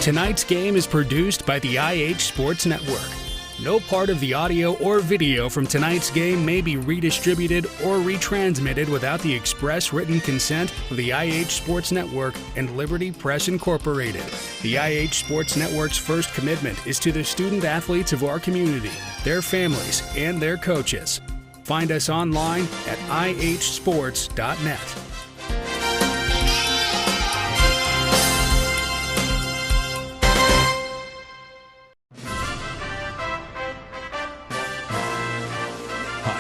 Tonight's game is produced by the IH Sports Network. No part of the audio or video from tonight's game may be redistributed or retransmitted without the express written consent of the IH Sports Network and Liberty Press Incorporated. The IH Sports Network's first commitment is to the student athletes of our community, their families, and their coaches. Find us online at ihsports.net.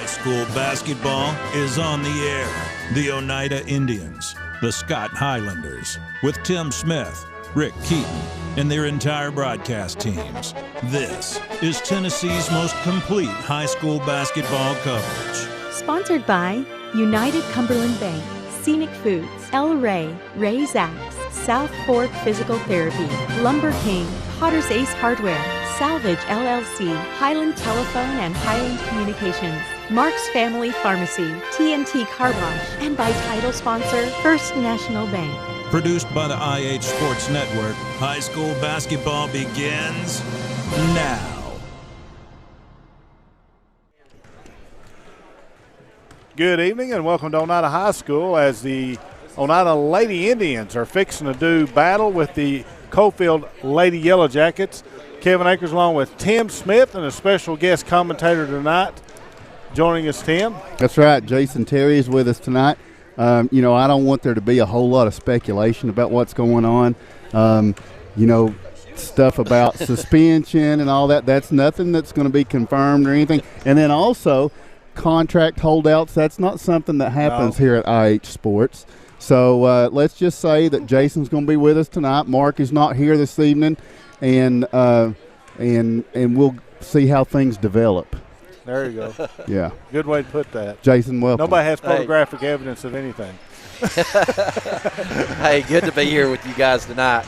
School basketball is on the air. The Oneida Indians, the Scott Highlanders, with Tim Smith, Rick Keaton, and their entire broadcast teams. This is Tennessee's most complete high school basketball coverage. Sponsored by United Cumberland Bank, Scenic Foods, El Rey, Ray's Axe, South Fork Physical Therapy, Lumber King, Potter's Ace Hardware, Salvage LLC, Highland Telephone and Highland Communications, Mark's Family Pharmacy, TNT Car Wash, and by title sponsor, First National Bank. Produced by the IH Sports Network, high school basketball begins now. Good evening and welcome to Oneida High School as the Oneida Lady Indians are fixing to do battle with the Coalfield Lady Yellow Jackets. Kevin Akers along with Tim Smith and a special guest commentator tonight. Joining us, Tim. That's right. Jason Terry is with us tonight. I don't want there to be a whole lot of speculation about what's going on. Stuff about suspension and all that. That's nothing that's going to be confirmed or anything. And then also contract holdouts. That's not something that happens here at IH Sports. So let's just say that Jason's going to be with us tonight. Mark is not here this evening, and we'll see how things develop. There you go. Yeah. Good way to put that. Jason, welcome. Nobody has photographic evidence of anything. Hey, good to be here with you guys tonight.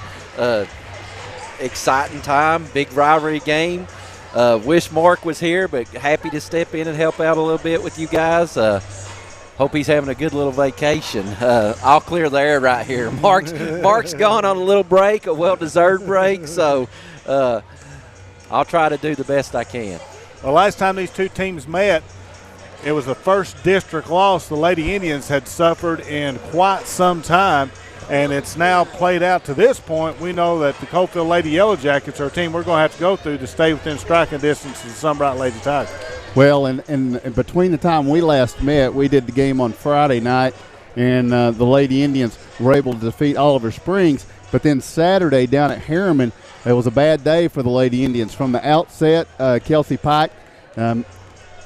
Exciting time, big rivalry game. Wish Mark was here, but happy to step in and help out a little bit with you guys. Hope he's having a good little vacation. I'll clear the air right here. Mark's gone on a little break, a well-deserved break, so I'll try to do the best I can. The last time these two teams met, it was the first district loss the Lady Indians had suffered in quite some time, and it's now played out to this point. We know that the Coalfield Lady Yellow Jackets are a team we're going to have to go through to stay within striking distance of the Sunbright Lady Tigers. Well, and between the time we last met, we did the game on Friday night, and the Lady Indians were able to defeat Oliver Springs. But then Saturday down at Harriman, it was a bad day for the Lady Indians. From the outset, Kelsey Pike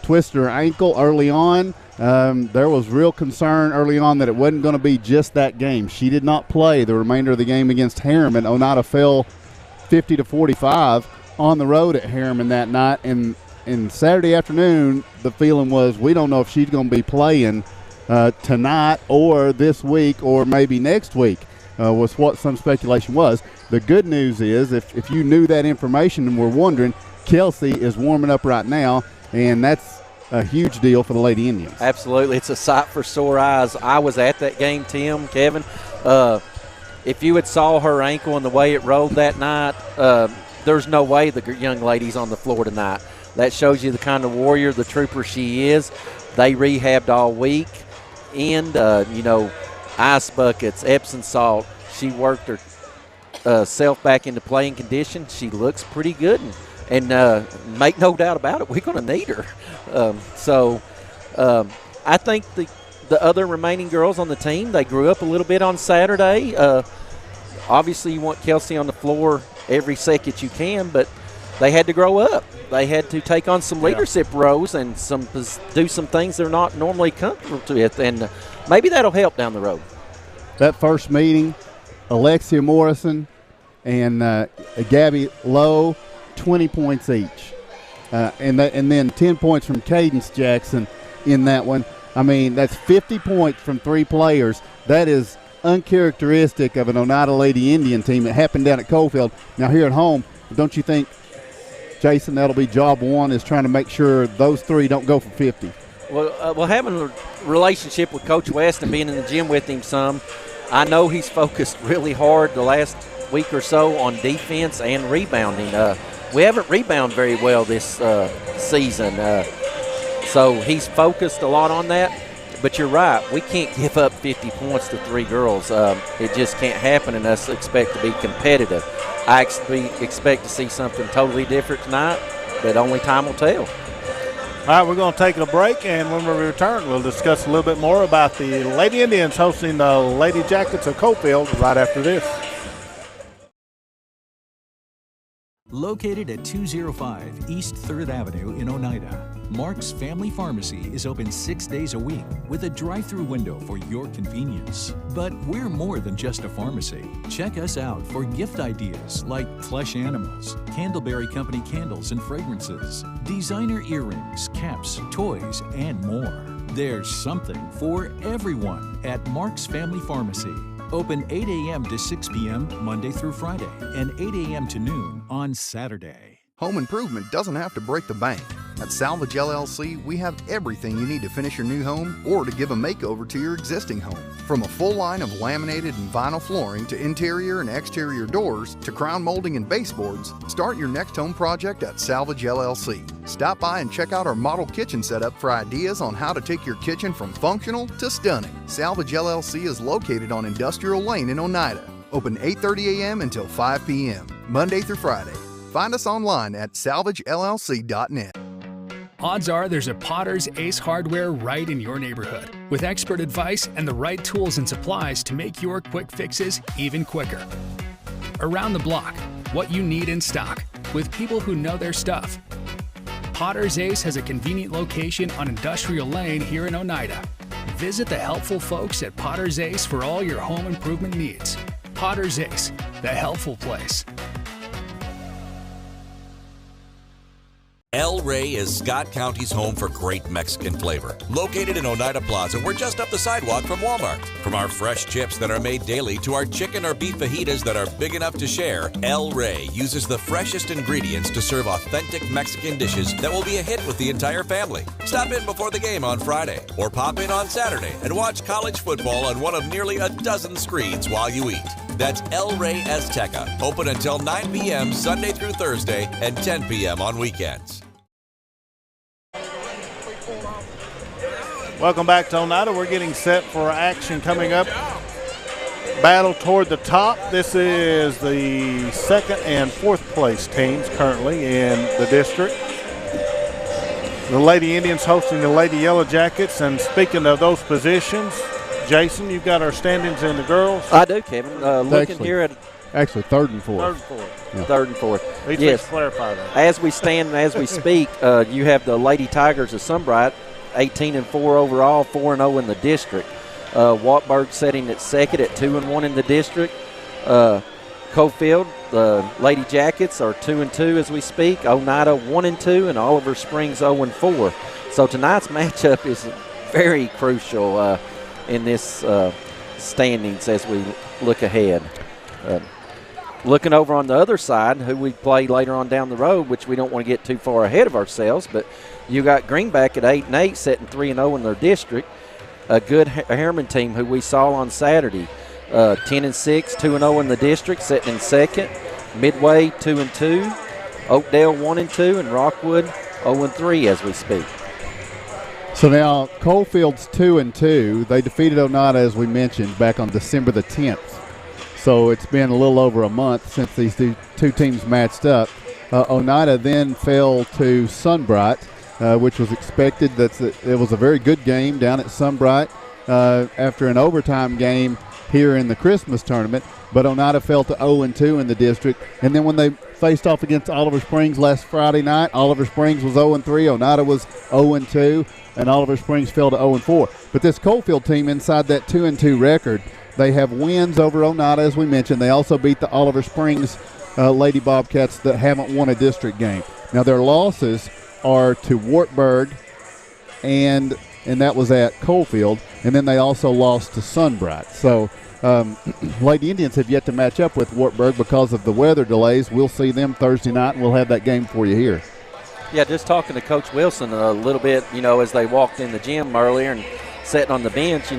twisted her ankle early on. There was real concern early on that it wasn't going to be just that game. She did not play the remainder of the game against Harriman. Oneida fell 50-45 on the road at Harriman that night. And Saturday afternoon, the feeling was we don't know if she's going to be playing tonight or this week or maybe next week. Was what some speculation was. The good news is, if you knew that information and were wondering, Kelsey is warming up right now, and that's a huge deal for the Lady Indians. Absolutely. It's a sight for sore eyes. I was at that game, Tim, Kevin. If you had saw her ankle and the way it rolled that night, there's no way the young lady's on the floor tonight. That shows you the kind of warrior, the trooper she is. They rehabbed all week, and, ice buckets, Epsom salt. She worked her self back into playing condition. She looks pretty good, and make no doubt about it, we're going to need her. I think the other remaining girls on the team, they grew up a little bit on Saturday. Obviously, you want Kelsey on the floor every second you can, but they had to grow up. They had to take on some leadership roles and do some things they're not normally comfortable with, and maybe that'll help down the road. That first meeting, Alexia Morrison and Gabby Lowe, 20 points each. And then 10 points from Cadence Jackson in that one. I mean, that's 50 points from three players. That is uncharacteristic of an Oneida Lady Indian team. It happened down at Coalfield. Now here at home, don't you think, Jason, that'll be job one, is trying to make sure those three don't go for 50? Well, having a relationship with Coach West and being in the gym with him some, I know he's focused really hard the last week or so on defense and rebounding. We haven't rebounded very well this season, so he's focused a lot on that. But you're right, we can't give up 50 points to 3 girls. It just can't happen, and us expect to be competitive. I expect to see something totally different tonight, but only time will tell. All right, we're going to take a break, and when we return, we'll discuss a little bit more about the Lady Indians hosting the Lady Jackets of Coalfield right after this. Located at 205 East 3rd Avenue in Oneida, Mark's Family Pharmacy is open 6 days a week with a drive-through window for your convenience. But we're more than just a pharmacy. Check us out for gift ideas like plush animals, Candleberry Company candles and fragrances, designer earrings, caps, toys, and more. There's something for everyone at Mark's Family Pharmacy. Open 8 a.m. to 6 p.m. Monday through Friday and 8 a.m. to noon on Saturday. Home improvement doesn't have to break the bank. At Salvage LLC, we have everything you need to finish your new home or to give a makeover to your existing home. From a full line of laminated and vinyl flooring to interior and exterior doors to crown molding and baseboards, start your next home project at Salvage LLC. Stop by and check out our model kitchen setup for ideas on how to take your kitchen from functional to stunning. Salvage LLC is located on Industrial Lane in Oneida. Open 8:30 a.m. until 5 p.m., Monday through Friday. Find us online at salvagellc.net. Odds are there's a Potter's Ace Hardware right in your neighborhood, with expert advice and the right tools and supplies to make your quick fixes even quicker. Around the block, what you need in stock, with people who know their stuff. Potter's Ace has a convenient location on Industrial Lane here in Oneida. Visit the helpful folks at Potter's Ace for all your home improvement needs. Potter's Ace, the helpful place. El Rey is Scott County's home for great Mexican flavor. Located in Oneida Plaza, we're just up the sidewalk from Walmart. From our fresh chips that are made daily to our chicken or beef fajitas that are big enough to share, El Rey uses the freshest ingredients to serve authentic Mexican dishes that will be a hit with the entire family. Stop in before the game on Friday or pop in on Saturday and watch college football on one of nearly a dozen screens while you eat. That's El Rey Azteca, open until 9 p.m. Sunday through Thursday and 10 p.m. on weekends. Welcome back to Oneida. We're getting set for action coming up. Battle toward the top. This is the second and fourth place teams currently in the district. The Lady Indians hosting the Lady Yellow Jackets. And speaking of those positions, Jason, you've got our standings in the girls. I do, Kevin. Looking here at actually third and fourth. Third and fourth. Yeah. Third and fourth. Yes. Clarify that. As we stand and as we speak, you have the Lady Tigers of Sunbright, 18-4 overall, 4-0 in the district. Wartburg sitting at second at 2-1 in the district. Coalfield, the Lady Jackets are 2-2 as we speak. Oneida 1-2, and Oliver Springs 0-4. So tonight's matchup is very crucial in this standings as we look ahead. Looking over on the other side, who we play later on down the road, which we don't want to get too far ahead of ourselves, but you got Greenback at 8-8, sitting 3-0 in their district. A good Harriman team who we saw on Saturday, 10-6, 2-0 in the district, sitting in second. Midway 2-2, Oakdale 1-2, and Rockwood 0-3 as we speak. So now Coalfield's 2-2. They defeated Oneida, as we mentioned, back on December the 10th. So it's been a little over a month since these two teams matched up. Oneida then fell to Sunbright, which was expected. It was a very good game down at Sunbright after an overtime game here in the Christmas tournament. But Oneida fell to 0-2 in the district. And then when they faced off against Oliver Springs last Friday night, Oliver Springs was 0-3, Oneida was 0-2, and Oliver Springs fell to 0-4. But this Coalfield team inside that 2-2 record, they have wins over Oneida, as we mentioned. They also beat the Oliver Springs Lady Bobcats that haven't won a district game. Now their losses are to Wartburg, and that was at Coalfield, and then they also lost to Sunbright. So Lady Indians have yet to match up with Wartburg because of the weather delays. We'll see them Thursday night, and we'll have that game for you here. Yeah, just talking to Coach Wilson a little bit, as they walked in the gym earlier and sitting on the bench,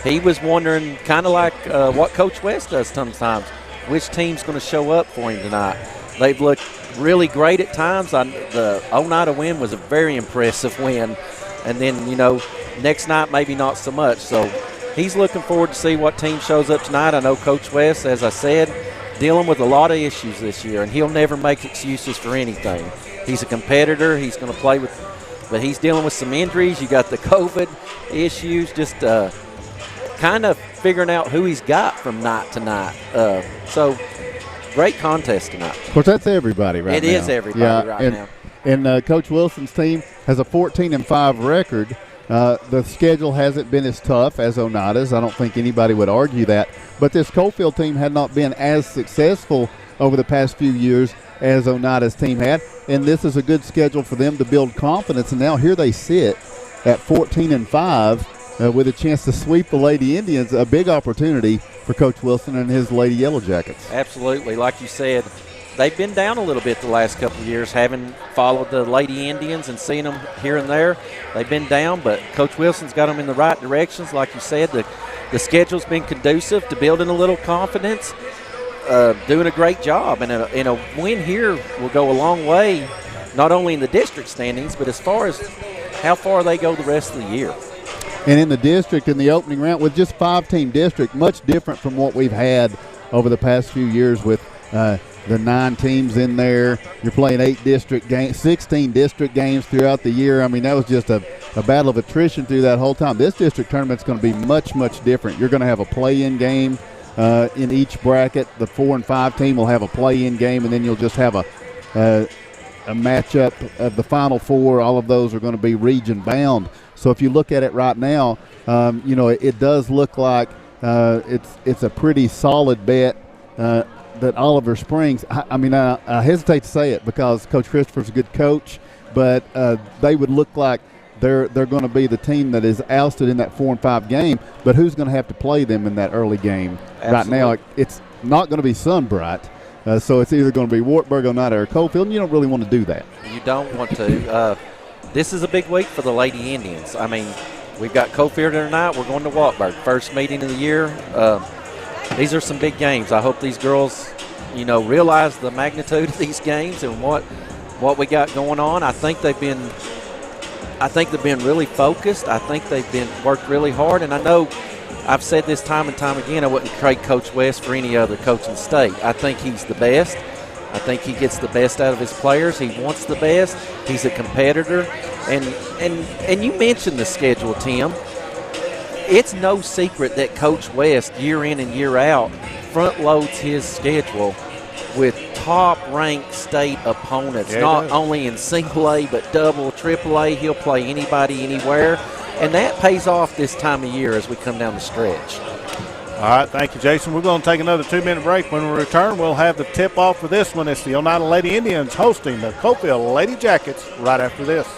he was wondering kind of like what Coach West does sometimes. which team's going to show up for him tonight. They've looked really great at times. The Oneida win was a very impressive win. And then, next night maybe not so much. So he's looking forward to see what team shows up tonight. I know Coach West, as I said, dealing with a lot of issues this year, and he'll never make excuses for anything. He's a competitor. He's going to play but he's dealing with some injuries. You got the COVID issues, just kind of figuring out who he's got from night to night. So great contest tonight. Of course, that's everybody right now. It is everybody right now. And Coach Wilson's team has a 14-5 record. The schedule hasn't been as tough as Oneida's. I don't think anybody would argue that. But this Coalfield team had not been as successful over the past few years as Oneida's team had. And this is a good schedule for them to build confidence. And now here they sit at 14-5 with a chance to sweep the Lady Indians, a big opportunity for Coach Wilson and his Lady Yellow Jackets. Absolutely. Like you said, they've been down a little bit the last couple of years, having followed the Lady Indians and seen them here and there. They've been down, but Coach Wilson's got them in the right directions. Like you said, the schedule's been conducive to building a little confidence, doing a great job. And a win here will go a long way, not only in the district standings, but as far as how far they go the rest of the year. And in the district, in the opening round, with just 5-team district, much different from what we've had over the past few years with the 9 teams in there. You're playing 8 district games, 16 district games throughout the year. I mean, that was just a battle of attrition through that whole time. This district tournament's going to be much, much different. You're going to have a play-in game in each bracket. The 4 and 5 team will have a play-in game, and then you'll just have a matchup of the Final Four. All of those are going to be region-bound. So if you look at it right now, it does look like it's a pretty solid bet that Oliver Springs, I hesitate to say it because Coach Christopher's a good coach, but they would look like they're going to be the team that is ousted in that 4 and 5 game, but who's going to have to play them in that early game? Absolutely. Right now, it's not going to be Sunbright, so it's either going to be Wartburg, Oneida, or Coalfield, and you don't really want to do that. You don't want to. This is a big week for the Lady Indians. I mean, we've got Coalfield tonight. We're going to Wartburg, first meeting of the year. These are some big games. I hope these girls, realize the magnitude of these games and what we got going on. I think they've been really focused. I think they've worked really hard. And I know I've said this time and time again, I wouldn't trade Coach West for any other coach in the state. I think he's the best. I think he gets the best out of his players. He wants the best. He's a competitor. And you mentioned the schedule, Tim. It's no secret that Coach West, year in and year out, front loads his schedule with top-ranked state opponents, not only in single A but double, triple A. He'll play anybody, anywhere, and that pays off this time of year as we come down the stretch. All right, thank you, Jason. We're going to take another 2-minute break. When we return, we'll have the tip-off for this one. It's the Oneida Lady Indians hosting the Coalfield Lady Jackets right after this.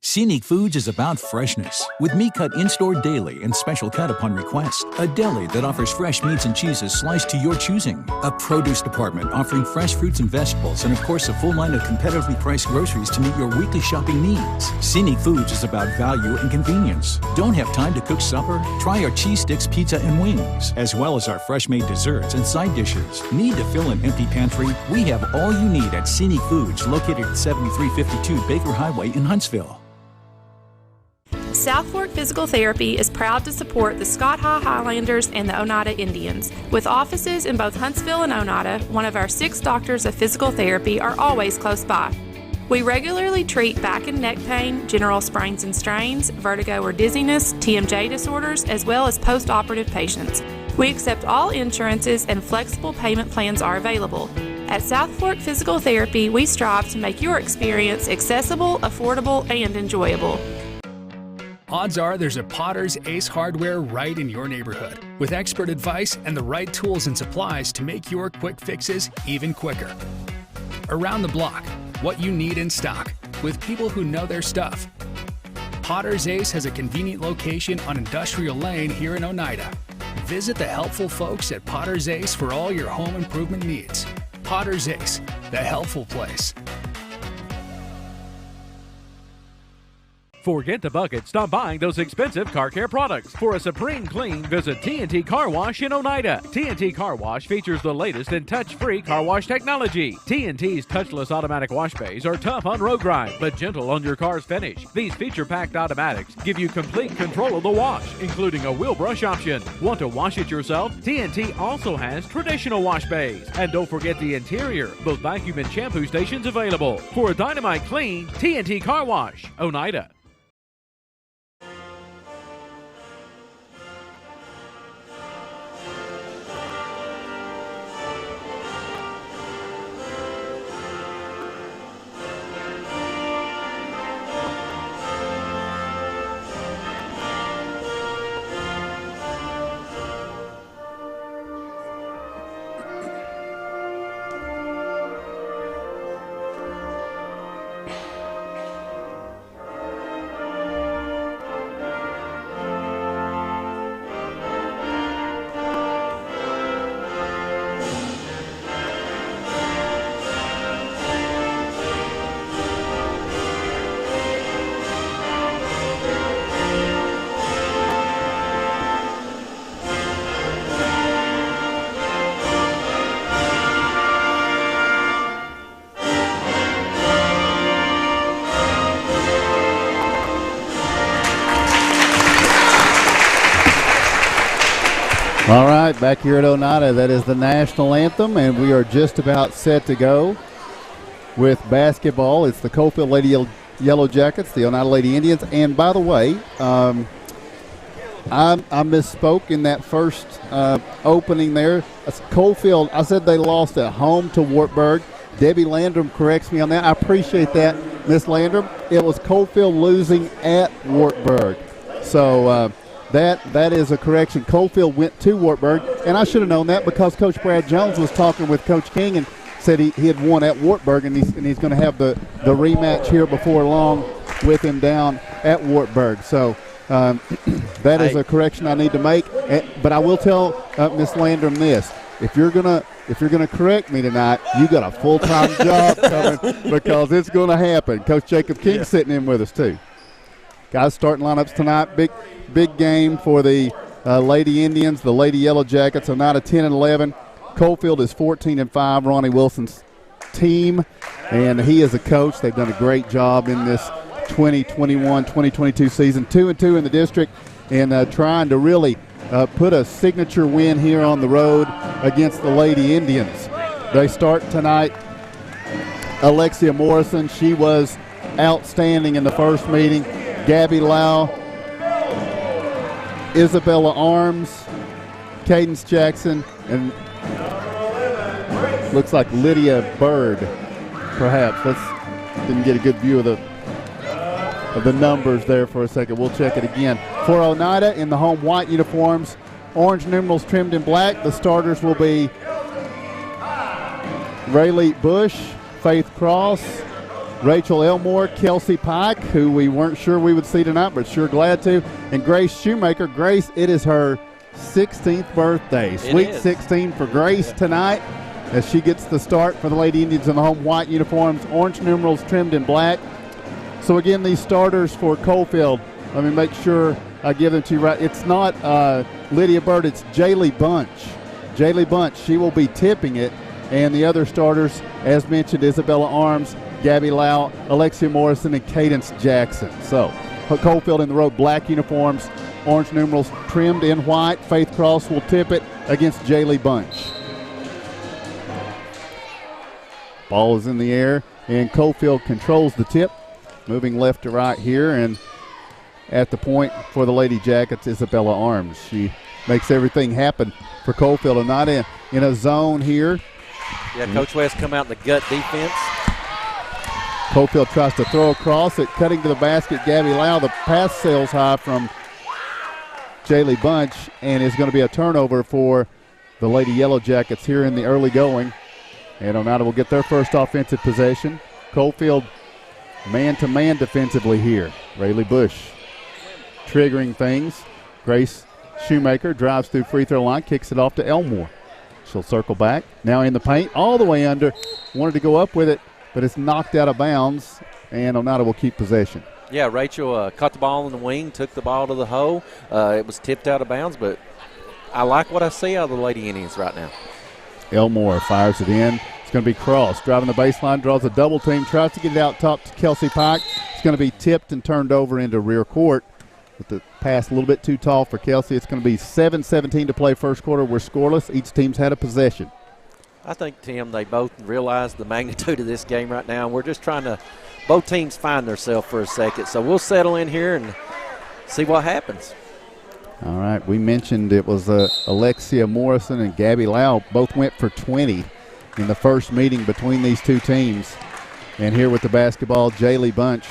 Scenic Foods is about freshness, with meat cut in-store daily and special cut upon request. A deli that offers fresh meats and cheeses sliced to your choosing. A produce department offering fresh fruits and vegetables, and of course a full line of competitively priced groceries to meet your weekly shopping needs. Scenic Foods is about value and convenience. Don't have time to cook supper? Try our cheese sticks, pizza, and wings, as well as our fresh-made desserts and side dishes. Need to fill an empty pantry? We have all you need at Scenic Foods, located at 7352 Baker Highway in Huntsville. South Fork Physical Therapy is proud to support the Scott High Highlanders and the Oneida Indians. With offices in both Huntsville and Oneida, one of our 6 doctors of physical therapy are always close by. We regularly treat back and neck pain, general sprains and strains, vertigo or dizziness, TMJ disorders, as well as post-operative patients. We accept all insurances and flexible payment plans are available. At South Fork Physical Therapy, we strive to make your experience accessible, affordable, and enjoyable. Odds are there's a Potter's Ace Hardware right in your neighborhood, with expert advice and the right tools and supplies to make your quick fixes even quicker. Around the block, what you need in stock, with people who know their stuff. Potter's Ace has a convenient location on Industrial Lane here in Oneida. Visit the helpful folks at Potter's Ace for all your home improvement needs. Potter's Ace, the helpful place. Forget the bucket. Stop buying those expensive car care products. For a supreme clean, visit TNT Car Wash in Oneida. TNT Car Wash features the latest in touch-free car wash technology. TNT's touchless automatic wash bays are tough on road grime, but gentle on your car's finish. These feature-packed automatics give you complete control of the wash, including a wheel brush option. Want to wash it yourself? TNT also has traditional wash bays. And don't forget the interior, both vacuum and shampoo stations available. For a dynamite clean, TNT Car Wash, Oneida. All right, back here at Oneida, that is the national anthem, and we are just about set to go with basketball. It's the Coalfield Lady Yellow Jackets, the Oneida Lady Indians. And by the way, I misspoke in that first opening there. Coalfield, I said they lost at home to Wartburg. Debbie Landrum corrects me on that. I appreciate that, Miss Landrum. It was Coalfield losing at Wartburg. So that is a correction. Coalfield went to Wartburg, and I should have known that because Coach Brad Jones was talking with Coach King and said he had won at Wartburg, and he's going to have the rematch here before long with him down at Wartburg. So that is a correction I need to make. But I will tell Miss Landrum this: if you're gonna correct me tonight, you got a full-time job coming because it's going to happen. Coach Jacob King sitting in with us too. Guys, starting lineups tonight. Big game for the Lady Indians, the Lady Yellow Jackets. Oneida 10-11. Coalfield is 14-5. Ronnie Wilson's team, and he is a coach. They've done a great job in this 2021-2022 season. 2-2 in the district, and trying to really put a signature win here on the road against the Lady Indians. They start tonight. Alexia Morrison, she was outstanding in the first meeting. Gabby Lau, Isabella Arms, Cadence Jackson, and looks like Lydia Bird, perhaps. Didn't get a good view of the numbers there for a second. We'll check it again. For Oneida in the home white uniforms, orange numerals trimmed in black. The starters will be Rayleigh Bush, Faith Cross, Rachel Elmore, Kelsey Pike, who we weren't sure we would see tonight, but sure glad to, and Grace Shoemaker. Grace, it is her 16th birthday. Sweet 16 for Grace tonight as she gets the start for the Lady Indians in the home white uniforms, orange numerals trimmed in black. So again, these starters for Coalfield, let me make sure I give them to you right. It's not Lydia Bird, it's Jaylee Bunch. Jaylee Bunch, she will be tipping it, and the other starters, as mentioned, Isabella Arms, Gabby Lau, Alexia Morrison, and Cadence Jackson. So Coalfield in the road, black uniforms, orange numerals trimmed in white. Faith Cross will tip it against Jaylee Bunch. Ball is in the air, and Coalfield controls the tip, moving left to right here, and at the point for the Lady Jackets, Isabella Arms. She makes everything happen for Coalfield, and not in a zone here. Yeah, Coach West come out in the gut defense. Coalfield tries to throw across it, cutting to the basket. Gabby Lau, the pass sails high from Jaylee Bunch, and is going to be a turnover for the Lady Yellow Jackets here in the early going. And Oneida will get their first offensive possession. Coalfield man-to-man defensively here. Rayleigh Bush triggering things. Grace Shoemaker drives through free throw line, kicks it off to Elmore. She'll circle back. Now in the paint, all the way under. Wanted to go up with it, but it's knocked out of bounds, and Oneida will keep possession. Yeah, Rachel caught the ball in the wing, took the ball to the hole. It was tipped out of bounds, but I like what I see out of the Lady Indians right now. Elmore fires it in. It's going to be Cross driving the baseline, draws a double team, tries to get it out top to Kelsey Pike. It's going to be tipped and turned over into rear court. With the pass a little bit too tall for Kelsey. It's going to be 7:17 to play first quarter. We're scoreless. Each team's had a possession. I think, Tim, they both realize the magnitude of this game right now. We're just trying to both teams find themselves for a second. So we'll settle in here and see what happens. All right, we mentioned it was Alexia Morrison and Gabby Lau both went for 20 in the first meeting between these two teams. And here with the basketball, Jaylee Bunch.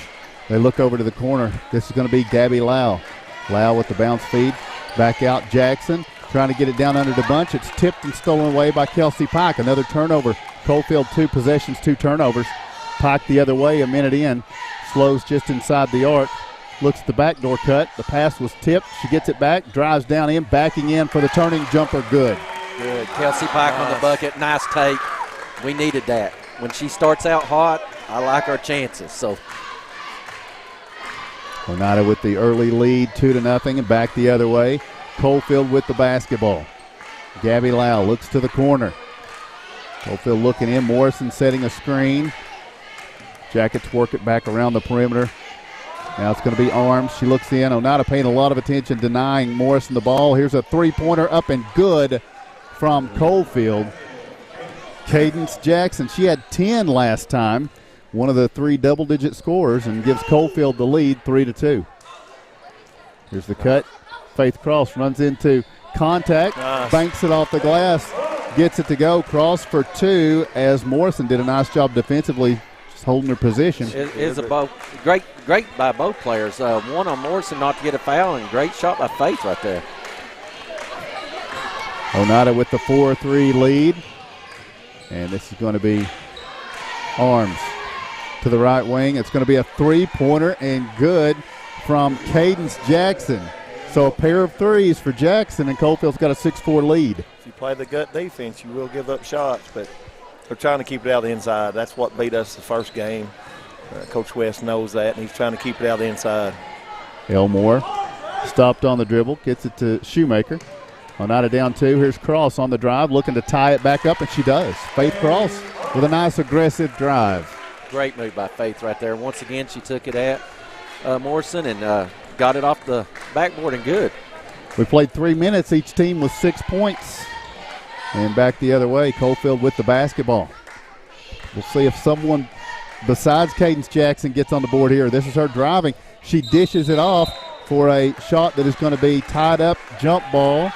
They look over to the corner. This is going to be Gabby Lau. Lau with the bounce feed. Back out Jackson, trying to get it down under the Bunch. It's tipped and stolen away by Kelsey Pike. Another turnover. Coalfield 2 possessions, 2 turnovers. Pike the other way, a minute in. Slows just inside the arc. Looks at the backdoor cut. The pass was tipped. She gets it back, drives down in, backing in for the turning jumper. Good. Good. Kelsey Pike on the bucket. Nice take. We needed that. When she starts out hot, I like our chances. So Oneida with the early lead, 2-0, and back the other way. Coalfield with the basketball. Gabby Lau looks to the corner. Coalfield looking in. Morrison setting a screen. Jackets work it back around the perimeter. Now it's going to be Arms. She looks in. Oneida paying a lot of attention, denying Morrison the ball. Here's a three-pointer up and good from Coalfield. Cadence Jackson, she had 10 last time. One of the 3 double-digit scorers, and gives Coalfield the lead 3-2. Here's the cut. Faith Cross runs into contact, banks it off the glass, gets it to go. Cross for 2 as Morrison did a nice job defensively, just holding her position. It is a great by both players. One on Morrison not to get a foul, and great shot by Faith right there. Oneida with the 4-3 lead, and this is going to be Arms to the right wing. It's going to be a three-pointer and good from Cadence Jackson. So a pair of threes for Jackson, and Coalfield's got a 6-4 lead. If you play the gut defense, you will give up shots, but they're trying to keep it out the inside. That's what beat us the first game. Coach West knows that, and he's trying to keep it out the inside. Elmore stopped on the dribble, gets it to Shoemaker. Oneida down 2. Here's Cross on the drive, looking to tie it back up, and she does. Faith Cross with a nice aggressive drive. Great move by Faith right there. Once again, she took it at Morrison and got it off the backboard and good. We played 3 minutes. Each team was 6 points. And back the other way, Coalfield with the basketball. We'll see if someone besides Cadence Jackson gets on the board here. This is her driving. She dishes it off for a shot that is going to be tied up, jump ball.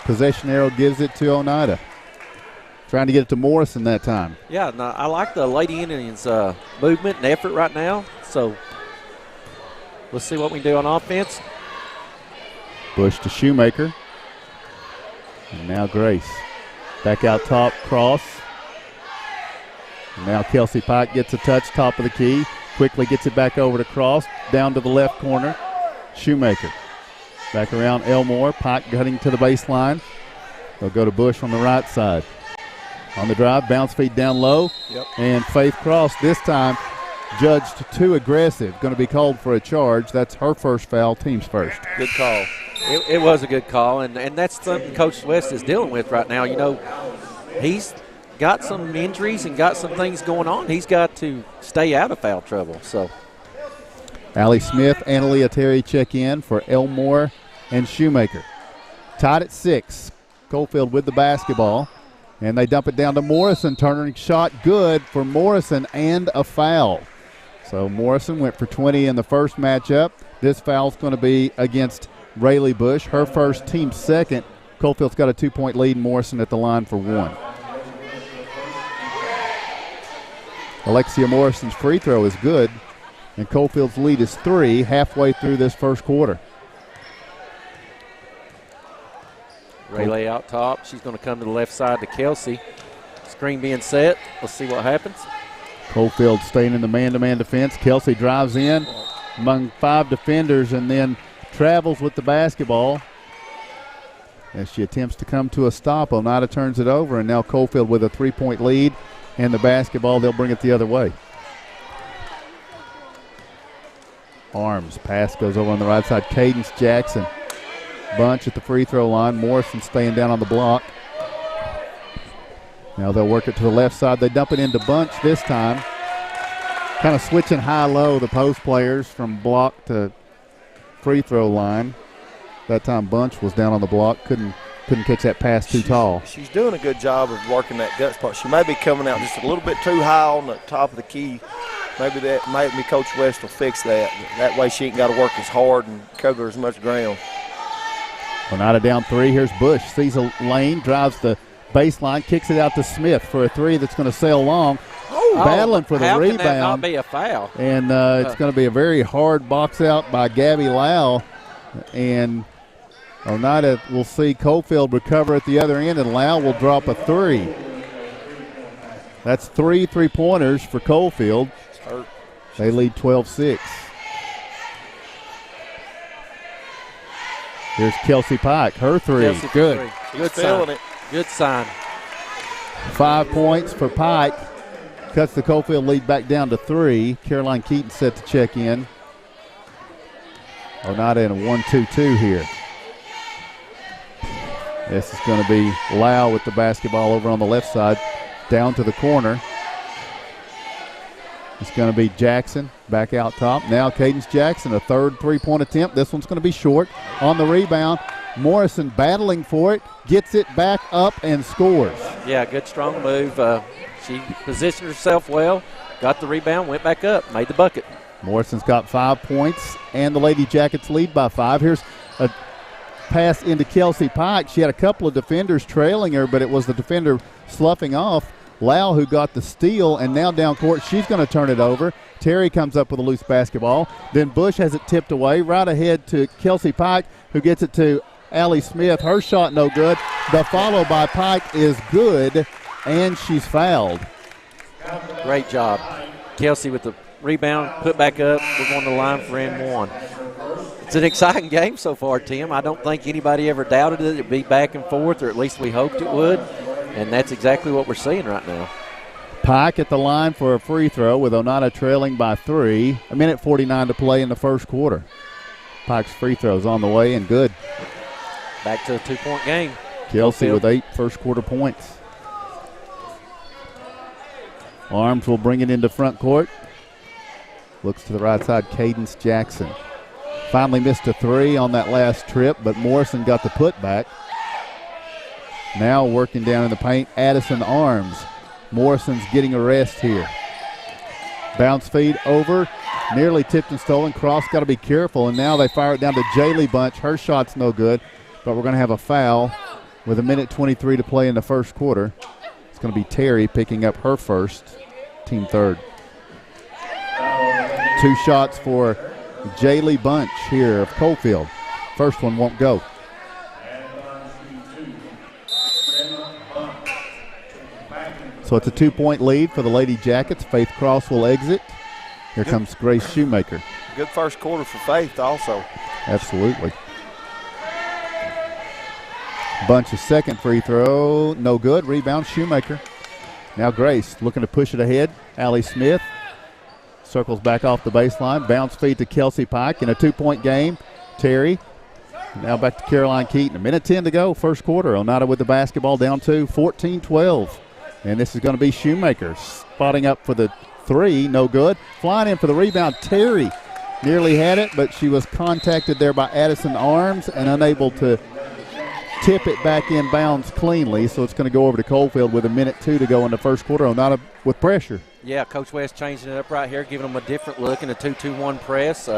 Possession arrow gives it to Oneida. Trying to get it to Morrison that time. Yeah, no, I like the Lady Indians' movement and effort right now. So let's see what we can do on offense. Bush to Shoemaker. And now Grace. Back out top, Cross. And now Kelsey Pike gets a touch, top of the key. Quickly gets it back over to Cross. Down to the left corner. Shoemaker. Back around Elmore. Pike cutting to the baseline. They'll go to Bush on the right side. On the drive, bounce feed down low. And Faith Cross this time judged too aggressive. Going to be called for a charge. That's her first foul, team's first. Good call. It was a good call, and that's something Coach West is dealing with right now. You know, he's got some injuries and got some things going on. He's got to stay out of foul trouble. So, Allie Smith, Analia Terry check in for Elmore and Shoemaker. Tied at 6. Coalfield with the basketball. And they dump it down to Morrison. Turning shot good for Morrison and a foul. So Morrison went for 20 in the first matchup. This foul's going to be against Rayleigh Bush. Her first, team second. Coalfield's got a 2-point lead. Morrison at the line for 1. Alexia Morrison's free throw is good. And Coalfield's lead is 3 halfway through this first quarter. Rayleigh out top. She's going to come to the left side to Kelsey. Screen being set. Let's see what happens. Coalfield staying in the man-to-man defense. Kelsey drives in among 5 defenders and then travels with the basketball. As she attempts to come to a stop, Oneida turns it over, and now Coalfield with a 3-point lead and the basketball. They'll bring it the other way. Arms. Pass goes over on the right side. Cadence Jackson. Bunch at the free throw line. Morrison staying down on the block. Now they'll work it to the left side. They dump it into Bunch this time. Kind of switching high-low, the post players from block to free throw line. That time Bunch was down on the block. Couldn't catch that pass too tall. She's doing a good job of working that gut spot. She may be coming out just a little bit too high on the top of the key. Maybe Coach West will fix that. That way she ain't got to work as hard and cover as much ground. Oneida down 3. Here's Bush. Sees a lane, drives the baseline, kicks it out to Smith for a 3 that's going to sail long. Battling for the rebound. How can that not be a foul? And it's going to be a very hard box out by Gabby Lau. And Oneida will see Coalfield recover at the other end, and Lau will drop a 3. That's 3 3-pointers for Coalfield. They lead 12-6. Here's Kelsey Pike. Her 3. Kelsey Good. Good sign. Good sign. 5 points for Pike. Cuts the Coalfield lead back down to 3. Caroline Keaton set to check in. Oneida in a 1-2-2 here. This is going to be Lau with the basketball over on the left side. Down to the corner. It's going to be Jackson back out top. Now Cadence Jackson, a third 3-point attempt. This one's going to be short. On the rebound, Morrison battling for it. Gets it back up and scores. Yeah, good strong move. She positioned herself well, got the rebound, went back up, made the bucket. Morrison's got 5 points, and the Lady Jackets lead by 5. Here's a pass into Kelsey Pike. She had a couple of defenders trailing her, but it was the defender sloughing off. Lau who got the steal, and now down court, she's going to turn it over. Terry comes up with a loose basketball. Then Bush has it tipped away right ahead to Kelsey Pike, who gets it to Allie Smith. Her shot no good. The follow by Pike is good, and she's fouled. Great job. Kelsey with the rebound, put back up. We're on the line for N1. It's an exciting game so far, Tim. I don't think anybody ever doubted it. It'd be back and forth, or at least we hoped it would. And that's exactly what we're seeing right now. Pike at the line for a free throw with Oneida trailing by 3. 1:49 to play in the first quarter. Pike's free throw's on the way and good. Back to a 2-point game. Kelsey with 8 first quarter points. Arms will bring it into front court. Looks to the right side, Cadence Jackson. Finally missed a 3 on that last trip, but Morrison got the putback. Now working down in the paint, Addison Arms. Morrison's getting a rest here. Bounce feed over, nearly tipped and stolen. Cross got to be careful, and now they fire it down to Jaylee Bunch. Her shot's no good, but we're going to have a foul with 1:23 to play in the first quarter. It's going to be Terry picking up her first, team third. 2 shots for Jaylee Bunch here of Coalfield. First one won't go. So it's a 2-point lead for the Lady Jackets. Faith Cross will exit. Here comes Grace Shoemaker. Good first quarter for Faith also. Absolutely. Bunch's second free throw, no good. Rebound, Shoemaker. Now Grace looking to push it ahead. Allie Smith circles back off the baseline. Bounce feed to Kelsey Pike in a 2-point game. Terry. Now back to Caroline Keaton. 1:10 to go, first quarter. Oneida with the basketball down to 14-12. And this is going to be Shoemaker spotting up for the 3, no good. Flying in for the rebound, Terry nearly had it, but she was contacted there by Addison Arms and unable to tip it back in bounds cleanly. So it's going to go over to Coalfield with 1:02 to go in the first quarter. Oneida with pressure. Yeah, Coach West changing it up right here, giving them a different look in a 2-2-1 press.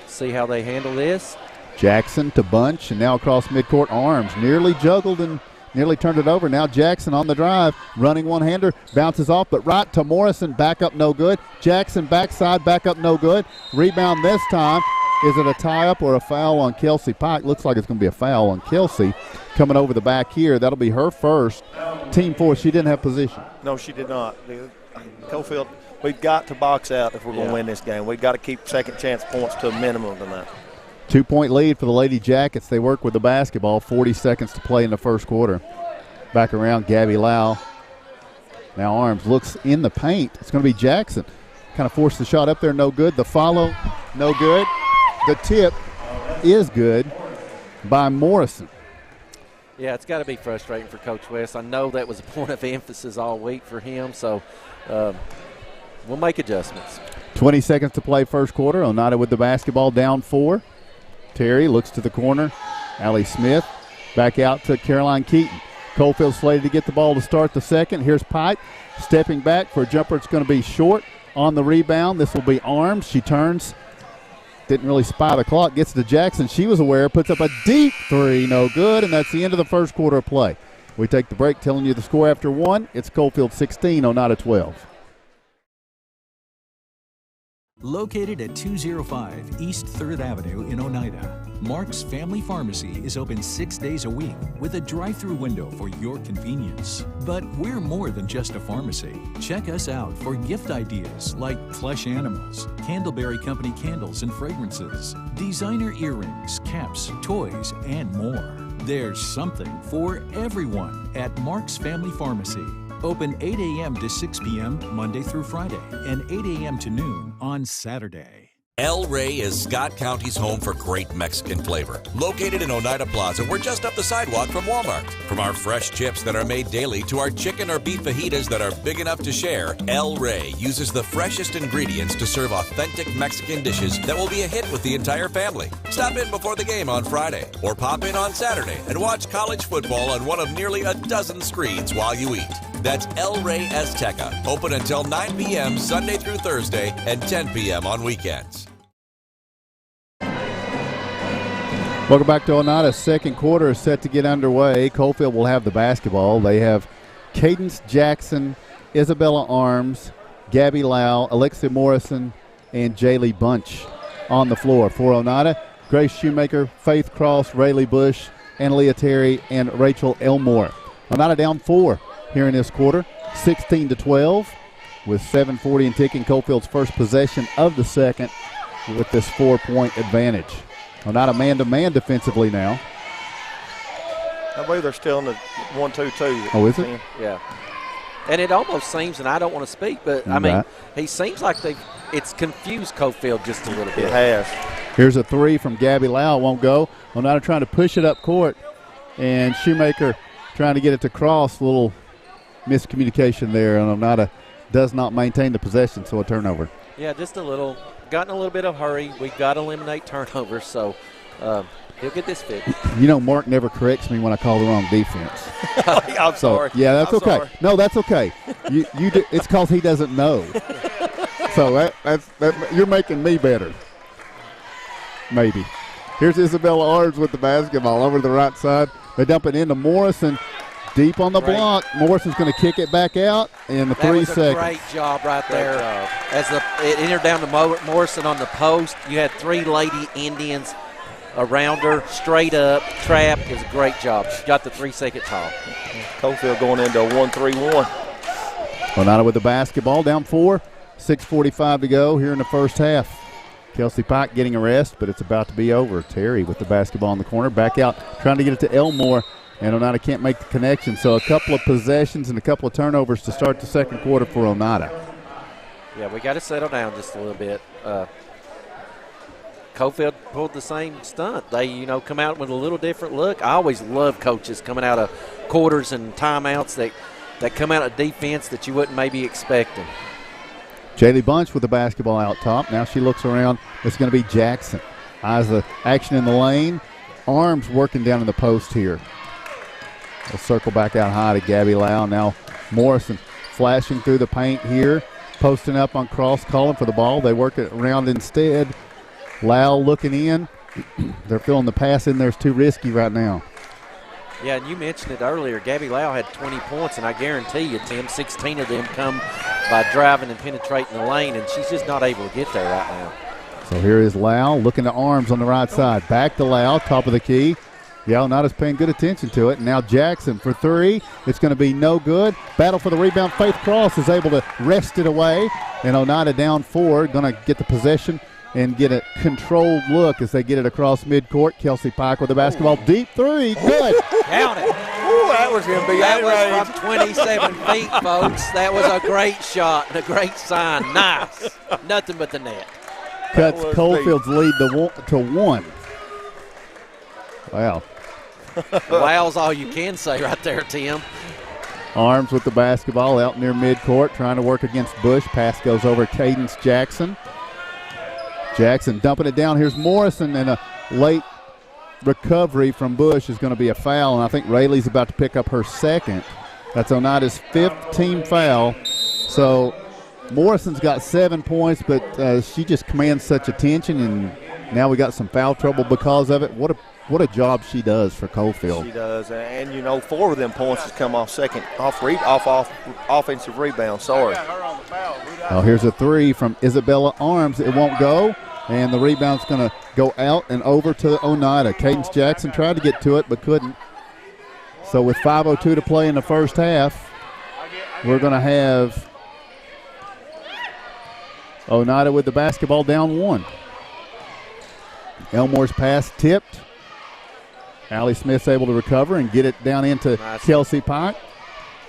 See how they handle this. Jackson to Bunch, and now across midcourt, Arms nearly juggled and nearly turned it over. Now Jackson on the drive, running one-hander, bounces off, but right to Morrison, back up no good. Jackson backside, back up no good. Rebound this time. Is it a tie-up or a foul on Kelsey Pike? Looks like it's going to be a foul on Kelsey. Coming over the back here, that'll be her first. Team 4, she didn't have position. No, she did not. Coalfield, we've got to box out if we're going to win this game. We've got to keep second chance points to a minimum tonight. 2-point lead for the Lady Jackets. They work with the basketball. 40 seconds to play in the first quarter. Back around, Gabby Lau. Now Arms looks in the paint. It's going to be Jackson. Kind of forced the shot up there, no good. The follow no good. The tip is good by Morrison. Yeah, it's got to be frustrating for Coach West. I know that was a point of emphasis all week for him, so we'll make adjustments. 20 seconds to play first quarter. Oneida with the basketball, down 4. Terry looks to the corner. Allie Smith back out to Caroline Keaton. Coalfield slated to get the ball to start the second. Here's Pike stepping back for a jumper. It's going to be short on the rebound. This will be Arms. She turns. Didn't really spy the clock. Gets to Jackson. She was aware. Puts up a deep 3. No good. And that's the end of the first quarter of play. We take the break telling you the score after 1. It's Coalfield 16, Oneida 12. Located at 205 East 3rd Avenue in Oneida, Mark's Family Pharmacy is open 6 days a week with a drive-through window for your convenience. But we're more than just a pharmacy. Check us out for gift ideas like plush animals, Candleberry Company candles and fragrances, designer earrings, caps, toys, and more. There's something for everyone at Mark's Family Pharmacy. Open 8 a.m. to 6 p.m. Monday through Friday and 8 a.m. to noon on Saturday. El Rey is Scott County's home for great Mexican flavor. Located in Oneida Plaza, we're just up the sidewalk from Walmart. From our fresh chips that are made daily to our chicken or beef fajitas that are big enough to share, El Rey uses the freshest ingredients to serve authentic Mexican dishes that will be a hit with the entire family. Stop in before the game on Friday or pop in on Saturday and watch college football on one of nearly a dozen screens while you eat. That's El Rey Azteca, open until 9 p.m. Sunday through Thursday and 10 p.m. on weekends. Welcome back to Oneida. Second quarter is set to get underway. Coalfield will have the basketball. They have Cadence Jackson, Isabella Arms, Gabby Lau, Alexia Morrison, and Jaylee Bunch on the floor. For Oneida, Grace Shoemaker, Faith Cross, Rayleigh Bush, and Leah Terry, and Rachel Elmore. Oneida down 4 here in this quarter, 16-12, with 7:40 and ticking. Coalfield's first possession of the second with this 4-point advantage. Oneida man-to-man defensively now. I believe they're still in the 1-2-2. Oh, is it? Yeah. And it almost seems, and I don't want to speak, but I mean, he seems like it's confused Coalfield just a little bit. It has. Here's a 3 from Gabby Lau. Won't go. Oneida trying to push it up court, and Shoemaker trying to get it to Cross. A little miscommunication there, and Oneida does not maintain the possession, so a turnover. Yeah, just a little. Gotten a little bit of hurry. We've got to eliminate turnovers, so he'll get this fixed. You know, Mark never corrects me when I call the wrong defense. I'm sorry. Yeah, that's I'm okay. Sorry. No, that's okay. You do, it's because he doesn't know. So that's you're making me better. Maybe. Here's Isabella Arms with the basketball over to the right side. They dump it into Morrison. Deep on the block. Morrison's going to kick it back out in the 3 seconds. That was a great job right there. As it entered down to Morrison on the post, you had 3 Lady Indians around her, straight up, trapped. It was a great job. She got the 3-second call. Coalfield going into a 1-3-1. Oneida with the basketball, down 4. 6:45 to go here in the first half. Kelsey Pike getting a rest, but it's about to be over. Terry with the basketball in the corner, back out, trying to get it to Elmore. And Oneida can't make the connection. So a couple of possessions and a couple of turnovers to start the second quarter for Oneida. Yeah, we got to settle down just a little bit. Coalfield pulled the same stunt. They, come out with a little different look. I always love coaches coming out of quarters and timeouts that come out of defense that you wouldn't maybe expecting. Jaylee Bunch with the basketball out top. Now she looks around. It's going to be Jackson. Eyes the action in the lane. Arms working down in the post here. They'll circle back out high to Gabby Lau. Now Morrison flashing through the paint here, posting up on Cross, calling for the ball. They work it around instead. Lau looking in. They're feeling the pass in there is too risky right now. Yeah, and you mentioned it earlier. Gabby Lau had 20 points, and I guarantee you, Tim, 16 of them come by driving and penetrating the lane, and she's just not able to get there right now. So here is Lau looking to Arms on the right side. Back to Lau, top of the key. Yeah, Oneida's paying good attention to it. And now Jackson for 3. It's going to be no good. Battle for the rebound. Faith Cross is able to wrest it away. And Oneida down 4, going to get the possession and get a controlled look as they get it across midcourt. Kelsey Pike with the basketball. Deep 3. Good. Count it. Ooh, that was going to be That was from 27 feet, folks. That was a great shot and a great sign. Nice. Nothing but the net. cuts Coalfield's lead to 1. Wow. Wow's all you can say right there, Tim. Arms with the basketball out near midcourt, trying to work against Bush. Pass goes over Cadence Jackson. Jackson dumping it down. Here's Morrison, and a late recovery from Bush is going to be a foul, and I think Rayleigh's about to pick up her second. That's Oneida's 5th team foul. So Morrison's got 7 points, but she just commands such attention, and now we got some foul trouble because of it. What a job she does for Coalfield. She does, and 4 of them points has come off offensive rebound. Sorry. Oh, here's a 3 from Isabella Arms. It won't go, and the rebound's going to go out and over to Oneida. Cadence Jackson tried to get to it but couldn't. So with 5:02 to play in the first half, we're going to have Oneida with the basketball down 1. Elmore's pass tipped. Allie Smith's able to recover and get it down into Kelsey Pike.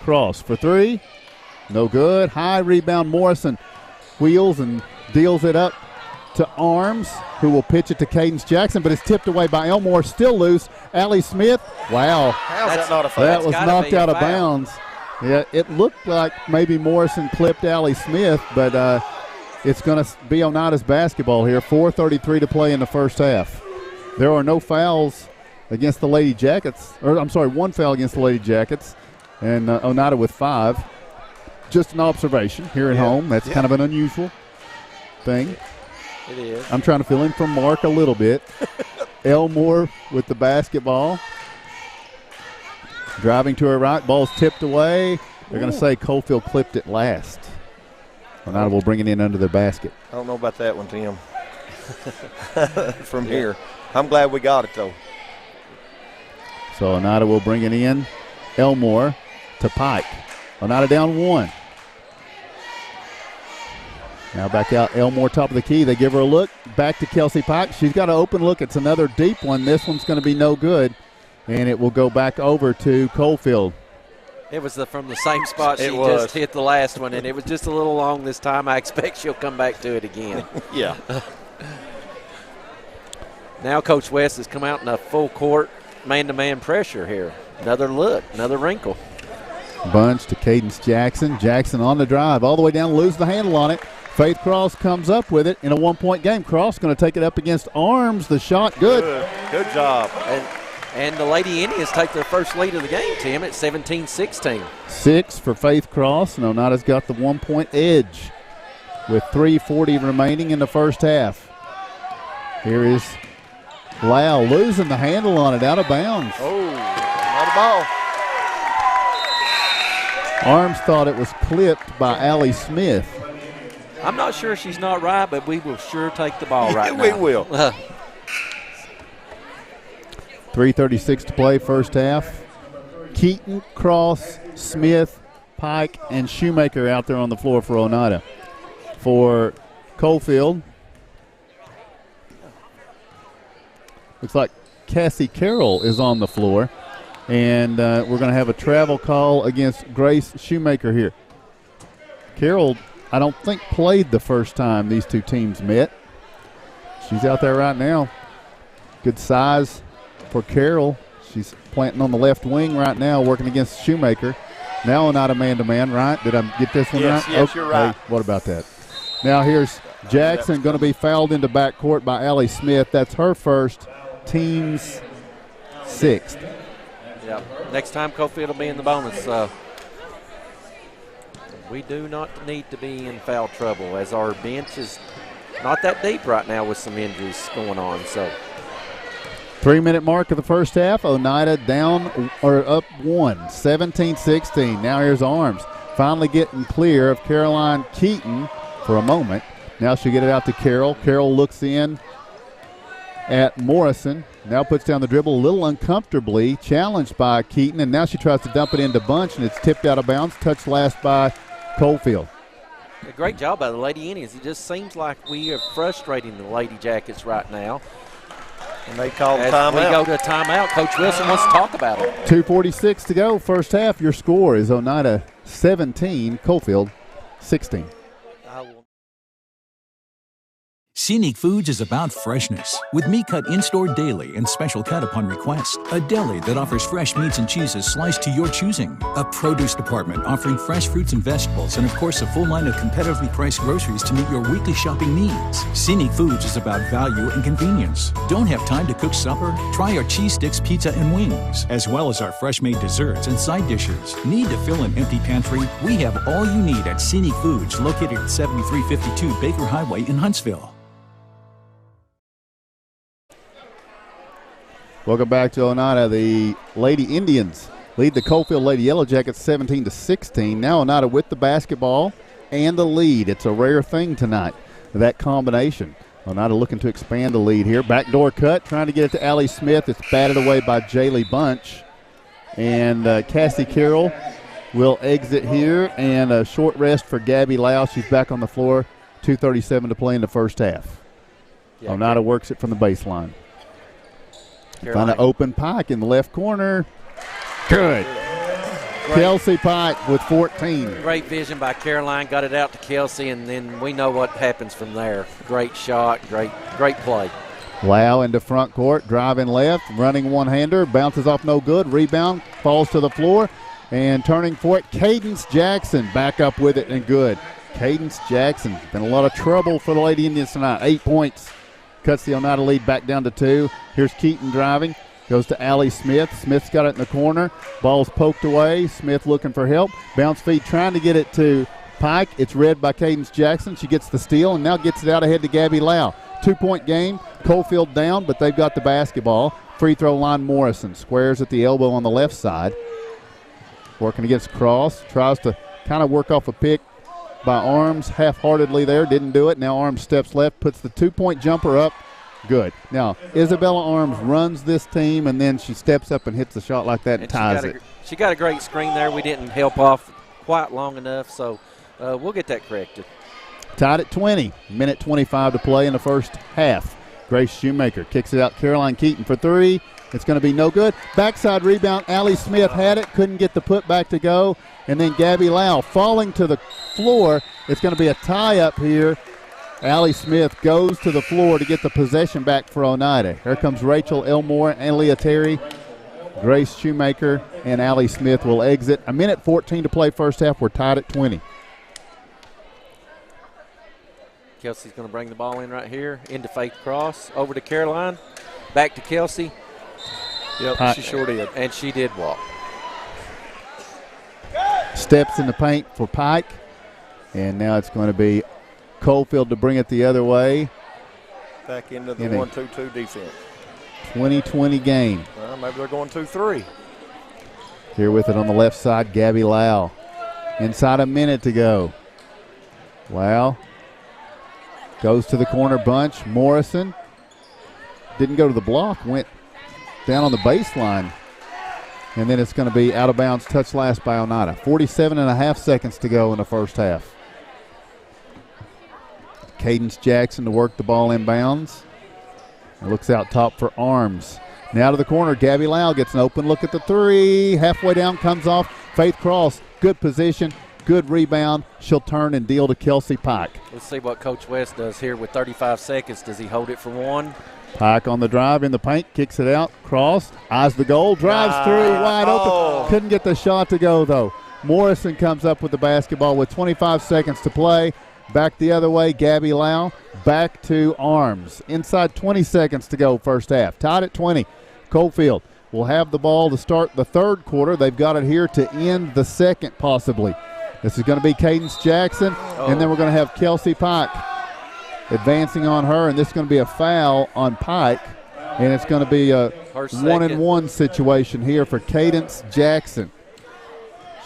Cross for 3. No good. High rebound. Morrison wheels and deals it up to Arms, who will pitch it to Cadence Jackson, but it's tipped away by Elmore. Still loose. Allie Smith. Wow. How's that not a foul? That was knocked out of bounds. Yeah, it looked like maybe Morrison clipped Allie Smith, but it's going to be Oneida's basketball here. 4:33 to play in the first half. There are no fouls against the Lady Jackets. Or I'm sorry, 1 foul against the Lady Jackets, and Oneida with 5. Just an observation here at home. That's kind of an unusual thing. It is. I'm trying to fill in from Mark a little bit. Elmore with the basketball. Driving to her right. Ball's tipped away. They're going to say Coalfield clipped it last. Oneida will bring it in under the basket. I don't know about that one, Tim. From here. I'm glad we got it, though. So Oneida will bring it in. Elmore to Pike. Oneida down 1. Now back out Elmore, top of the key. They give her a look. Back to Kelsey Pike. She's got an open look. It's another deep one. This one's going to be no good. And it will go back over to Coalfield. It was from the same spot she just hit the last one, and it was just a little long this time. I expect she'll come back to it again. Yeah. Now Coach West has come out in a full court man-to-man pressure here. Another look, another wrinkle. Bunch to Cadence Jackson. Jackson on the drive, all the way down, lose the handle on it. Faith Cross comes up with it in a 1-point game. Cross going to take it up against Arms. The shot, good. Good job. And the Lady Indians take their first lead of the game, Tim, at 17-16. 6 for Faith Cross, and Oneida's got the 1-point edge with 3:40 remaining in the first half. Here is Lau losing the handle on it, out of bounds. Oh, not a ball. Arms thought it was clipped by Allie Smith. I'm not sure she's not right, but we will sure take the ball right now. We will. 3:36 to play, first half. Keaton, Cross, Smith, Pike, and Shoemaker out there on the floor for Oneida. For Coalfield, looks like Cassie Carroll is on the floor. And we're going to have a travel call against Grace Shoemaker here. Carroll, I don't think, played the first time these two teams met. She's out there right now. Good size for Carroll. She's planting on the left wing right now, working against Shoemaker. Now Oneida man-to-man, right? Did I get this one right? Yes, you're right. Hey, what about that? Now here's Jackson going to be fouled into backcourt by Allie Smith. That's her first, team's 6th. Yeah. Next time Coalfield will be in the bonus. We do not need to be in foul trouble, as our bench is not that deep right now with some injuries going on. So 3-minute mark of the first half. Oneida down or up 1, 17-16. Now here's Arms. Finally getting clear of Caroline Keaton for a moment. Now she'll get it out to Carroll. Carroll looks in at Morrison. Now puts down the dribble a little uncomfortably, challenged by Keaton, and now she tries to dump it into Bunch, and it's tipped out of bounds. Touched last by Coalfield. A great job by the Lady Indians. It just seems like we are frustrating the Lady Jackets right now. And they call the timeout. We go to a timeout. Coach Wilson wants to talk about it. 2:46 to go, first half. Your score is Oneida 17, Coalfield 16. Scenic Foods is about freshness, with meat cut in-store daily and special cut upon request. A deli that offers fresh meats and cheeses sliced to your choosing. A produce department offering fresh fruits and vegetables, and of course a full line of competitively priced groceries to meet your weekly shopping needs. Scenic Foods is about value and convenience. Don't have time to cook supper? Try our cheese sticks, pizza, and wings, as well as our fresh-made desserts and side dishes. Need to fill an empty pantry? We have all you need at Scenic Foods, located at 7352 Baker Highway in Huntsville. Welcome back to Oneida. The Lady Indians lead the Coalfield Lady Yellow Jackets 17-16. Now Oneida with the basketball and the lead. It's a rare thing tonight, that combination. Oneida looking to expand the lead here. Backdoor cut, trying to get it to Allie Smith. It's batted away by Jaylee Bunch. And Cassie Carroll will exit here, and a short rest for Gabby Lau. She's back on the floor. 2:37 to play in the first half. Yeah, Oneida works it from the baseline. Find an open Pike in the left corner. Good. Kelsey Pike with 14. Great vision by Caroline. Got it out to Kelsey, and then we know what happens from there. Great shot, great play. Lau into front court, driving left, running one-hander, bounces off no good. Rebound, falls to the floor, and turning for it, Cadence Jackson back up with it and good. Cadence Jackson, been a lot of trouble for the Lady Indians tonight. 8 points. Cuts the Oneida lead back down to 2. Here's Keaton driving. Goes to Allie Smith. Smith's got it in the corner. Ball's poked away. Smith looking for help. Bounce feed trying to get it to Pike. It's read by Cadence Jackson. She gets the steal and now gets it out ahead to Gabby Lau. 2-point game. Coalfield down, but they've got the basketball. Free throw line Morrison. Squares at the elbow on the left side. Working against Cross. Tries to kind of work off a pick by Arms half-heartedly there. Didn't do it. Now Arms steps left, puts the 2-point jumper up. Good. Now, Isabella Arms runs this team, and then she steps up and hits a shot like that and ties it. She got a great screen there. We didn't help off quite long enough, so we'll get that corrected. Tied at 20. Minute 25 to play in the first half. Grace Shoemaker kicks it out. Caroline Keaton for 3. It's going to be no good. Backside rebound. Allie Smith had it. Couldn't get the putback to go. And then Gabby Lau falling to the floor. It's going to be a tie-up here. Allie Smith goes to the floor to get the possession back for Oneida. Here comes Rachel Elmore and Leah Terry. Grace Shoemaker and Allie Smith will exit. A minute 14 to play first half. We're tied at 20. Kelsey's going to bring the ball in right here. Into Faith Cross. Over to Caroline. Back to Kelsey. Yep, she sure did. And she did walk. Steps in the paint for Pike. And now it's going to be Coalfield to bring it the other way. Back into the 1-2-2 defense. 20-20 game. Well, maybe they're going 2-3. Here with it on the left side, Gabby Lau. Inside a minute to go. Lau goes to the corner bunch. Morrison didn't go to the block, went down on the baseline. And then it's going to be out of bounds, touch last by Oneida. 47.5 seconds to go in the first half. Cadence Jackson to work the ball inbounds. Looks out top for Arms. Now to the corner. Gabby Lau gets an open look at the 3. Halfway down, comes off. Faith Cross, good position, good rebound. She'll turn and deal to Kelsey Pike. Let's see what Coach West does here with 35 seconds. Does he hold it for one? Pike on the drive in the paint, kicks it out. Cross, eyes the goal, drives through, wide open. Couldn't get the shot to go, though. Morrison comes up with the basketball with 25 seconds to play. Back the other way, Gabby Lau. Back to Arms. Inside 20 seconds to go first half. Tied at 20. Coalfield will have the ball to start the third quarter. They've got it here to end the second possibly. This is going to be Cadence Jackson, and then we're going to have Kelsey Pike advancing on her, and this is going to be a foul on Pike, and it's going to be a 1-and-1 situation here for Cadence Jackson.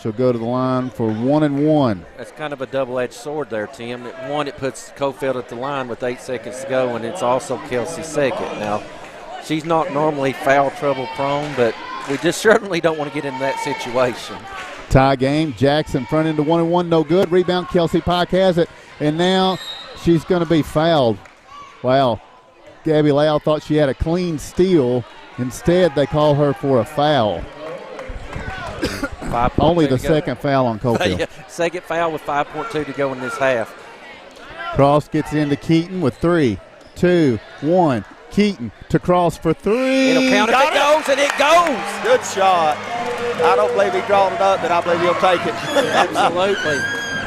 She'll go to the line for 1-and-1. That's kind of a double-edged sword there, Tim. One, it puts Coalfield at the line with 8 seconds to go, and it's also Kelsey's second. Now, she's not normally foul trouble prone, but we just certainly don't want to get into that situation. Tie game. Jackson front into 1-and-1, no good. Rebound, Kelsey Pike has it, and now she's going to be fouled. Wow. Gabby Lau thought she had a clean steal. Instead, they call her for a foul. Only the second foul on Coalfield. Second foul with 5.2 to go in this half. Cross gets into Keaton with 3, 2, 1. Keaton to Cross for 3. It'll count if it goes, and it goes. Good shot. I don't believe he drawed it up, but I believe he'll take it. Absolutely.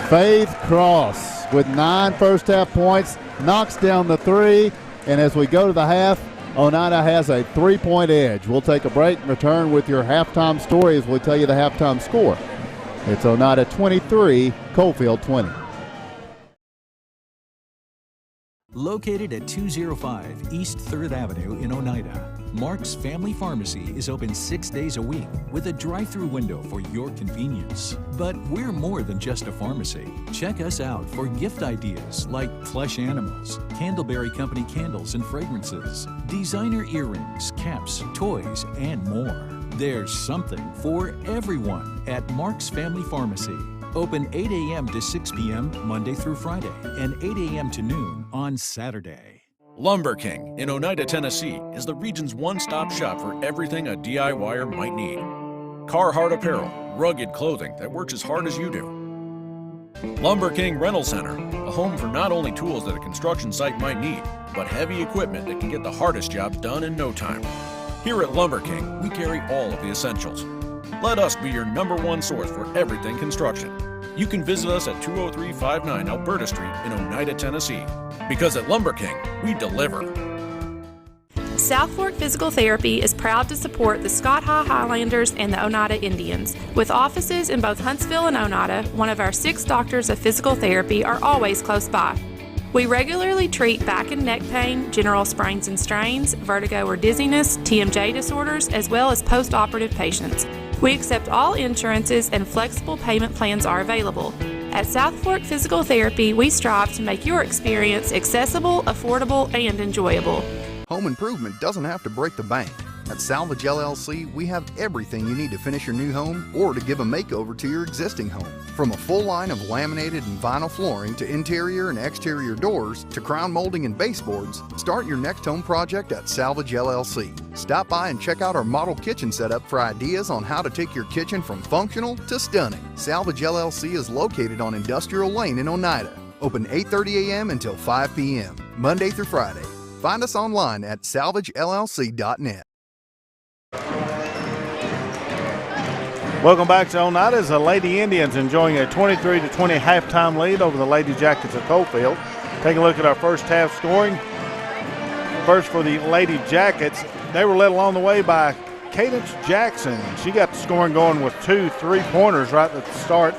Faith Cross with 9 first-half points, knocks down the 3, and as we go to the half, Oneida has a 3-point edge. We'll take a break and return with your halftime story as we tell you the halftime score. It's Oneida 23, Coalfield 20. Located at 205 East 3rd Avenue in Oneida, Mark's Family Pharmacy is open 6 days a week with a drive-through window for your convenience. But we're more than just a pharmacy. Check us out for gift ideas like plush animals, Candleberry Company candles and fragrances, designer earrings, caps, toys, and more. There's something for everyone at Mark's Family Pharmacy. Open 8 a.m. to 6 p.m. Monday through Friday and 8 a.m. to noon on Saturday. Lumber King in Oneida, Tennessee is the region's one-stop shop for everything a DIYer might need. Carhartt apparel, rugged clothing that works as hard as you do. Lumber King Rental Center, a home for not only tools that a construction site might need, but heavy equipment that can get the hardest jobs done in no time. Here at Lumber King, we carry all of the essentials. Let us be your #1 source for everything construction. You can visit us at 20359 Alberta Street in Oneida, Tennessee. Because at Lumber King, we deliver. South Fork Physical Therapy is proud to support the Scott High Highlanders and the Oneida Indians. With offices in both Huntsville and Oneida, one of our 6 doctors of physical therapy are always close by. We regularly treat back and neck pain, general sprains and strains, vertigo or dizziness, TMJ disorders, as well as post-operative patients. We accept all insurances and flexible payment plans are available. At South Fork Physical Therapy, we strive to make your experience accessible, affordable, and enjoyable. Home improvement doesn't have to break the bank. At Salvage LLC, we have everything you need to finish your new home or to give a makeover to your existing home. From a full line of laminated and vinyl flooring to interior and exterior doors to crown molding and baseboards, start your next home project at Salvage LLC. Stop by and check out our model kitchen setup for ideas on how to take your kitchen from functional to stunning. Salvage LLC is located on Industrial Lane in Oneida. Open 8:30 a.m. until 5 p.m., Monday through Friday. Find us online at salvagellc.net. Welcome back to Oneida as the Lady Indians enjoying a 23-20 halftime lead over the Lady Jackets of Coalfield. Take a look at our first half scoring. First for the Lady Jackets, they were led along the way by Cadence Jackson. She got the scoring going with 2 3-pointers right at the start,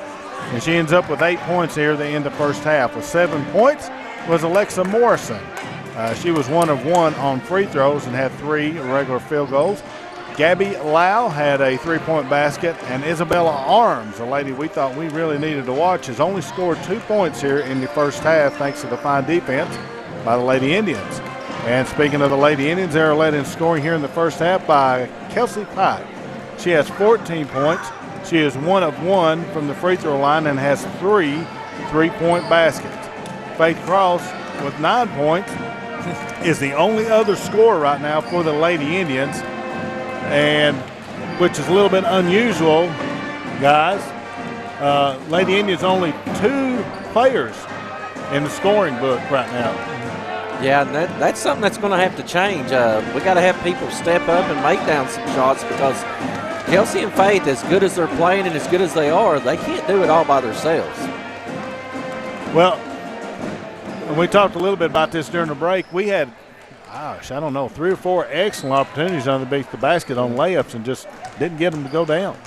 and she ends up with 8 points here at the end of the first half. With 7 points was Alexa Morrison. She was 1 of 1 on free throws and had 3 regular field goals. Gabby Lau had a 3-point basket, and Isabella Arms, a lady we thought we really needed to watch, has only scored 2 points here in the first half thanks to the fine defense by the Lady Indians. And speaking of the Lady Indians, they're led in scoring here in the first half by Kelsey Pike. She has 14 points. She is 1 of 1 from the free throw line and has 3 3-point baskets. Faith Cross with 9 points is the only other scorer right now for the Lady Indians, and which is a little bit unusual, guys. Lady Indians only 2 players in the scoring book right now. Yeah, and that's something that's going to have to change. We got to have people step up and make down some shots, because Kelsey and Faith, as good as they're playing and as good as they are, they can't do it all by themselves. Well, and we talked a little bit about this during the break. We had, gosh, I don't know, 3 or 4 excellent opportunities underneath the basket on layups and just didn't get them to go down.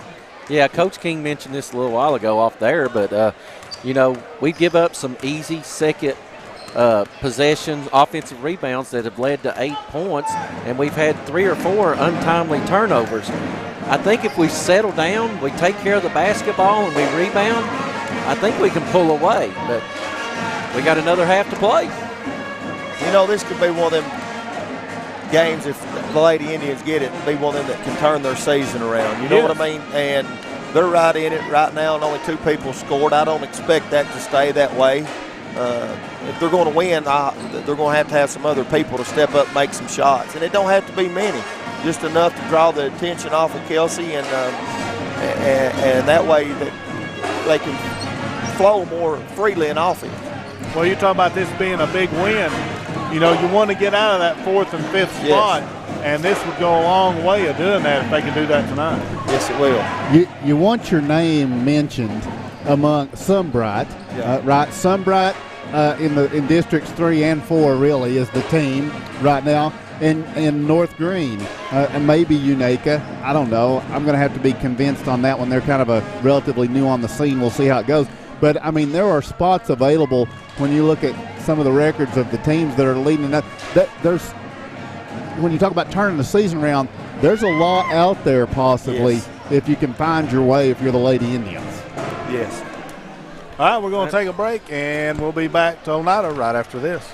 Yeah, Coach King mentioned this a little while ago off there, but, you know, we give up some easy second possessions, offensive rebounds that have led to 8 points, and we've had 3 or 4 untimely turnovers. I think if we settle down, we take care of the basketball and we rebound, I think we can pull away, but we got another half to play. You know, this could be one of them games, if the Lady Indians get it, be one of them that can turn their season around. You know what I mean? And they're right in it right now, and only 2 people scored. I don't expect that to stay that way. If they're going to win, they're going to have some other people to step up and make some shots. And it don't have to be many, just enough to draw the attention off of Kelsey, and that way that they can flow more freely in offense. Well, you're talking about this being a big win. You know, you want to get out of that 4th and 5th spot, and this would go a long way of doing that if they can do that tonight. Yes, it will. You want your name mentioned among Sunbright, right? Sunbright in districts 3 and 4 really is the team right now. In North Green, and maybe Oneida. I don't know. I'm going to have to be convinced on that one. They're kind of a relatively new on the scene. We'll see how it goes. But, I mean, there are spots available when you look at some of the records of the teams that are leading up. When you talk about turning the season around, there's a lot out there possibly if you can find your way if you're the Lady Indians. Yes. All right, we're going to take a break, and we'll be back to Oneida right after this.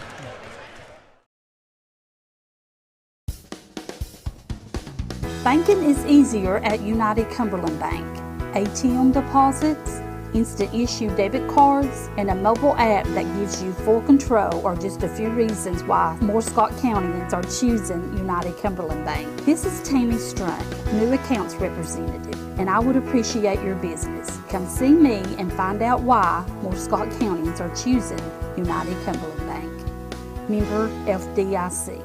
Banking is easier at United Cumberland Bank. ATM deposits, instant issue debit cards, and a mobile app that gives you full control are just a few reasons why more Scott Countyans are choosing United Cumberland Bank. This is Tammy Strunk, new accounts representative, and I would appreciate your business. Come see me and find out why more Scott Countyans are choosing United Cumberland Bank. Member FDIC.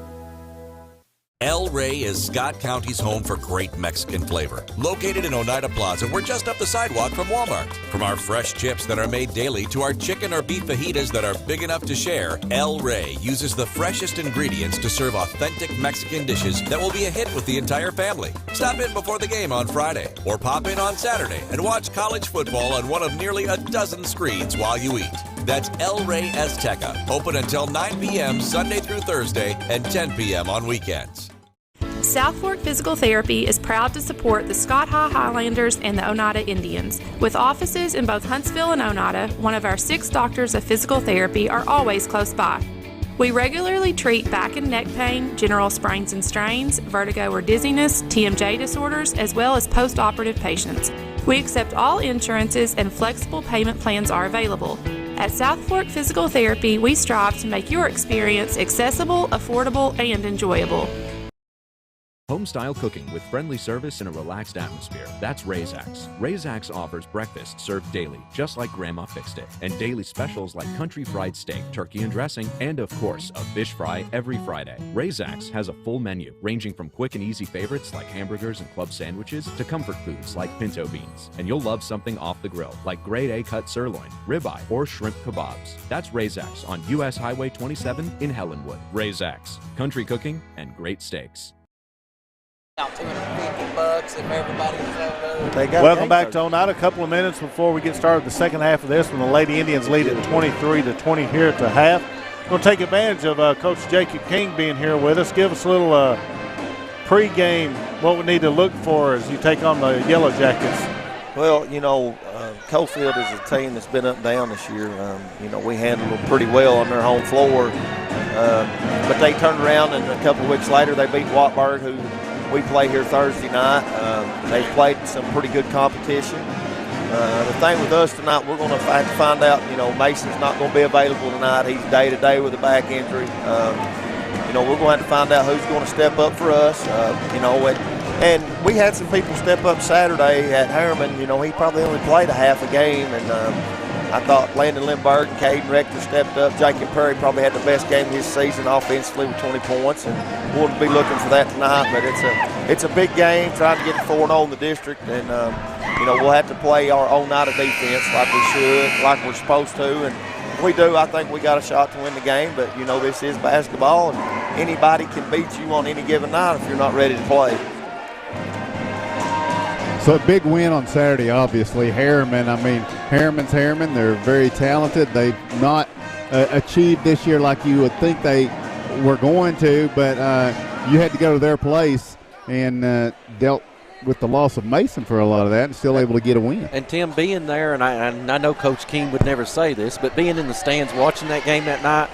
El Rey is Scott County's home for great Mexican flavor. Located in Oneida Plaza, we're just up the sidewalk from Walmart. From our fresh chips that are made daily to our chicken or beef fajitas that are big enough to share, El Rey uses the freshest ingredients to serve authentic Mexican dishes that will be a hit with the entire family. Stop in before the game on Friday or pop in on Saturday and watch college football on one of nearly a dozen screens while you eat. That's El Rey Azteca, open until 9 p.m. Sunday through Thursday and 10 p.m. on weekends. South Fork Physical Therapy is proud to support the Scott Highlanders and the Oneida Indians. With offices in both Huntsville and Oneida, one of our 6 doctors of physical therapy are always close by. We regularly treat back and neck pain, general sprains and strains, vertigo or dizziness, TMJ disorders, as well as post-operative patients. We accept all insurances and flexible payment plans are available. At South Fork Physical Therapy, we strive to make your experience accessible, affordable, and enjoyable. Home-style cooking with friendly service and a relaxed atmosphere. That's Razak's. Razak's offers breakfast served daily, just like Grandma fixed it, and daily specials like country fried steak, turkey and dressing, and of course, a fish fry every Friday. Razak's has a full menu, ranging from quick and easy favorites like hamburgers and club sandwiches to comfort foods like pinto beans. And you'll love something off the grill, like grade A cut sirloin, ribeye, or shrimp kebabs. That's Razak's on U.S. Highway 27 in Helenwood. Razak's, country cooking and great steaks. $250 if everybody was over. Welcome back to Oneida. A couple of minutes before we get started the second half of this, when the Lady Indians lead at 23-20 here at the half. We'll take advantage of Coach Jacob King being here with us. Give us a little pre-game, what we need to look for as you take on the Yellow Jackets. Well, you know, Coalfield is a team that's been up and down this year. You know, we handled them pretty well on their home floor. But they turned around, and a couple of weeks later they beat Wartburg, who we play here Thursday night. They've played some pretty good competition. The thing with us tonight, we're going to have to find out, you know, Mason's not going to be available tonight. He's day-to-day with a back injury. You know, we're going to have to find out who's going to step up for us. You know, and we had some people step up Saturday at Harriman. You know, he probably only played a half a game, and I thought Landon Lindbergh and Caden Rector stepped up. Jacob Perry probably had the best game of his season offensively with 20 points, and we'll be looking for that tonight. But it's a big game, trying to get 4-0 in the district, and you know, we'll have to play our Oneida defense like we should, like we're supposed to. And if we do, I think we got a shot to win the game. But you know, this is basketball, and anybody can beat you on any given night if you're not ready to play. So a big win on Saturday, obviously. Harriman, I mean, Harriman's Harriman. They're very talented. They've not achieved this year like you would think they were going to, but you had to go to their place and dealt with the loss of Mason for a lot of that and still able to get a win. And Tim, being there, and I know Coach King would never say this, but being in the stands watching that game that night,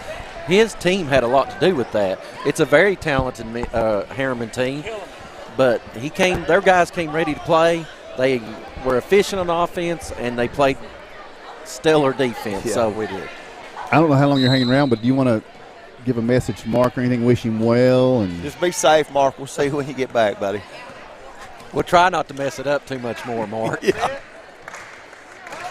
his team had a lot to do with that. It's a very talented Harriman team. But their guys came ready to play. They were efficient on offense, and they played stellar defense. Yeah, so we did. I don't know how long you're hanging around, but do you want to give a message to Mark or anything, wish him well? And just be safe, Mark. We'll see you when you get back, buddy. We'll try not to mess it up too much more, Mark. Yeah.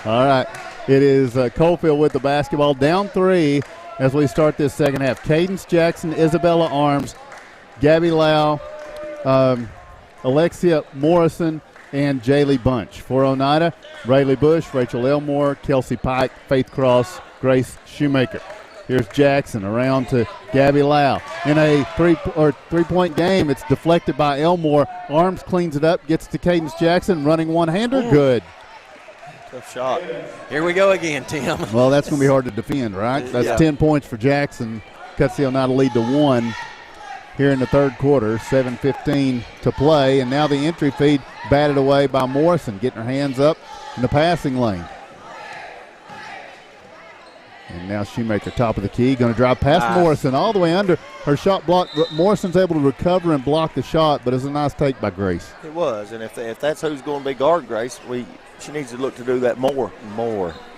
All right. It is Coalfield with the basketball, down 3 as we start this second half. Cadence Jackson, Isabella Arms, Gabby Lau, Alexia Morrison, and Jaylee Bunch. For Oneida, Rayleigh Bush, Rachel Elmore, Kelsey Pike, Faith Cross, Grace Shoemaker. Here's Jackson around to Gabby Lau. In a three-point game, it's deflected by Elmore. Arms cleans it up, gets to Cadence Jackson, running one-hander, good. Tough shot. Here we go again, Tim. Well, that's going to be hard to defend, right? That's 10 points for Jackson. Cuts the Oneida lead to 1 here in the third quarter. 7:15 to play, and now the entry feed batted away by Morrison, getting her hands up in the passing lane. And now Shoemaker, top of the key, going to drive past Morrison all the way under. Her shot blocked. Morrison's able to recover and block the shot, but it's a nice take by Grace. It was, and if that's who's going to be guard Grace, she needs to look to do that more.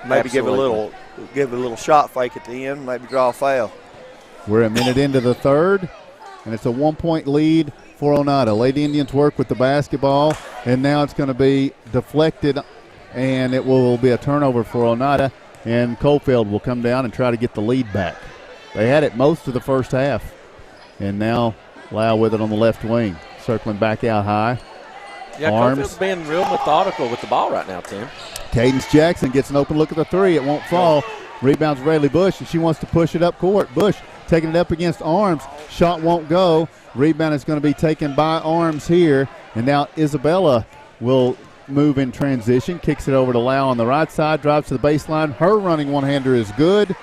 Maybe give a little shot fake at the end, maybe draw a foul. We're a minute into the third, and it's a 1-point lead for Oneida. Lady Indians work with the basketball, and now it's going to be deflected, and it will be a turnover for Oneida. And Coalfield will come down and try to get the lead back. They had it most of the first half. And now Lau with it on the left wing. Circling back out high. Yeah, Coalfield's being real methodical with the ball right now, Tim. Cadence Jackson gets an open look at the three. It won't fall. Rebounds Rayleigh Bush, and she wants to push it up court. Bush taking it up against Arms. Shot won't go. Rebound is going to be taken by Arms here. And now Isabella will move in transition, kicks it over to Lau on the right side, drives to the baseline. Her running one-hander is good.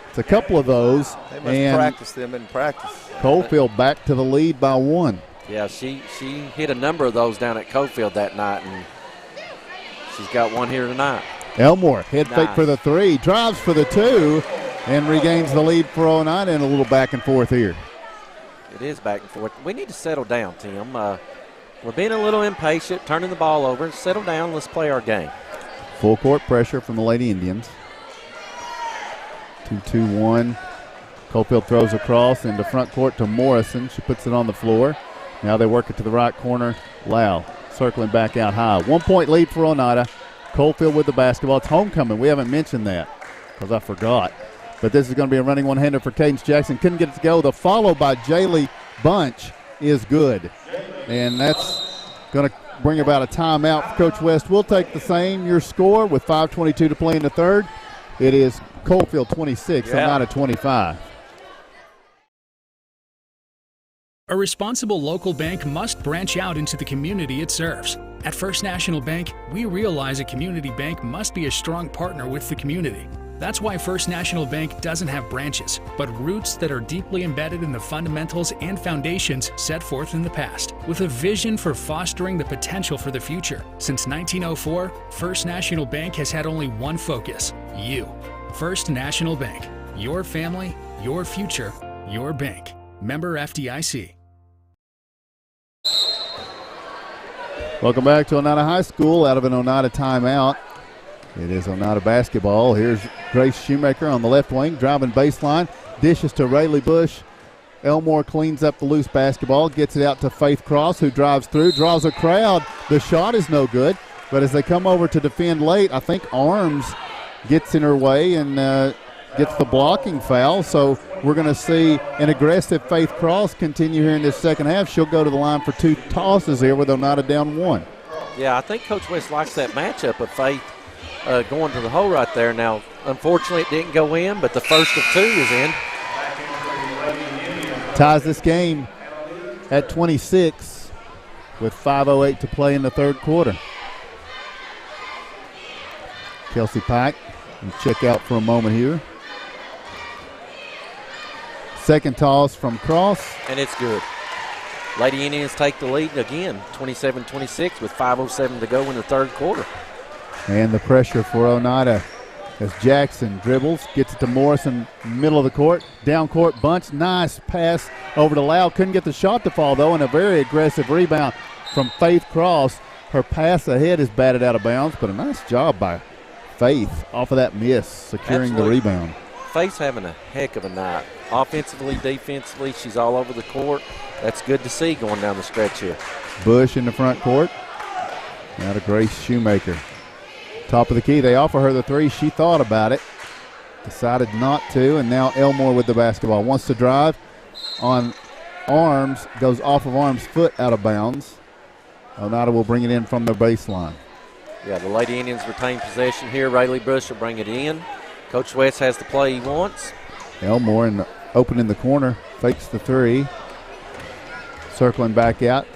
It's a couple of those. They must practice them in practice. Coalfield back to the lead by 1. Yeah, she hit a number of those down at Coalfield that night, and she's got one here tonight. Elmore, head fake for the 3, drives for the 2, and regains the lead for Oneida in a little back and forth here. It is back and forth. We need to settle down, Tim. We're being a little impatient, turning the ball over. Settle down. Let's play our game. Full court pressure from the Lady Indians. 2-2-1. Coalfield throws across into front court to Morrison. She puts it on the floor. Now they work it to the right corner. Lau circling back out high. 1-point lead for Oneida. Coalfield with the basketball. It's homecoming. We haven't mentioned that because I forgot. But this is going to be a running one-hander for Cadence Jackson. Couldn't get it to go. The follow by Jaylee Bunch is good. And that's going to bring about a timeout for Coach West. We'll take the same. Your score with 5:22 to play in the third. It is Coalfield 26, Oneida 25. A responsible local bank must branch out into the community it serves. At First National Bank, we realize a community bank must be a strong partner with the community. That's why First National Bank doesn't have branches, but roots that are deeply embedded in the fundamentals and foundations set forth in the past, with a vision for fostering the potential for the future. Since 1904, First National Bank has had only one focus: you. First National Bank. Your family, your future, your bank. Member FDIC. Welcome back to Oneida High School out of an Oneida timeout. It is Oneida basketball. Here's Grace Shoemaker on the left wing, driving baseline, dishes to Rayleigh Bush. Elmore cleans up the loose basketball, gets it out to Faith Cross, who drives through, draws a crowd. The shot is no good, but as they come over to defend late, I think Arms gets in her way and gets the blocking foul. So we're going to see an aggressive Faith Cross continue here in this second half. She'll go to the line for 2 tosses here with Oneida down 1. Yeah, I think Coach West likes that matchup of Faith going to the hole right there. Now, unfortunately, it didn't go in, but the first of 2 is in. Ties this game at 26 with 5:08 to play in the third quarter. Kelsey Pike will check out for a moment here. Second toss from Cross. And it's good. Lady Indians take the lead again, 27-26 with 5:07 to go in the third quarter. And the pressure for Oneida as Jackson dribbles, gets it to Morrison, middle of the court, down court, Bunch, nice pass over to Lau. Couldn't get the shot to fall, though, and a very aggressive rebound from Faith Cross. Her pass ahead is batted out of bounds, but a nice job by Faith off of that miss, securing the rebound. Faith's having a heck of a night. Offensively, defensively, she's all over the court. That's good to see going down the stretch here. Bush in the front court. Now to Grace Shoemaker. Top of the key, they offer her the three. She thought about it, decided not to, and now Elmore with the basketball. Wants to drive on Arms, goes off of Arms' foot out of bounds. Oneida will bring it in from their baseline. Yeah, the Lady Indians retain possession here. Rayleigh Bush will bring it in. Coach West has the play he wants. Elmore open in the corner, fakes the three. Circling back out,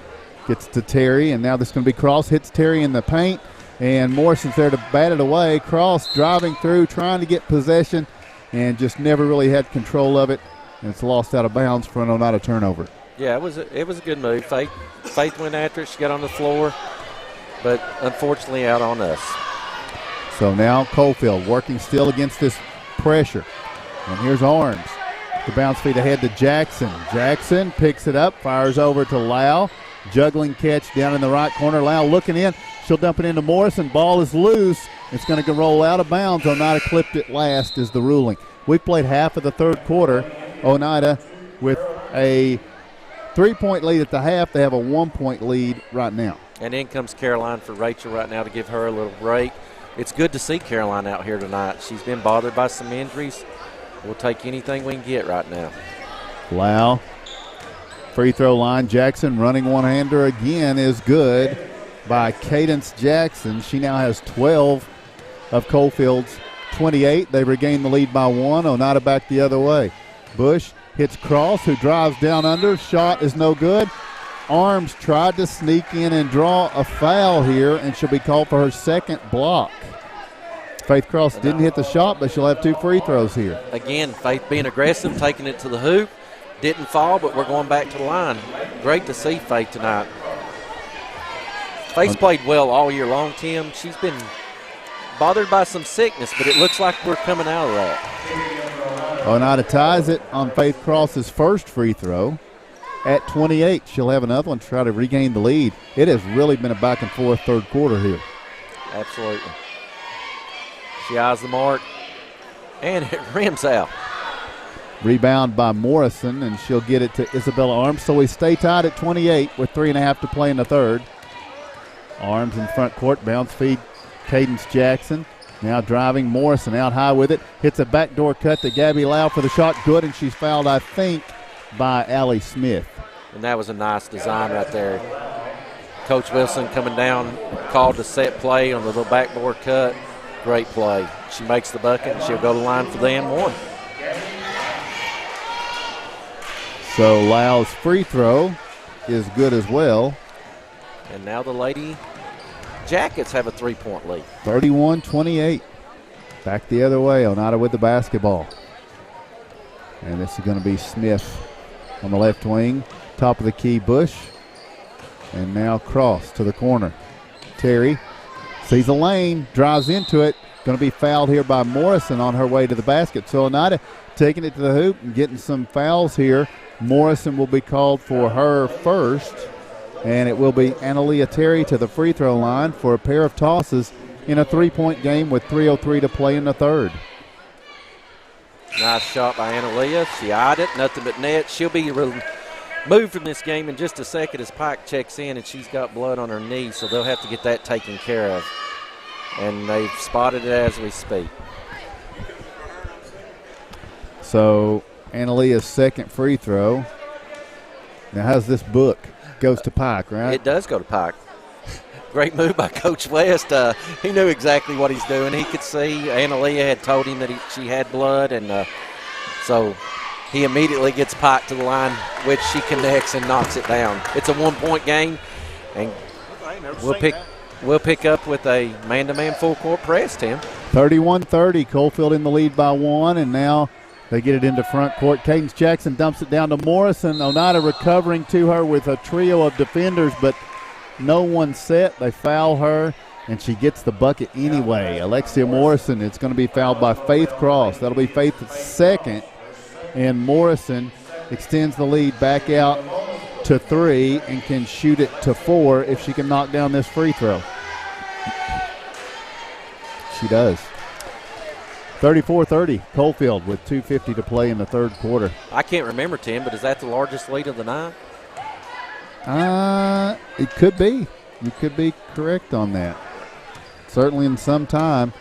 gets to Terry, and now this is going to be Cross, hits Terry in the paint. And Morrison's there to bat it away. Cross driving through, trying to get possession, and just never really had control of it. And it's lost out of bounds for an Oneida turnover. Yeah, it was a good move. Faith went after it. She got on the floor, but unfortunately out on us. So now Coalfield working still against this pressure. And here's Arms. The bounce feed ahead to Jackson. Jackson picks it up, fires over to Lau. Juggling catch down in the right corner. Lau looking in. She'll dump it into Morrison. Ball is loose. It's going to roll out of bounds. Oneida clipped it last is the ruling. We've played half of the third quarter. Oneida with a 3-point lead at the half. They have a 1-point lead right now. And in comes Caroline for Rachel right now to give her a little break. It's good to see Caroline out here tonight. She's been bothered by some injuries. We'll take anything we can get right now. Lau, free throw line. Jackson running one-hander again is good by Cadence Jackson. She now has 12 of Coalfield's 28. They regain the lead by 1. Oneida back the other way. Bush hits Cross, who drives down under. Shot is no good. Arms tried to sneak in and draw a foul here, and she'll be called for her second block. Faith Cross didn't hit the shot, but she'll have 2 free throws here. Again, Faith being aggressive, taking it to the hoop. Didn't fall, but we're going back to the line. Great to see Faith tonight. Faith's played well all year long, Tim. She's been bothered by some sickness, but it looks like we're coming out of that. Oneida ties it on Faith Cross's first free throw at 28. She'll have another one to try to regain the lead. It has really been a back and forth third quarter here. Absolutely. She eyes the mark, and it rims out. Rebound by Morrison, and she'll get it to Isabella Arms. So we stay tied at 28 with 3.5 to play in the third. Arms in front court, bounce feed Cadence Jackson. Now driving Morrison out high with it. Hits a backdoor cut to Gabby Lau for the shot. Good, and she's fouled, I think, by Allie Smith. And that was a nice design right there. Coach Wilson coming down, called the set play on the little backboard cut. Great play. She makes the bucket, and she'll go to the line for the and one. So Lau's free throw is good as well. And now the Lady Jackets have a 3-point lead. 31-28. Back the other way. Oneida with the basketball. And this is going to be Smith on the left wing. Top of the key, Bush. And now Cross to the corner. Terry sees a lane, drives into it. Going to be fouled here by Morrison on her way to the basket. So Oneida taking it to the hoop and getting some fouls here. Morrison will be called for her first. And it will be Analia Terry to the free throw line for a pair of tosses in a 3-point game with 3:03 to play in the third. Nice shot by Analia. She eyed it, nothing but net. She'll be removed from this game in just a second as Pike checks in, and she's got blood on her knee, so they'll have to get that taken care of. And they've spotted it as we speak. So Analia's second free throw. Now how's this book? Goes to Pike, right? It does go to Pike. Great move by Coach West. He knew exactly what he's doing. He could see Analia had told him that she had blood, and so he immediately gets Pike to the line, which she connects and knocks it down. It's a 1-point game, and we'll pick up with a man-to-man full-court press, Tim. 31-30, Coalfield in the lead by 1, and now they get it into front court. Cadence Jackson dumps it down to Morrison. Oneida recovering to her with a trio of defenders, but no one set. They foul her, and she gets the bucket anyway. Alexia Morrison, it's going to be fouled by Faith Cross. That'll be Faith's second, and Morrison extends the lead back out to 3 and can shoot it to 4 if she can knock down this free throw. She does. 34-30, Coalfield with 2:50 to play in the third quarter. I can't remember, Tim, but is that the largest lead of the night? It could be. You could be correct on that. certainly in some time.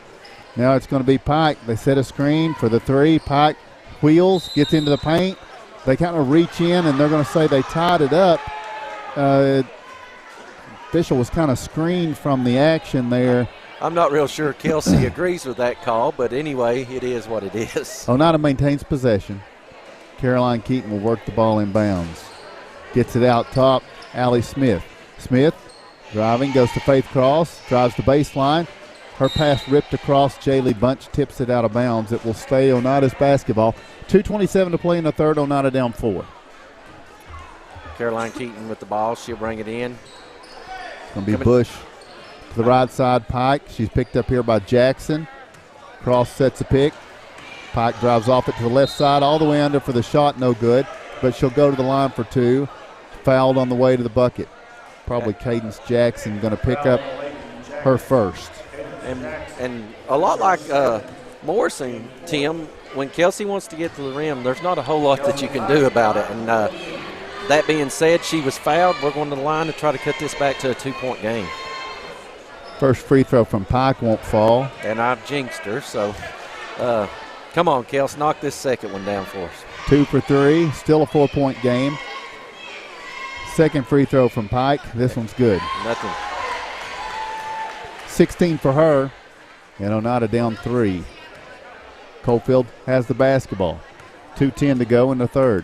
Now it's going to be Pike. They set a screen for the three. Pike wheels, gets into the paint. They kind of reach in, and they're going to say they tied it up. Official was kind of screened from the action there. I'm not real sure Kelsey agrees with that call, but anyway, it is what it is. Oneida maintains possession. Caroline Keaton will work the ball in bounds. Gets it out top, Allie Smith. Smith driving, goes to Faith Cross, drives the baseline. Her pass ripped across. Jaylee Bunch tips it out of bounds. It will stay Oneida's basketball. 2:27 to play in the third. Oneida down 4. Caroline Keaton with the ball. She'll bring it in. It's going to be Bush to the right side. Pike. She's picked up here by Jackson. Cross sets a pick. Pike drives off it to the left side, all the way under for the shot. No good. But she'll go to the line for 2. Fouled on the way to the bucket. Probably Cadence Jackson going to pick up her first. And a lot like Morrison, Tim, when Kelsey wants to get to the rim, there's not a whole lot that you can do about it. And that being said, she was fouled. We're going to the line to try to cut this back to a 2-point game. First free throw from Pike won't fall. And I've jinxed her, so come on, Kels, knock this second one down for us. 2 for 3, still a 4-point game. Second free throw from Pike. This one's good. Nothing. 16 for her, and Oneida down 3. Coalfield has the basketball. 2:10 to go in the third.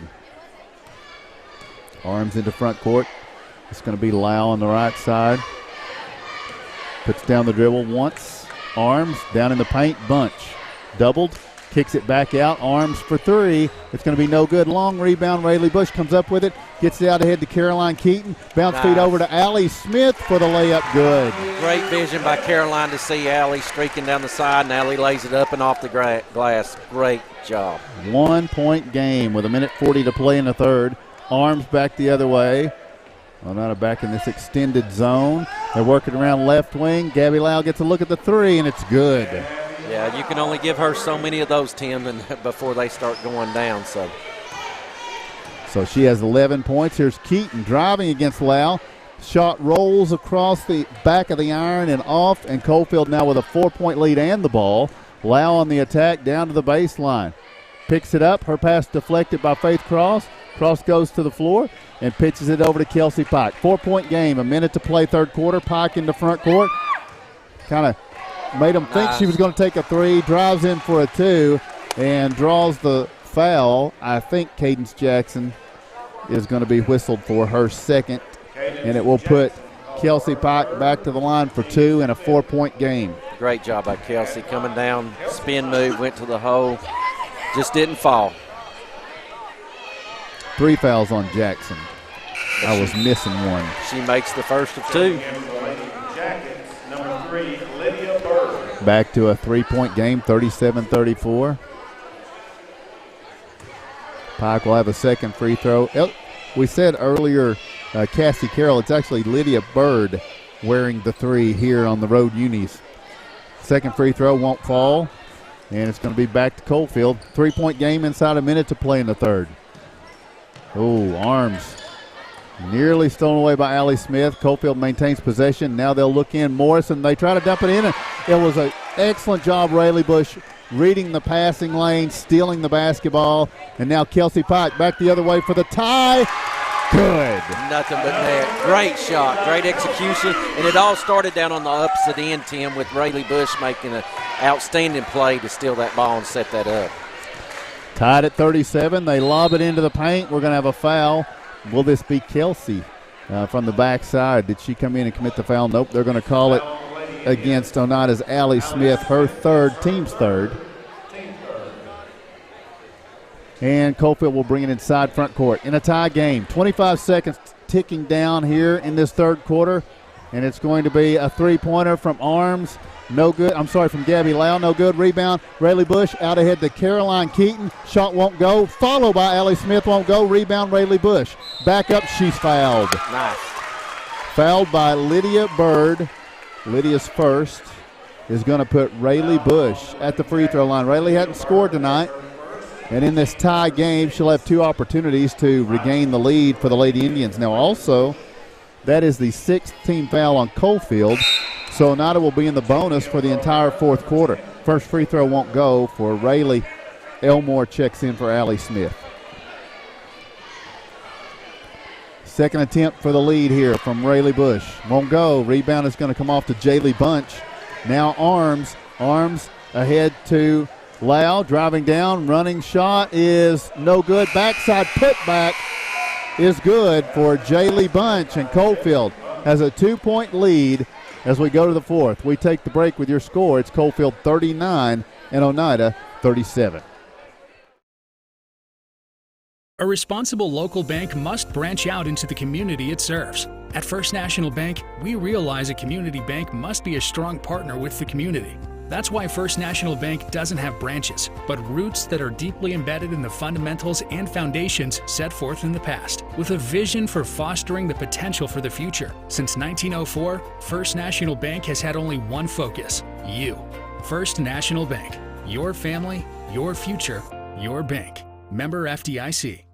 Arms into front court. It's going to be Lau on the right side. Puts down the dribble once. Arms down in the paint. Bunch doubled. Kicks it back out. Arms for 3. It's going to be no good. Long rebound. Rayleigh Bush comes up with it. Gets it out ahead to Caroline Keaton. Bounce feed over to Allie Smith for the layup. Good. Great vision by Caroline to see Allie streaking down the side, and Allie lays it up and off the glass. Great job. 1-point game with 1:40 to play in the third. Arms back the other way. Oneida back in this extended zone. They're working around left wing. Gabby Lau gets a look at the 3, and it's good. Yeah, you can only give her so many of those, Tim, and before they start going down. So she has 11 points. Here's Keaton driving against Lau. Shot rolls across the back of the iron and off, and Coalfield now with a 4-point lead and the ball. Lau on the attack down to the baseline. Picks it up. Her pass deflected by Faith Cross. Cross goes to the floor and pitches it over to Kelsey Pike. 4-point game, 1 minute to play third quarter. Pike in the front court. Kind of made them think she was going to take a 3. Drives in for a 2 and draws the foul. I think Cadence Jackson is going to be whistled for her second, and it will put Kelsey Pike back to the line for 2 in a 4-point game. Great job by Kelsey. Coming down, spin move, went to the hole, just didn't fall. 3 fouls on Jackson. I was missing one. She makes the first of 2. Back to a 3-point game, 37-34. Pike will have a second free throw. We said earlier, Cassie Carroll, it's actually Lydia Bird wearing the 3 here on the road unis. Second free throw won't fall, and it's going to be back to Coalfield. 3-point game inside 1 minute to play in the third. Oh, Arms nearly stolen away by Allie Smith. Coalfield maintains possession. Now they'll look in. Morrison, they try to dump it in. It was an excellent job, Rayleigh Bush, reading the passing lane, stealing the basketball. And now Kelsey Pike back the other way for the tie. Good. Nothing but net. Great shot, great execution. And it all started down on the opposite end, Tim, with Rayleigh Bush making an outstanding play to steal that ball and set that up. Tied at 37. They lob it into the paint. We're going to have a foul. Will this be Kelsey from the backside? Did she come in and commit the foul? Nope. They're going to call it against Oneida's Allie Smith, her third, team's third. And Coalfield will bring it inside front court in a tie game. 25 seconds ticking down here in this third quarter. And it's going to be a 3-pointer from Arms. No good. I'm sorry, from Gabby Lau. No good. Rebound. Rayleigh Bush out ahead to Caroline Keaton. Shot won't go. Followed by Allie Smith. Won't go. Rebound Rayleigh Bush. Back up. She's fouled. Nice. Fouled by Lydia Bird. Lydia's first is going to put Rayleigh Bush at the free throw line. Rayleigh hadn't scored tonight. And in this tie game, she'll have 2 opportunities to regain the lead for the Lady Indians. Now also, that is the 6th team foul on Coalfield. So Oneida will be in the bonus for the entire fourth quarter. First free throw won't go for Rayleigh. Elmore checks in for Allie Smith. Second attempt for the lead here from Rayleigh Bush. Won't go. Rebound is going to come off to Jaylee Bunch. Now Arms. Arms ahead to Lau. Driving down. Running shot is no good. Backside putback is good for Jaylee Bunch. And Coalfield has a 2-point lead as we go to the fourth. We take the break with your score. It's Coalfield 39 and Oneida 37. A responsible local bank must branch out into the community it serves. At First National Bank, we realize a community bank must be a strong partner with the community. That's why First National Bank doesn't have branches, but roots that are deeply embedded in the fundamentals and foundations set forth in the past, with a vision for fostering the potential for the future. Since 1904, First National Bank has had only one focus: you. First National Bank. Your family, your future, your bank. Member FDIC.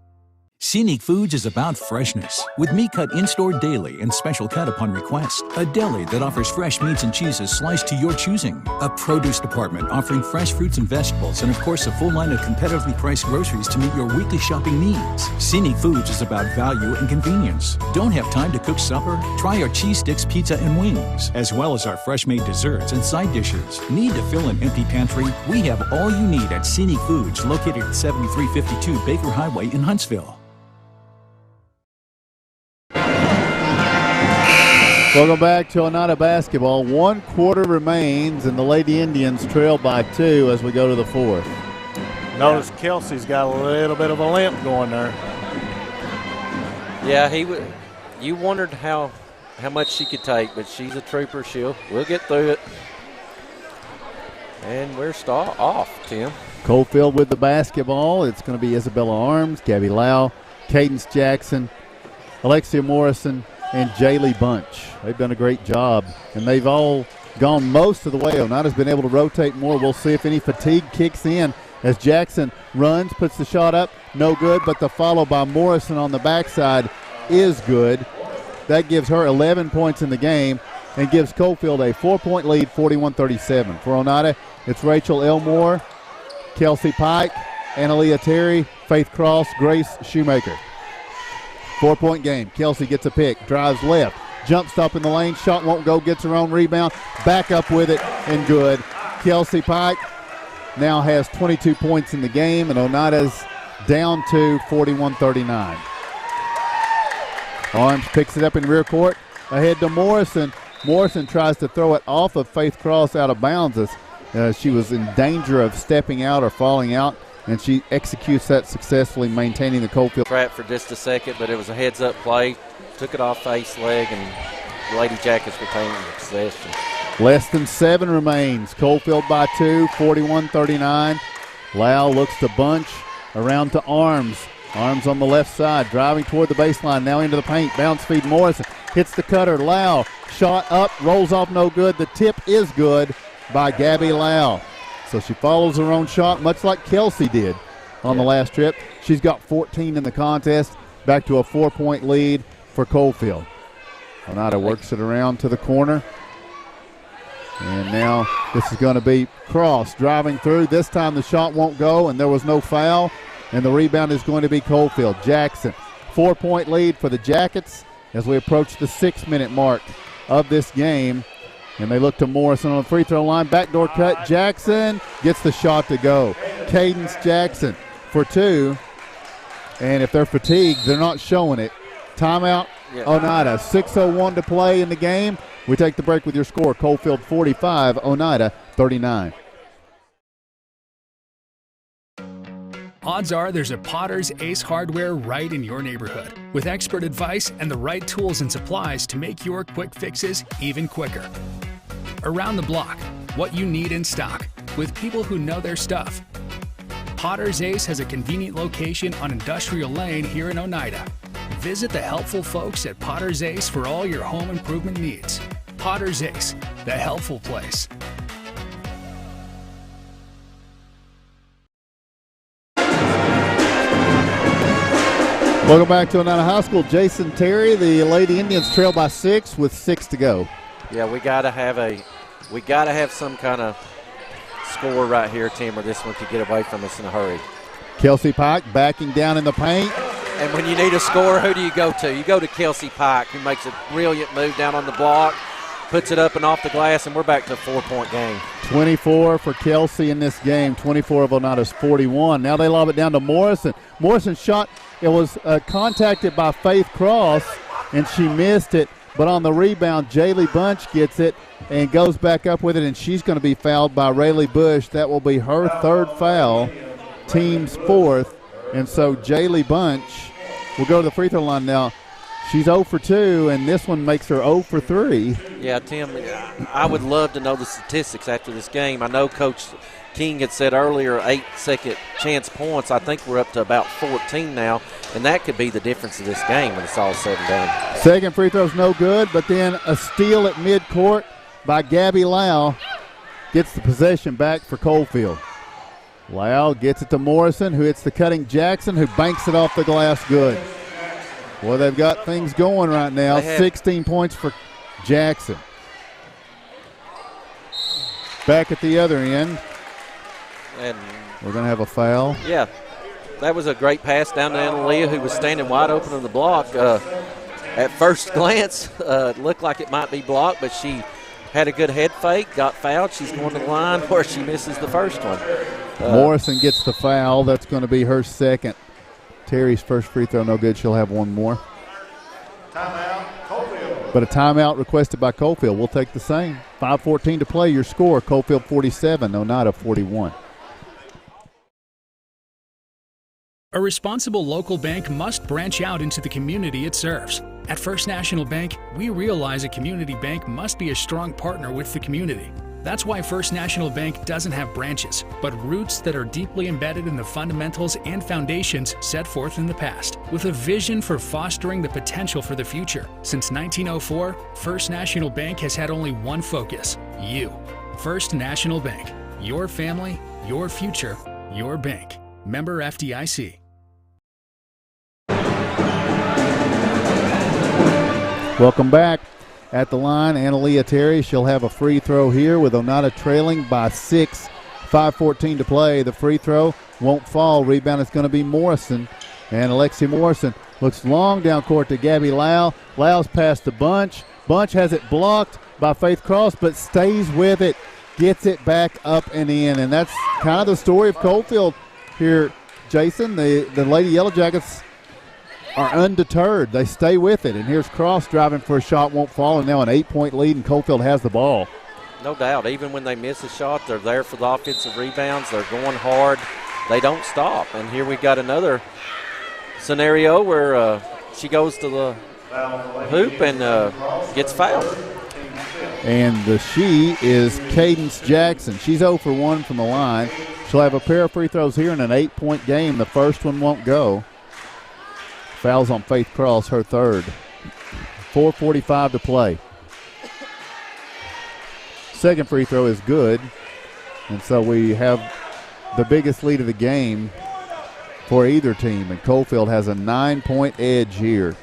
Scenic Foods is about freshness, with meat cut in-store daily and special cut upon request. A deli that offers fresh meats and cheeses sliced to your choosing. A produce department offering fresh fruits and vegetables, and of course a full line of competitively priced groceries to meet your weekly shopping needs. Scenic Foods is about value and convenience. Don't have time to cook supper? Try our cheese sticks, pizza, and wings, as well as our fresh-made desserts and side dishes. Need to fill an empty pantry? We have all you need at Scenic Foods, located at 7352 Baker Highway in Huntsville. Welcome back to Oneida basketball. 1 quarter remains, and the Lady Indians trail by 2 as we go to the fourth. Notice Kelsey's got a little bit of a limp going there. Yeah, you wondered how much she could take, but she's a trooper. We'll get through it. And we're off, Tim. Coalfield with the basketball. It's going to be Isabella Arms, Gabby Lau, Cadence Jackson, Alexia Morrison, and Jaylee Bunch. They've done a great job, and they've all gone most of the way. Oneida's been able to rotate more. We'll see if any fatigue kicks in as Jackson runs, puts the shot up, no good, but the follow by Morrison on the backside is good. That gives her 11 points in the game and gives Coalfield a 4-point lead, 41-37. For Oneida, it's Rachel Elmore, Kelsey Pike, Annalea Terry, Faith Cross, Grace Shoemaker. 4-point game. Kelsey gets a pick, drives left, jump stop in the lane, shot won't go, gets her own rebound, back up with it, and good. Kelsey Pike now has 22 points in the game, and Oneida's down to 41-39. Arms picks it up in rear court, ahead to Morrison. Morrison tries to throw it off of Faith Cross out of bounds as she was in danger of stepping out or falling out, and she executes that successfully, maintaining the Coalfield. Trap for just a second, but it was a heads-up play. Took it off face leg, and Lady Jackets retaining the possession. Less than 7 remains. Coalfield by 2, 41-39. Lau looks to Bunch, around to Arms. Arms on the left side, driving toward the baseline, now into the paint. Bounce feed Morrison, hits the cutter. Lau, shot up, rolls off no good. The tip is good by Gabby Lau. So she follows her own shot, much like Kelsey did on the last trip. She's got 14 in the contest, back to a 4-point lead for Coalfield. Oneida works it around to the corner. And now this is going to be Cross driving through. This time the shot won't go, and there was no foul. And the rebound is going to be Coalfield. Jackson, 4-point lead for the Jackets as we approach the 6-minute mark of this game. And they look to Morrison on the free throw line. Backdoor cut. Jackson gets the shot to go. Cadence Jackson for 2. And if they're fatigued, they're not showing it. Timeout, Oneida. 6:01 to play in the game. We take the break with your score. Coalfield 45, Oneida 39. Odds are there's a Potter's Ace Hardware right in your neighborhood, with expert advice and the right tools and supplies to make your quick fixes even quicker. Around the block, what you need in stock, with people who know their stuff. Potter's Ace has a convenient location on Industrial Lane here in Oneida. Visit the helpful folks at Potter's Ace for all your home improvement needs. Potter's Ace, the helpful place. Welcome back to Oneida High School. Jason Terry, the Lady Indians trail by 6 with 6 to go. Yeah, we got to have some kind of score right here, Tim, or this one could get away from us in a hurry. Kelsey Pike backing down in the paint. And when you need a score, who do you go to? You go to Kelsey Pike, who makes a brilliant move down on the block, puts it up and off the glass, and we're back to a 4-point game. 24 for Kelsey in this game, 24 of Oneida's 41. Now they lob it down to Morrison. Morrison's shot, it was contacted by Faith Cross, and she missed it. But on the rebound, Jaylee Bunch gets it and goes back up with it, and she's going to be fouled by Rayleigh Bush. That will be her third foul, team's fourth. And so Jaylee Bunch will go to the free throw line now. She's 0 for 2, and this one makes her 0 for 3. Yeah, Tim, I would love to know the statistics after this game. I know Coach King had said earlier 8 second chance points. I think we're up to about 14 now, and that could be the difference of this game when it's all said and done. Second free throw's no good, but then a steal at midcourt by Gabby Lau gets the possession back for Coalfield. Lau gets it to Morrison, who hits the cutting Jackson, who banks it off the glass good. Well, they've got things going right now. 16 points for Jackson. Back at the other end. And we're going to have a foul. Yeah, that was a great pass down to Analia, who was standing wide open on the block. At first glance, it looked like it might be blocked, but she had a good head fake, got fouled. She's going to the line where she misses the first one. Morrison gets the foul. That's going to be her second. Terry's first free throw, no good. She'll have one more. Timeout, Coalfield. But a timeout requested by Coalfield. We'll take the same. 5:14 to play. Your score, Coalfield 47, Oneida 41. A responsible local bank must branch out into the community it serves. At First National Bank, we realize a community bank must be a strong partner with the community. That's why First National Bank doesn't have branches, but roots that are deeply embedded in the fundamentals and foundations set forth in the past, with a vision for fostering the potential for the future. Since 1904, First National Bank has had only one focus: you. First National Bank. Your family, your future, your bank. Member FDIC. Welcome back. At the line, Analia Terry. She'll have a free throw here with Oneida trailing by 6. 5:14 to play. The free throw won't fall. Rebound is going to be Morrison. And Alexia Morrison looks long down court to Gabby Lau. Lau's past the Bunch. Bunch has it blocked by Faith Cross, but stays with it. Gets it back up and in. And that's kind of the story of Coalfield here, Jason. The Lady Yellow Jackets are undeterred. They stay with it. And here's Cross driving for a shot, won't fall, and now an 8-point lead, and Coalfield has the ball. No doubt. Even when they miss a shot, they're there for the offensive rebounds. They're going hard. They don't stop. And here we got another scenario where she goes to the hoop and gets fouled. And the she is Cadence Jackson. She's 0 for 1 from the line. She'll have a pair of free throws here in an 8-point game. The first one won't go. Fouls on Faith Cross, her third. 4:45 to play. Second free throw is good. And so we have the biggest lead of the game for either team. And Coalfield has a 9-point edge here.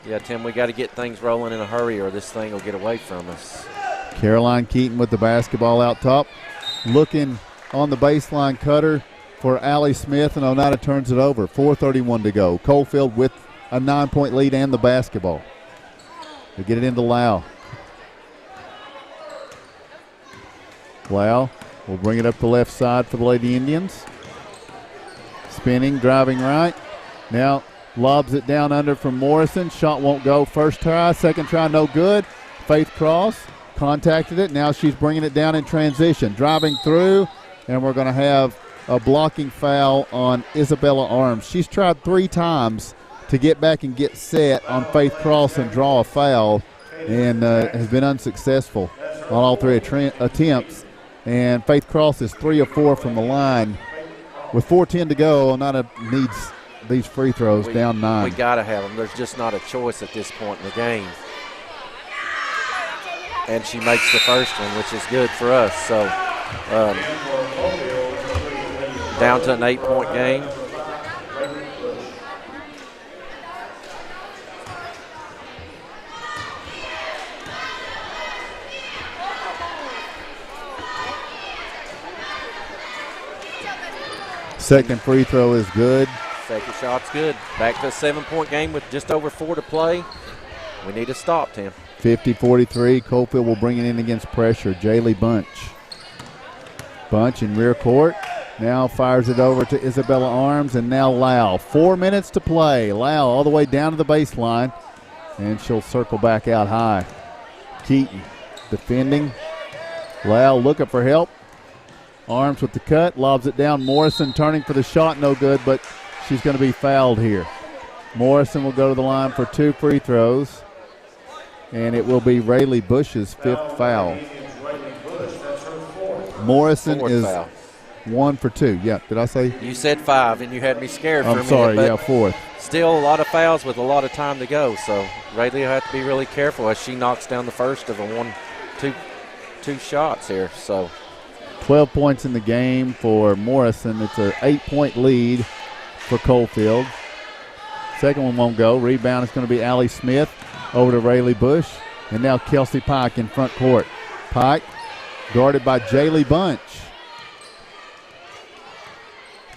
Yeah, Tim, we got to get things rolling in a hurry or this thing will get away from us. Caroline Keaton with the basketball out top. Looking on the baseline cutter for Allie Smith, and Oneida turns it over. 4:31 to go. Coalfield with a 9-point lead and the basketball. They get it into Lau. Lau will bring it up the left side for the Lady Indians. Spinning, driving right. Now lobs it down under from Morrison. Shot won't go. First try, second try, no good. Faith Cross contacted it. Now she's bringing it down in transition. Driving through, and we're going to have a blocking foul on Isabella Arms. She's tried 3 times to get back and get set on Faith Cross and draw a foul, and has been unsuccessful on all 3 attempts. And Faith Cross is 3 of 4 from the line. With 4:10 to go, Oneida needs these free throws, down 9. We got to have them. There's just not a choice at this point in the game. And she makes the first one, which is good for us. So down to an 8-point game. Second free throw is good. Second shot's good. Back to a 7-point game with just over 4 to play. We need to stop, Tim. 50-43. Coalfield will bring it in against pressure. Jaylee Bunch. Bunch in rear court. Now fires it over to Isabella Arms, and now Lau. 4 minutes to play. Lau all the way down to the baseline, and she'll circle back out high. Keaton defending. Lau looking for help. Arms with the cut, lobs it down. Morrison turning for the shot, no good, but she's going to be fouled here. Morrison will go to the line for 2 free throws, and it will be Rayleigh Bush's 5th foul. Morrison is foul. 1 for 2. Yeah, did I say? You said 5, and you had me scared for a minute. I'm sorry, but yeah, 4th. Still a lot of fouls with a lot of time to go, so Rayleigh will have to be really careful as she knocks down the first of a 2 shots here. So 12 points in the game for Morrison. It's an 8-point lead for Coalfield. Second one won't go. Rebound is going to be Allie Smith over to Rayleigh Bush. And now Kelsey Pike in front court. Pike guarded by Jaylee Bunch.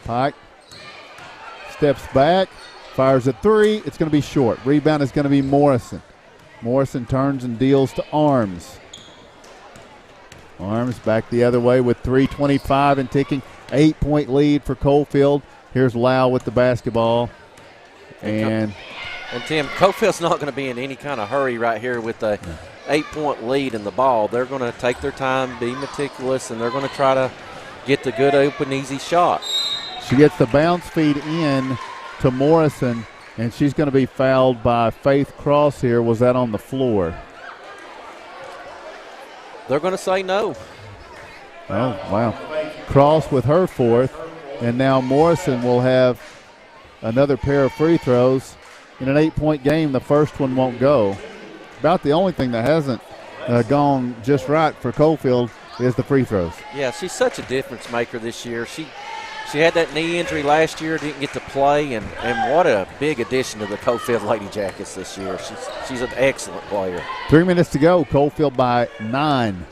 Pike steps back, fires a 3. It's going to be short. Rebound is going to be Morrison. Morrison turns and deals to Arms. Arms back the other way with 3:25 and ticking. 8-point lead for Coalfield. Here's Lau with the basketball. And Tim, Coalfield's not going to be in any kind of hurry right here with a 8-point lead in the ball. They're going to take their time, be meticulous, and they're going to try to get the good, open, easy shot. She gets the bounce feed in to Morrison, and she's going to be fouled by Faith Cross here. Was that on the floor? They're going to say no. Oh, wow. Cross with her 4th, and now Morrison will have another pair of free throws. In an 8-point game, the first one won't go. About the only thing that hasn't gone just right for Coalfield is the free throws. Yeah, she's such a difference maker this year. She had that knee injury last year, didn't get to play, and what a big addition to the Coalfield Lady Jackets this year. She's an excellent player. 3 minutes to go. Coalfield by 9.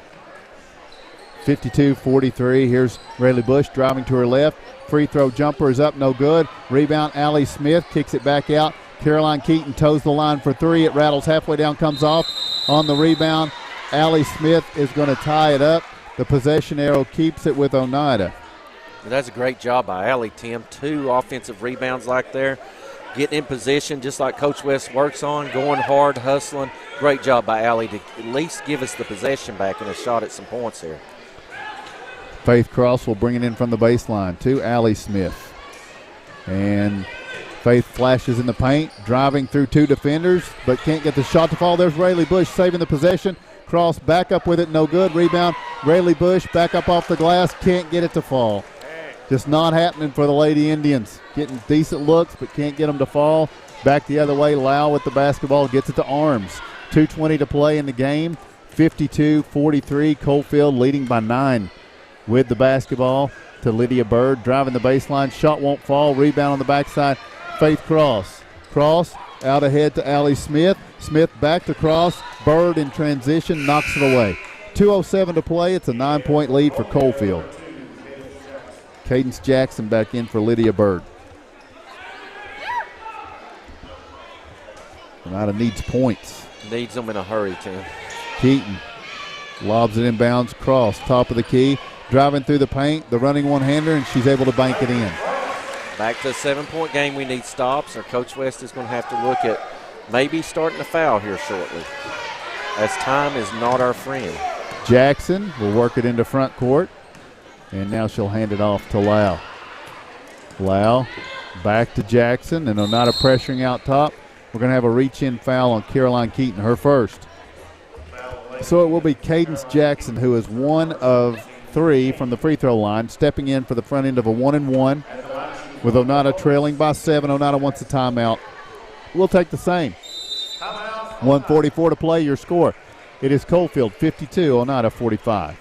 52-43. Here's Rayleigh Bush driving to her left. Free throw jumper is up, no good. Rebound, Allie Smith kicks it back out. Caroline Keaton toes the line for 3. It rattles halfway down, comes off. On the rebound, Allie Smith is going to tie it up. The possession arrow keeps it with Oneida. That's a great job by Allie, Tim. 2 offensive rebounds like there. Getting in position just like Coach West works on, going hard, hustling. Great job by Allie to at least give us the possession back and a shot at some points here. Faith Cross will bring it in from the baseline to Allie Smith. And Faith flashes in the paint, driving through 2 defenders, but can't get the shot to fall. There's Rayleigh Bush saving the possession. Cross back up with it, no good. Rebound, Rayleigh Bush back up off the glass, can't get it to fall. Just not happening for the Lady Indians. Getting decent looks, but can't get them to fall. Back the other way, Lau with the basketball, gets it to Arms. 2:20 to play in the game. 52-43, Coalfield leading by 9 with the basketball to Lydia Bird. Driving the baseline, shot won't fall. Rebound on the backside, Faith Cross. Cross out ahead to Allie Smith. Smith back to Cross. Bird in transition, knocks it away. 2:07 to play. It's a 9-point lead for Coalfield. Cadence Jackson back in for Lydia Bird. Oneida needs points. Needs them in a hurry, Tim. Keaton lobs it inbounds. Cross, top of the key. Driving through the paint, the running one-hander, and she's able to bank it in. Back to a 7-point game. We need stops, or Coach West is going to have to look at maybe starting a foul here shortly, as time is not our friend. Jackson will work it into front court. And now she'll hand it off to Lau. Lau back to Jackson, and Oneida pressuring out top. We're going to have a reach-in foul on Caroline Keaton, her first. So it will be Cadence Jackson, who is 1 of 3 from the free throw line, stepping in for the front end of a 1-and-1. With Oneida trailing by 7, Oneida wants a timeout. We'll take the same. 1:44 to play, your score. It is Coalfield 52, Oneida 45.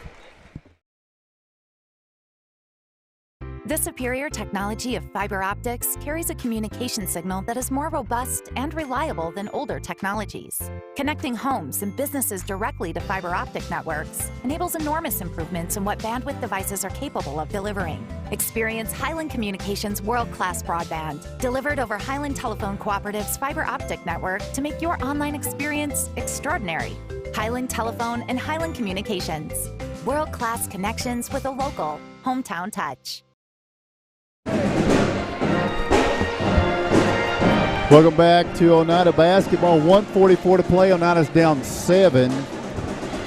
The superior technology of fiber optics carries a communication signal that is more robust and reliable than older technologies. Connecting homes and businesses directly to fiber optic networks enables enormous improvements in what bandwidth devices are capable of delivering. Experience Highland Communications' world-class broadband, delivered over Highland Telephone Cooperative's fiber optic network to make your online experience extraordinary. Highland Telephone and Highland Communications. World-class connections with a local, hometown touch. Welcome back to Oneida basketball. 1:44 to play. Oneida's down 7.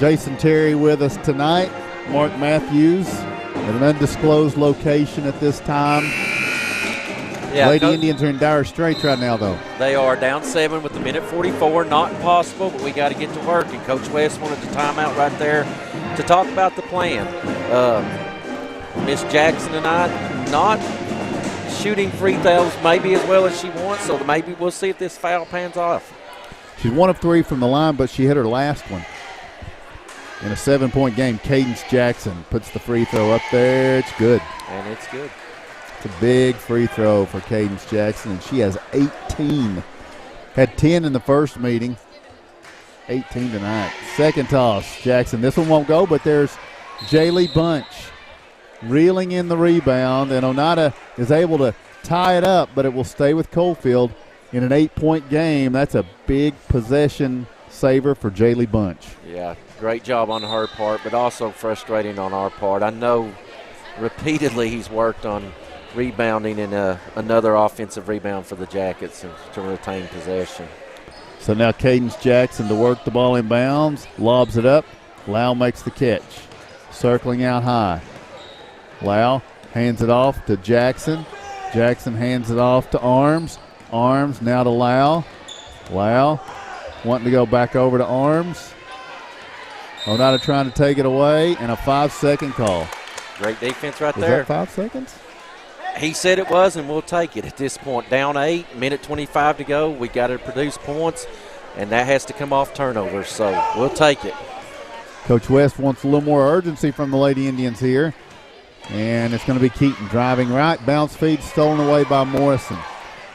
Jason Terry with us tonight. Mark Matthews at an undisclosed location at this time. Yeah, Lady Indians are in dire straits right now, though. They are down 7 with a minute 44. Not impossible, but we got to get to work. And Coach West wanted the timeout right there to talk about the plan. Miss Jackson tonight not shooting free throws maybe as well as she wants, so maybe we'll see if this foul pans off. She's 1 of 3 from the line, but she hit her last one. In a 7-point game, Cadence Jackson puts the free throw up there. It's good. And it's good. It's a big free throw for Cadence Jackson, and she has 18. Had 10 in the first meeting. 18 tonight. Second toss, Jackson. This one won't go, but there's Jaylee Bunch reeling in the rebound, and Oneida is able to tie it up, but it will stay with Coalfield in an 8-point game. That's a big possession saver for Jaylee Bunch. Yeah, great job on her part, but also frustrating on our part. I know repeatedly he's worked on rebounding and another offensive rebound for the Jackets to retain possession. So now Cadence Jackson to work the ball inbounds, lobs it up. Lau makes the catch, circling out high. Lau hands it off to Jackson. Jackson hands it off to Arms. Arms now to Lau. Lau wanting to go back over to Arms. Oneida trying to take it away, and a 5-second call. Great defense right Was there. that 5 seconds? He said it was, and we'll take it at this point. Down 8, minute 25 to go. We got to produce points, and that has to come off turnovers, so we'll take it. Coach West wants a little more urgency from the Lady Indians here. And it's going to be Keaton driving right. Bounce feed stolen away by Morrison.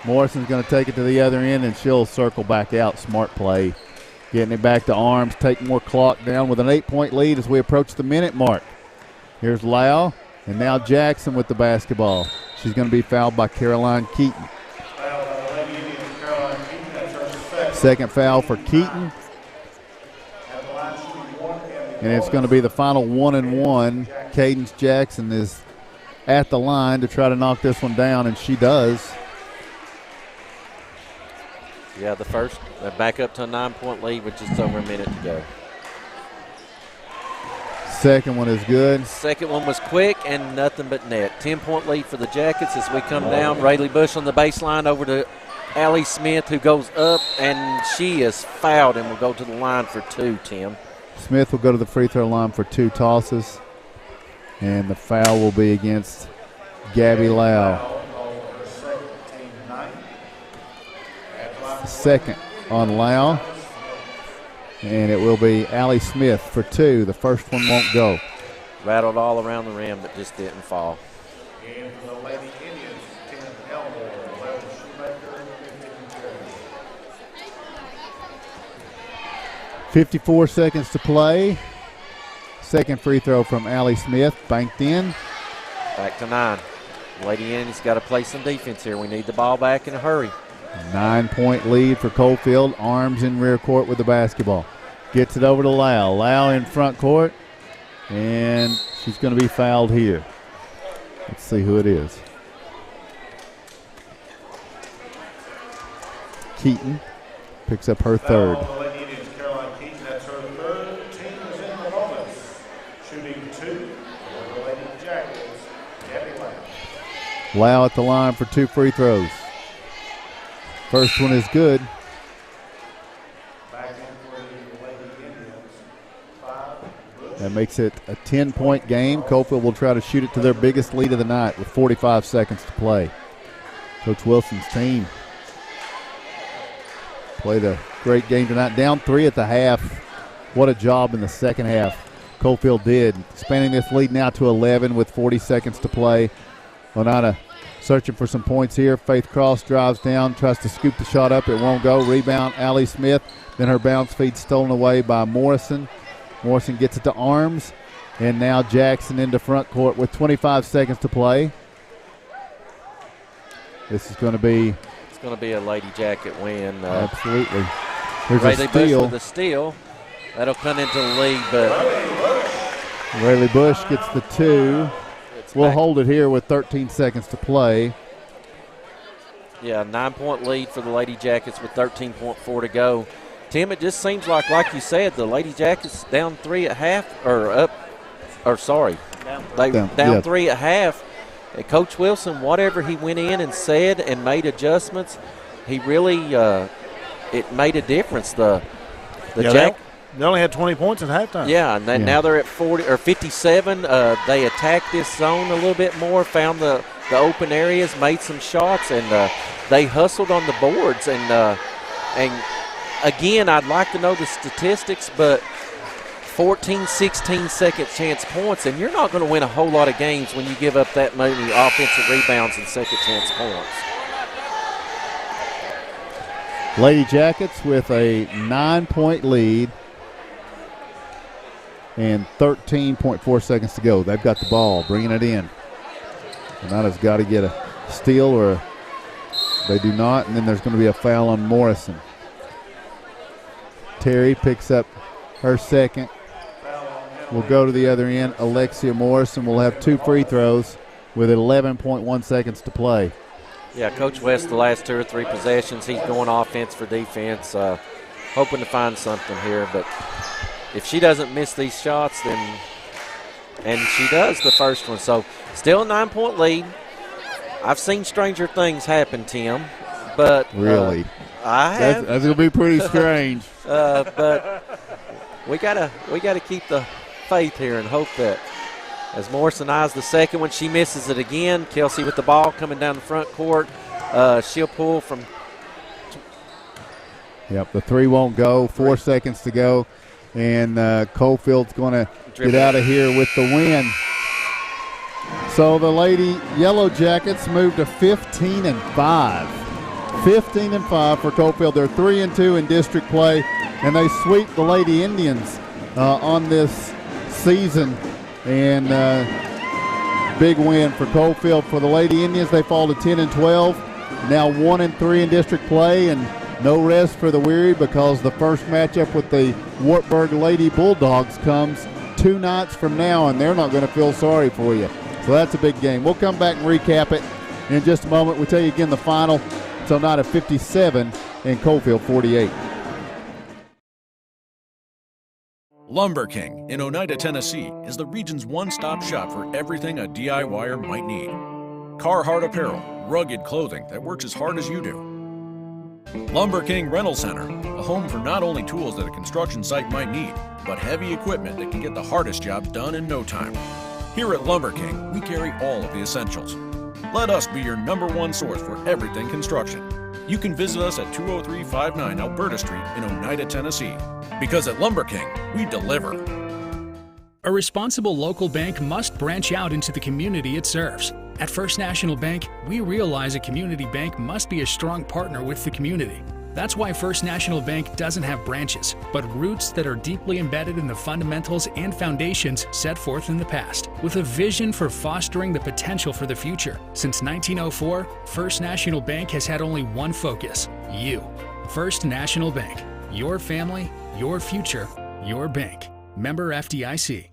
Morrison's going to take it to the other end, and she'll circle back out. Smart play. Getting it back to Arms. Take more clock down with an 8-point lead as we approach the minute mark. Here's Lau, and now Jackson with the basketball. She's going to be fouled by Caroline Keaton. Second foul for Keaton. And it's going to be the final 1-and-1. Cadence Jackson is at the line to try to knock this one down, and she does. Yeah, the first, back up to a 9-point lead with just over a minute to go. Second one is good. Second one was quick and nothing but net. 10-point lead for the Jackets as we come down. Rayleigh Bush on the baseline over to Allie Smith, who goes up, and she is fouled and will go to the line for 2, Tim. Smith will go to the free throw line for 2 tosses. And the foul will be against Gabby Lau. Second on Lau. And it will be Allie Smith for 2. The first one won't go. Rattled all around the rim, but just didn't fall. And for the Lady Indians, Tim Elmore, 11 Shoemaker, 54 seconds to play. Second free throw from Allie Smith, banked in. Back to 9. Lady Indians got to play some defense here. We need the ball back in a hurry. 9-point lead for Coalfield. Arms in rear court with the basketball. Gets it over to Lau. Lau in front court. And she's going to be fouled here. Let's see who it is. Keaton picks up her third. Lau at the line for 2 free throws. First one is good. That makes it a 10-point game. Coalfield will try to shoot it to their biggest lead of the night with 45 seconds to play. Coach Wilson's team played a great game tonight. Down 3 at the half. What a job in the second half Coalfield did. Expanding this lead now to 11 with 40 seconds to play. Oneida searching for some points here. Faith Cross drives down, tries to scoop the shot up. It won't go. Rebound, Allie Smith. Then her bounce feed stolen away by Morrison. Morrison gets it to Arms. And now Jackson into front court with 25 seconds to play. This is going to be... It's going to be a Lady Jacket win. Absolutely. Here's Rayleigh a steal. Bush with a steal. That'll come into the lead, but... Rayleigh Bush gets the 2. We'll hold it here with 13 seconds to play. Yeah, 9-point lead for the Lady Jackets with 13.4 to go. Tim, it just seems like you said, the Lady Jackets down 3 at half, down 3 at half. And Coach Wilson, whatever he went in and said and made adjustments, he really it made a difference. They only had 20 points at halftime. Yeah, and now they're at 40 or 57. They attacked this zone a little bit more, found the open areas, made some shots, and they hustled on the boards. And again, I'd like to know the statistics, but 14, 16 second chance points, and you're not going to win a whole lot of games when you give up that many offensive rebounds and second chance points. Lady Jackets with a 9-point lead and 13.4 seconds to go. They've got the ball, bringing it in. Oneida's got to get a steal, or they do not, and then there's going to be a foul on Morrison. Terry picks up her second. We'll go to the other end. Alexia Morrison will have 2 free throws with 11.1 seconds to play. Yeah, Coach West, the last 2 or 3 possessions, he's going offense for defense, hoping to find something here. But if she doesn't miss these shots, then, and she does the first one. So still a 9-point lead. I've seen stranger things happen, Tim. But really, I have. That's going to be pretty strange. But we gotta keep the faith here and hope that as Morrison eyes the second one, she misses it again. Kelsey with the ball coming down the front court. She'll pull from. Yep, the 3 won't go. 4 seconds to go. And Coalfield's going to get out of here with the win. So the Lady Yellow Jackets move to 15-5. 15-5 for Coalfield. They're 3-2 in district play, and they sweep the Lady Indians on this season. And big win for Coalfield. For the Lady Indians, they fall to 10-12. Now 1-3 in district play, and no rest for the weary, because the first matchup with the Wartburg Lady Bulldogs comes 2 nights from now, and they're not going to feel sorry for you. So that's a big game. We'll come back and recap it in just a moment. We'll tell you again the final. It's Oneida 57 and Coalfield 48. Lumber King in Oneida, Tennessee is the region's one-stop shop for everything a DIYer might need. Carhartt apparel, rugged clothing that works as hard as you do. Lumber King Rental Center, a home for not only tools that a construction site might need, but heavy equipment that can get the hardest jobs done in no time. Here at Lumber King, we carry all of the essentials. Let us be your #1 source for everything construction. You can visit us at 20359 Alberta Street in Oneida, Tennessee. Because at Lumber King, we deliver. A responsible local bank must branch out into the community it serves. At First National Bank, we realize a community bank must be a strong partner with the community. That's why First National Bank doesn't have branches, but roots that are deeply embedded in the fundamentals and foundations set forth in the past, with a vision for fostering the potential for the future. Since 1904, First National Bank has had only one focus: you. First National Bank. Your family, your future, your bank. Member FDIC.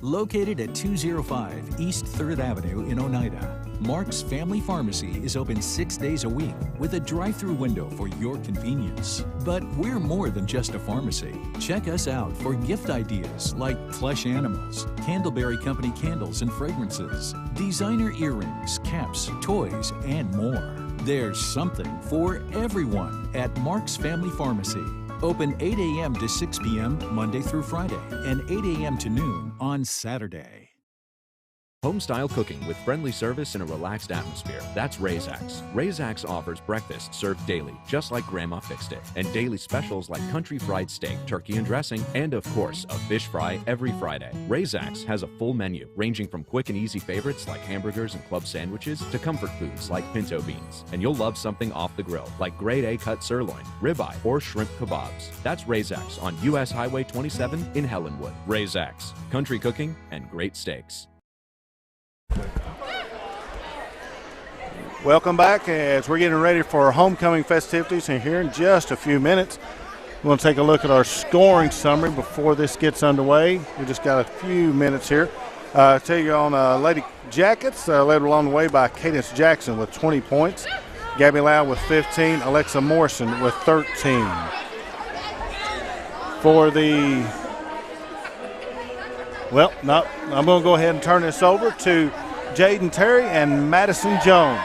Located at 205 East 3rd Avenue in Oneida, Mark's Family Pharmacy is open 6 days a week with a drive-through window for your convenience. But we're more than just a pharmacy. Check us out for gift ideas like plush animals, Candleberry Company candles and fragrances, designer earrings, caps, toys, and more. There's something for everyone at Mark's Family Pharmacy. Open 8 a.m. to 6 p.m. Monday through Friday, and 8 a.m. to noon on Saturday. Home-style cooking with friendly service in a relaxed atmosphere. That's Razax. Razax offers breakfast served daily, just like Grandma fixed it, and daily specials like country fried steak, turkey and dressing, and of course, a fish fry every Friday. Razax has a full menu, ranging from quick and easy favorites like hamburgers and club sandwiches to comfort foods like pinto beans. And you'll love something off the grill, like grade A cut sirloin, ribeye, or shrimp kebabs. That's Razax on U.S. Highway 27 in Helenwood. Razax, country cooking and great steaks. Welcome back as we're getting ready for our homecoming festivities, and here in just a few minutes we're going to take a look at our scoring summary before this gets underway. We just got a few minutes here. Tell you on Lady Jackets, led along the way by Cadence Jackson with 20 points, Gabby Lau with 15, Alexa Morrison with 13. For the I'm going to go ahead and turn this over to Jaden Terry and Madison Jones.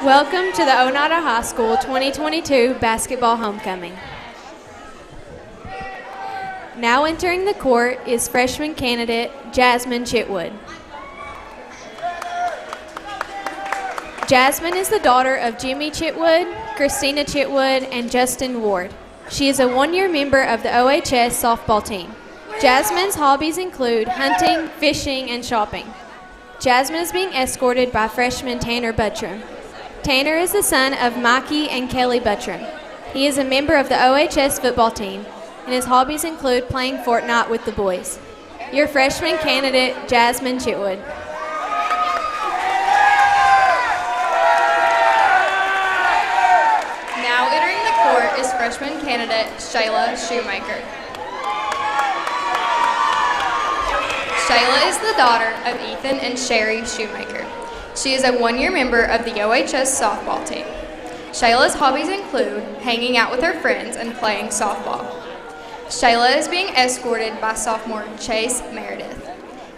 Welcome to the Oneida High School 2022 basketball homecoming. Now entering the court is freshman candidate Jasmine Chitwood. Jasmine is the daughter of Jimmy Chitwood, Christina Chitwood, and Justin Ward. She is a one-year member of the OHS softball team. Jasmine's hobbies include hunting, fishing, and shopping. Jasmine is being escorted by freshman Tanner Buttram. Tanner is the son of Mikey and Kelly Buttram. He is a member of the OHS football team, and his hobbies include playing Fortnite with the boys. Your freshman candidate, Jasmine Chitwood. Now entering the court is freshman candidate Shayla Shoemaker. Shayla is the daughter of Ethan and Sherry Shoemaker. She is a one-year member of the OHS softball team. Shayla's hobbies include hanging out with her friends and playing softball. Shayla is being escorted by sophomore Chase Meredith.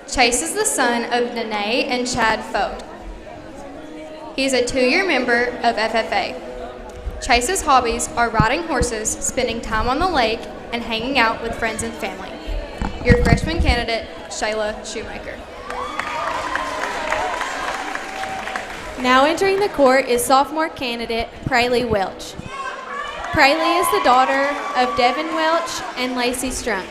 Chase is the son of Nene and Chad Fote. He is a two-year member of FFA. Chase's hobbies are riding horses, spending time on the lake, and hanging out with friends and family. Your freshman candidate, Shayla Shoemaker. Now entering the court is sophomore candidate Praley Welch. Praley is the daughter of Devin Welch and Lacey Strunk.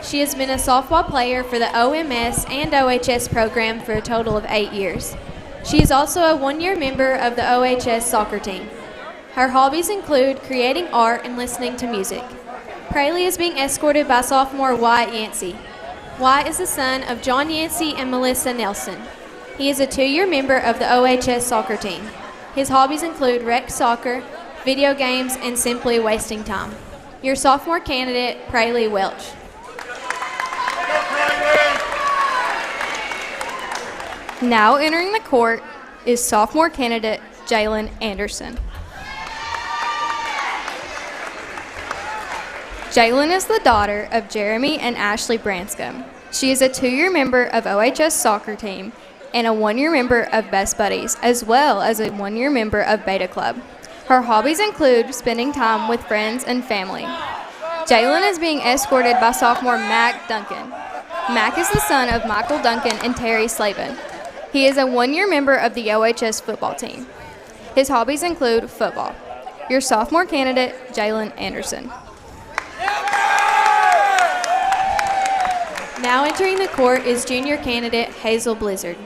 She has been a softball player for the OMS and OHS program for a total of 8 years. She is also a one-year member of the OHS soccer team. Her hobbies include creating art and listening to music. Praley is being escorted by sophomore Wyatt Yancey. Wyatt is the son of John Yancey and Melissa Nelson. He is a two-year member of the OHS soccer team. His hobbies include rec soccer, video games, and simply wasting time. Your sophomore candidate, Praley Welch. Now entering the court is sophomore candidate Jalen Anderson. Jalen is the daughter of Jeremy and Ashley Branscombe. She is a two-year member of OHS soccer team and a one-year member of Best Buddies, as well as a one-year member of Beta Club. Her hobbies include spending time with friends and family. Jalen is being escorted by sophomore Mac Duncan. Mac is the son of Michael Duncan and Terry Slavin. He is a one-year member of the OHS football team. His hobbies include football. Your sophomore candidate, Jalen Anderson. Now entering the court is junior candidate Hazel Blizzard.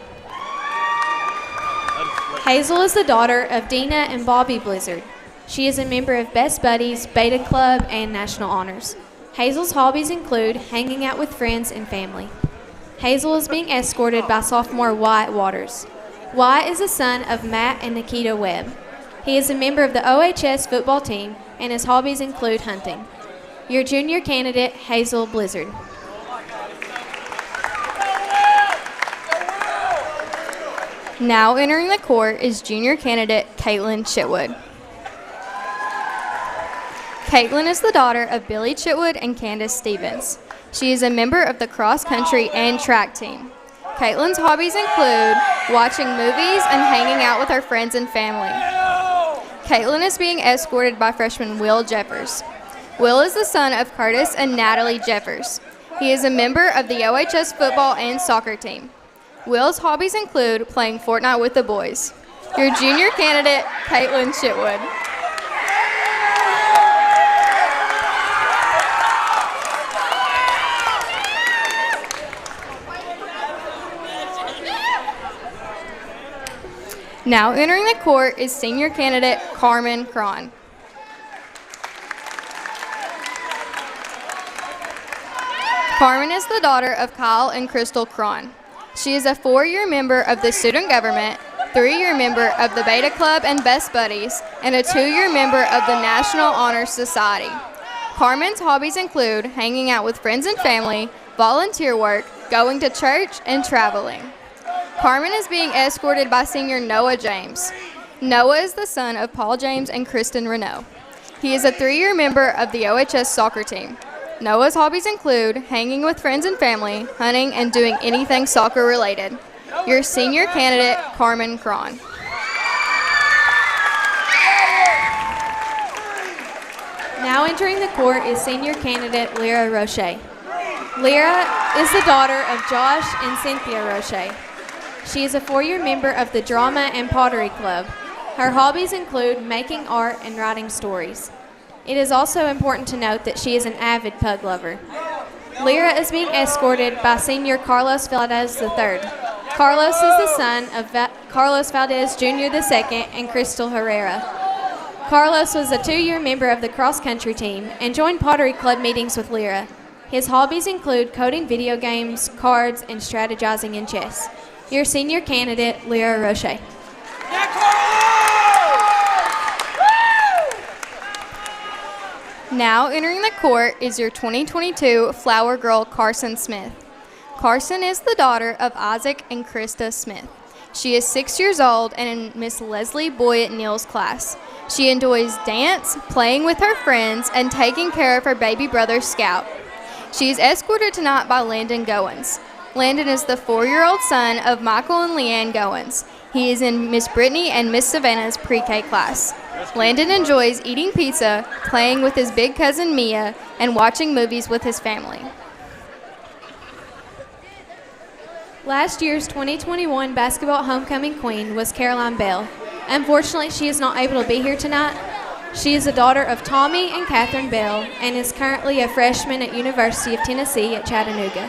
Hazel is the daughter of Dina and Bobby Blizzard. She is a member of Best Buddies, Beta Club, and National Honors. Hazel's hobbies include hanging out with friends and family. Hazel is being escorted by sophomore Wyatt Waters. Wyatt is the son of Matt and Nikita Webb. He is a member of the OHS football team, and his hobbies include hunting. Your junior candidate, Hazel Blizzard. Now entering the court is junior candidate Caitlin Chitwood. Caitlin is the daughter of Billy Chitwood and Candace Stevens. She is a member of the cross country and track team. Caitlin's hobbies include watching movies and hanging out with her friends and family. Caitlin is being escorted by freshman Will Jeffers. Will is the son of Curtis and Natalie Jeffers. He is a member of the OHS football and soccer team. Will's hobbies include playing Fortnite with the boys. Your junior candidate, Caitlin Chitwood. Now entering the court is senior candidate Carmen Cron. Carmen is the daughter of Kyle and Crystal Cron. She is a 4-year member of the student government, 3-year member of the Beta Club and Best Buddies, and a 2-year member of the National Honor Society. Carmen's hobbies include hanging out with friends and family, volunteer work, going to church, and traveling. Carmen is being escorted by senior Noah James. Noah is the son of Paul James and Kristen Renault. He is a 3-year member of the OHS soccer team. Noah's hobbies include hanging with friends and family, hunting, and doing anything soccer related. Your senior candidate, Carmen Cron. Now entering the court is senior candidate Lyra Roche. Lyra is the daughter of Josh and Cynthia Roche. She is a 4-year member of the Drama and Pottery Club. Her hobbies include making art and writing stories. It is also important to note that she is an avid pug lover. Lyra is being escorted by senior Carlos Valdez III. Carlos is the son of Carlos Valdez Jr. II and Crystal Herrera. Carlos was a 2-year member of the cross-country team and joined Pottery Club meetings with Lyra. His hobbies include coding video games, cards, and strategizing in chess. Your senior candidate, Lyra Roche. Now entering the court is your 2022 Flower Girl, Carson Smith. Carson is the daughter of Isaac and Krista Smith. She is 6 years old and in Miss Leslie Boyett Neal's class. She enjoys dance, playing with her friends, and taking care of her baby brother, Scout. She is escorted tonight by Landon Goins. Landon is the 4-year-old son of Michael and Leanne Goins. He is in Miss Brittany and Miss Savannah's pre-K class. Landon enjoys eating pizza, playing with his big cousin Mia, and watching movies with his family. Last year's 2021 basketball homecoming queen was Caroline Bell. Unfortunately, she is not able to be here tonight. She is the daughter of Tommy and Catherine Bell and is currently a freshman at University of Tennessee at Chattanooga,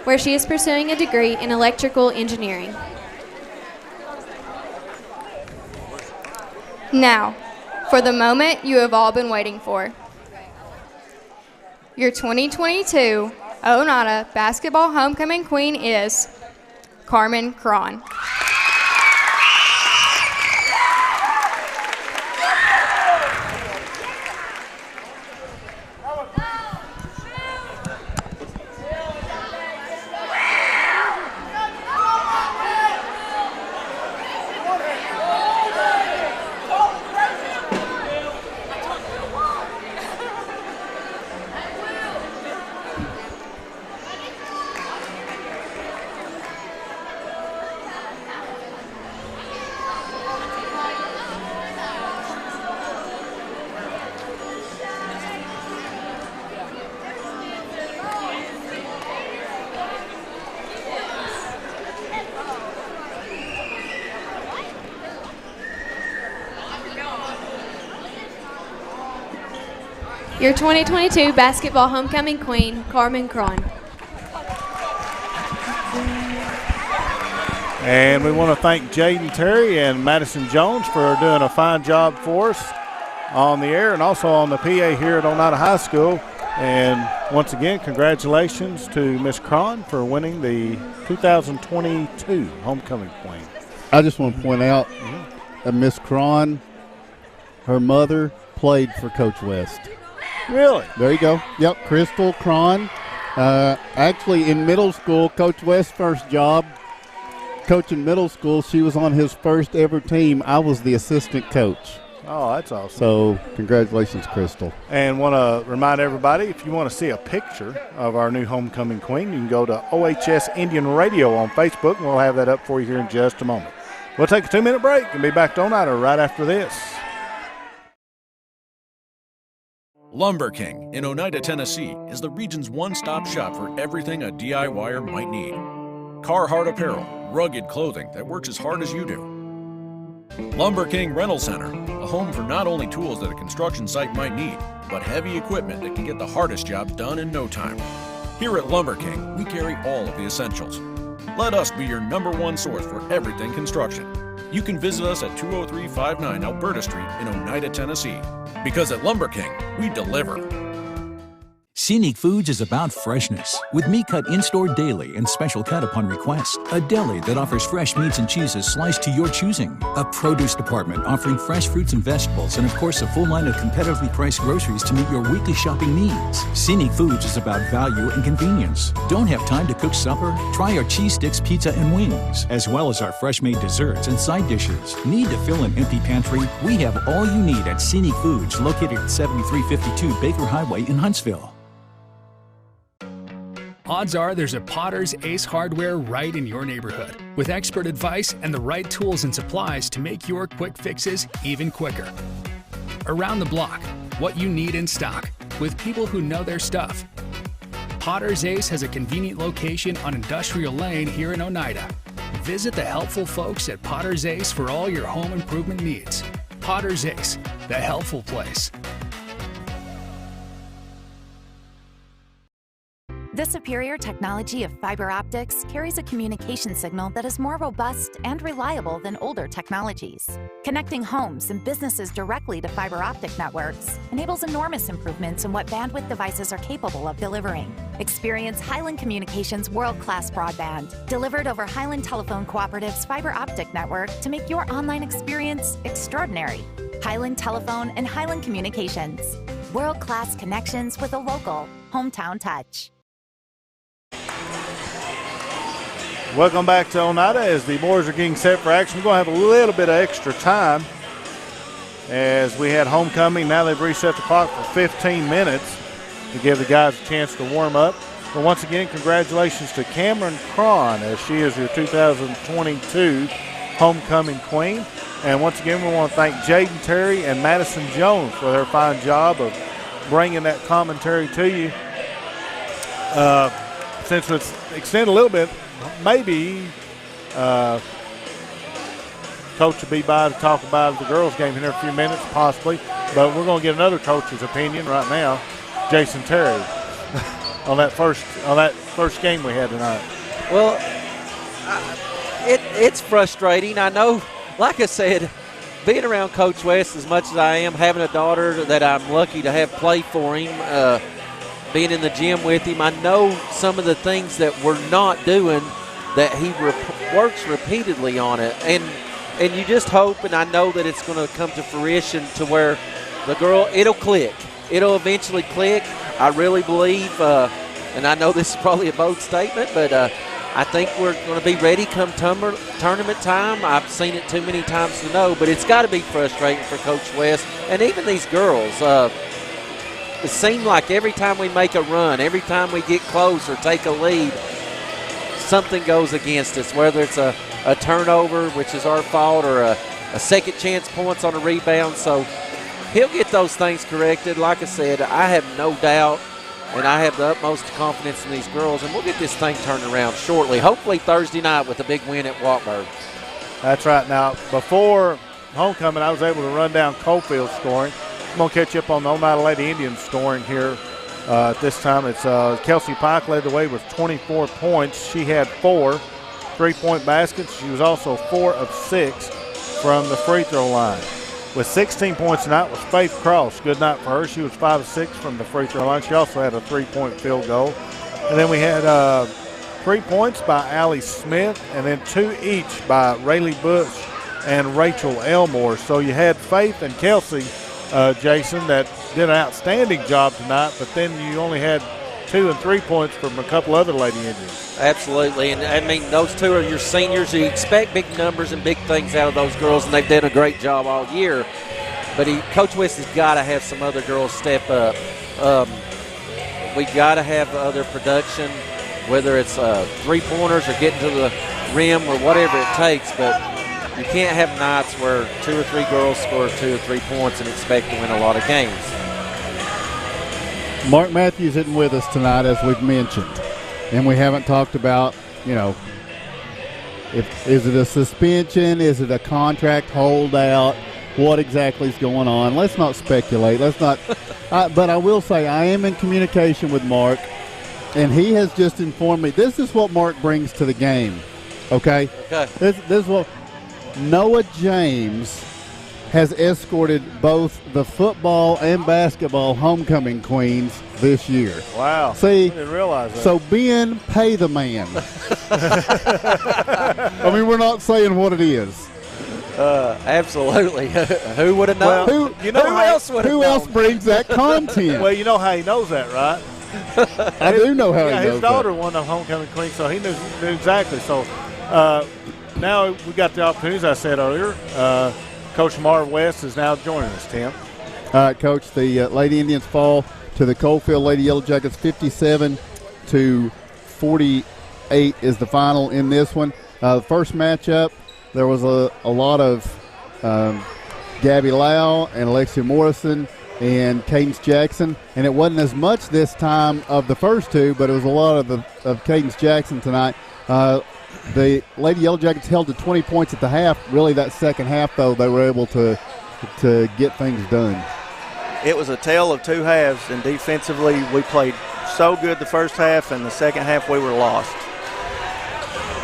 where she is pursuing a degree in electrical engineering. Now, for the moment you have all been waiting for. Your 2022 Oneida basketball homecoming queen is Carmen Cron. Your 2022 basketball homecoming queen, Carmen Cron. And we want to thank Jaden Terry and Madison Jones for doing a fine job for us on the air and also on the PA here at Oneida High School. And once again, congratulations to Miss Cron for winning the 2022 homecoming queen. I just want to point out that Miss Cron, her mother played for Coach West. Really? There you go. Yep, Crystal Cron. Actually, in middle school, Coach West's first job, coaching middle school, she was on his first ever team. I was the assistant coach. Oh, that's awesome. So, congratulations, Crystal. And want to remind everybody, if you want to see a picture of our new homecoming queen, you can go to OHS Indian Radio on Facebook, and we'll have that up for you here in just a moment. We'll take a 2-minute break and be back to Oneida right after this. Lumber King in Oneida, Tennessee is the region's one-stop shop for everything a DIYer might need. Carhartt apparel, rugged clothing that works as hard as you do. Lumber King Rental Center, a home for not only tools that a construction site might need, but heavy equipment that can get the hardest jobs done in no time. Here at Lumber King, we carry all of the essentials. Let us be your #1 source for everything construction. You can visit us at 20359 Alberta Street in Oneida, Tennessee. Because at Lumber King, we deliver. Scenic Foods is about freshness, with meat cut in-store daily and special cut upon request. A deli that offers fresh meats and cheeses sliced to your choosing. A produce department offering fresh fruits and vegetables, and of course a full line of competitively priced groceries to meet your weekly shopping needs. Scenic Foods is about value and convenience. Don't have time to cook supper? Try our cheese sticks, pizza, and wings, as well as our fresh-made desserts and side dishes. Need to fill an empty pantry? We have all you need at Scenic Foods, located at 7352 Baker Highway in Huntsville. Odds are there's a Potter's Ace Hardware right in your neighborhood, with expert advice and the right tools and supplies to make your quick fixes even quicker. Around the block, what you need in stock, with people who know their stuff. Potter's Ace has a convenient location on Industrial Lane here in Oneida. Visit the helpful folks at Potter's Ace for all your home improvement needs. Potter's Ace, the helpful place. The superior technology of fiber optics carries a communication signal that is more robust and reliable than older technologies. Connecting homes and businesses directly to fiber optic networks enables enormous improvements in what bandwidth devices are capable of delivering. Experience Highland Communications' world-class broadband, delivered over Highland Telephone Cooperative's fiber optic network to make your online experience extraordinary. Highland Telephone and Highland Communications. World-class connections with a local, hometown touch. Welcome back to Oneida as the boys are getting set for action. We're going to have a little bit of extra time as we had homecoming. Now they've reset the clock for 15 minutes to give the guys a chance to warm up. But once again, congratulations to Cameron Cron as she is your 2022 homecoming queen. And once again, we want to thank Jaden Terry and Madison Jones for their fine job of bringing that commentary to you. Since it's extended a little bit, maybe Coach will be by to talk about the girls' game in a few minutes, possibly. But we're going to get another coach's opinion right now, Jason Terry, on that first game we had tonight. Well, it's frustrating. I know, like I said, being around Coach West as much as I am, having a daughter that I'm lucky to have play for him, being in the gym with him, I know some of the things that we're not doing that he works repeatedly on it. And you just hope, and I know that it's going to come to fruition to where the girl, it'll click. It'll eventually click. I really believe, and I know this is probably a bold statement, but I think we're going to be ready come tournament time. I've seen it too many times to know, but it's got to be frustrating for Coach West and even these girls. It seemed like every time we make a run, every time we get close or take a lead, something goes against us, whether it's a turnover, which is our fault, or a second chance points on a rebound. So he'll get those things corrected. Like I said, I have no doubt, and I have the utmost confidence in these girls, and we'll get this thing turned around shortly, hopefully Thursday night with a big win at Wartburg. That's right. Now, before homecoming, I was able to run down Coalfield scoring. I'm going to catch you up on the Oneida Lady Indians scoring here. At this time, it's Kelsey Pike led the way with 24 points. She had 4 3-point baskets. She was also 4 of 6 from the free throw line. With 16 points tonight was Faith Cross. Good night for her. She was 5 of 6 from the free throw line. She also had a 3-point field goal. And then we had 3 points by Allie Smith, and then 2 each by Rayleigh Bush and Rachel Elmore. So you had Faith and Kelsey, Jason, that did an outstanding job tonight, but then you only had 2 and 3 points from a couple other Lady Indians. Absolutely, and I mean, those two are your seniors. You expect big numbers and big things out of those girls, and they've done a great job all year. But Coach West has got to have some other girls step up. We got to have other production, whether it's three-pointers or getting to the rim or whatever it takes, but you can't have nights where 2 or 3 girls score 2 or 3 points and expect to win a lot of games. Mark Matthews isn't with us tonight, as we've mentioned, and we haven't talked about, is it a suspension? Is it a contract holdout? What exactly is going on? Let's not speculate. Let's not. But I will say I am in communication with Mark, and he has just informed me. This is what Mark brings to the game. Okay. This is what Noah James has escorted both the football and basketball homecoming queens this year. Wow. See, I didn't realize that. So Ben, pay the man. I mean, we're not saying what it is. Absolutely. Who would have known? Well, Who else brings that content? Well, you know how he knows that, right? I do know how he knows his daughter that. won the homecoming queen, so he knew exactly. So now we got the opportunity, as I said earlier. Coach Marv West is now joining us, Tim. All right, Coach, the Lady Indians fall to the Coalfield Lady Yellow Jackets 57-48 is the final in this one. The first matchup, there was a lot of Gabby Lau and Alexia Morrison and Cadence Jackson, and it wasn't as much this time of the first two, but it was a lot of Cadence Jackson tonight. The Lady Yellow Jackets held to 20 points at the half. Really, that second half, though, they were able to get things done. It was a tale of two halves, and defensively we played so good the first half, and the second half we were lost.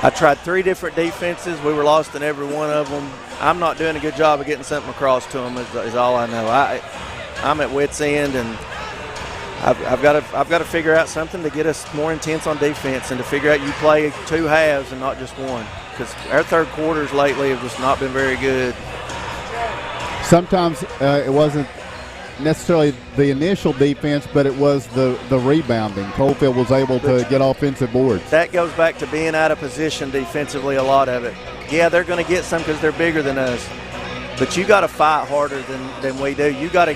I tried 3 different defenses. We were lost in every one of them. I'm not doing a good job of getting something across to them is all I know. I'm at wit's end, and I've got to figure out something to get us more intense on defense and to figure out you play 2 halves and not just one, because our third quarters lately have just not been very good. Sometimes it wasn't necessarily the initial defense, but it was the rebounding. Coalfield was able to get offensive boards. That goes back to being out of position defensively, a lot of it. Yeah, they're going to get some because they're bigger than us, but you got to fight harder than we do. You got to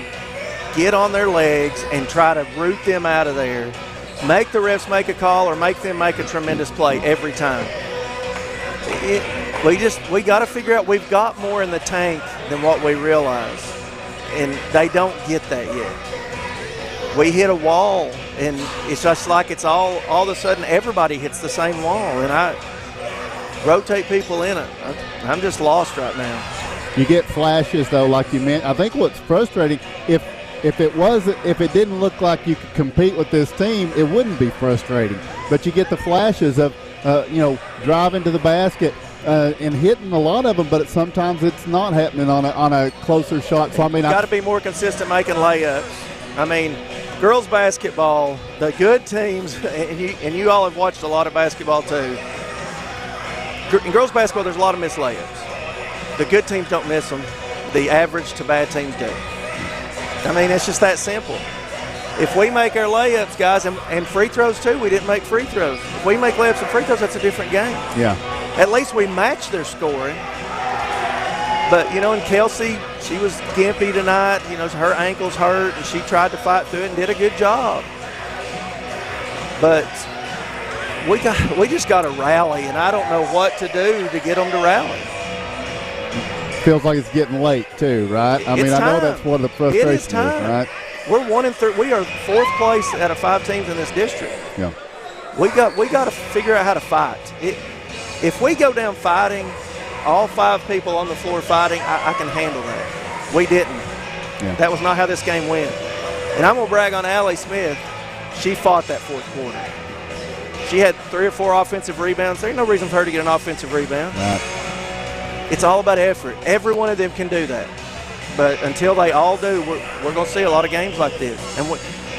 get on their legs and try to root them out of there. Make the refs make a call or make them make a tremendous play every time. We got to figure out we've got more in the tank than what we realize, and they don't get that yet. We hit a wall, and it's just like it's all of a sudden everybody hits the same wall, and I rotate people in it. I'm just lost right now. You get flashes, though, like you meant. I think what's frustrating, if it didn't look like you could compete with this team, it wouldn't be frustrating. But you get the flashes of, driving to the basket and hitting a lot of them, but sometimes it's not happening on a closer shot. So, I mean, got to be more consistent making layups. I mean, girls basketball, the good teams, and you all have watched a lot of basketball too. In girls basketball, there's a lot of missed layups. The good teams don't miss them. The average to bad teams do. I mean, it's just that simple. If we make our layups, guys, and free throws too, we didn't make free throws. If we make layups and free throws, that's a different game. Yeah. At least we match their scoring. But, and Kelsey, she was gimpy tonight. Her ankle's hurt, and she tried to fight through it and did a good job. But we just got to rally, and I don't know what to do to get them to rally. Feels like it's getting late too, right? I know that's one of the frustrations, is, right? We're 1-3. We are 4th place out of 5 teams in this district. Yeah. We got to figure out how to fight. If we go down fighting, all 5 people on the floor fighting, I can handle that. We didn't. Yeah. That was not how this game went. And I'm gonna brag on Allie Smith. She fought that 4th quarter. She had 3 or 4 offensive rebounds. There's no reason for her to get an offensive rebound. Right. It's all about effort. Every one of them can do that. But until they all do, we're going to see a lot of games like this. And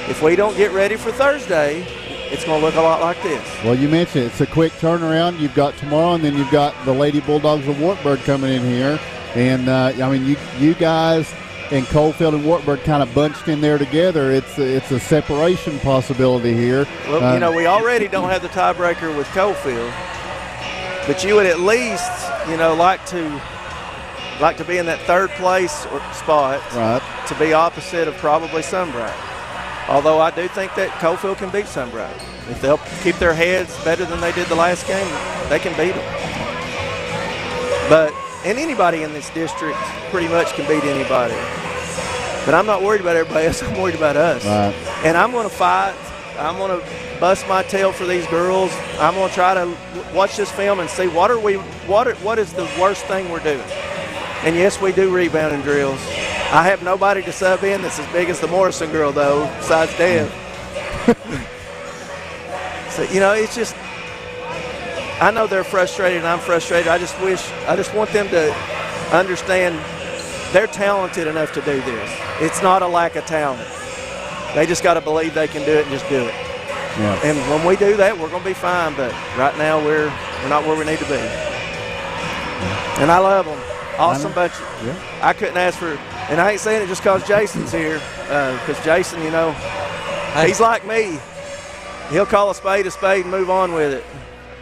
if we don't get ready for Thursday, it's going to look a lot like this. Well, you mentioned it's a quick turnaround. You've got tomorrow, and then you've got the Lady Bulldogs of Wartburg coming in here. And, you guys and Coalfield and Wartburg kind of bunched in there together. It's a separation possibility here. Well, we already don't have the tiebreaker with Coalfield. But you would at least, like to be in that 3rd place spot, right, to be opposite of probably Sunbright. Although I do think that Coalfield can beat Sunbright. If they'll keep their heads better than they did the last game, they can beat them. And anybody in this district pretty much can beat anybody. But I'm not worried about everybody else. I'm worried about us. Right. And I'm going to fight. I'm going to bust my tail for these girls. I'm going to try to watch this film and see what is the worst thing we're doing. And yes, we do rebounding drills. I have nobody to sub in that's as big as the Morrison girl, though, besides Deb. So, it's just, I know they're frustrated and I'm frustrated. I just want them to understand they're talented enough to do this. It's not a lack of talent. They just got to believe they can do it and just do it. Yeah. And when we do that, we're going to be fine. But right now, we're not where we need to be. And I love them. Awesome bunch. Yeah. I couldn't ask for, and I ain't saying it just because Jason's here. Because Jason, he's like me. He'll call a spade and move on with it.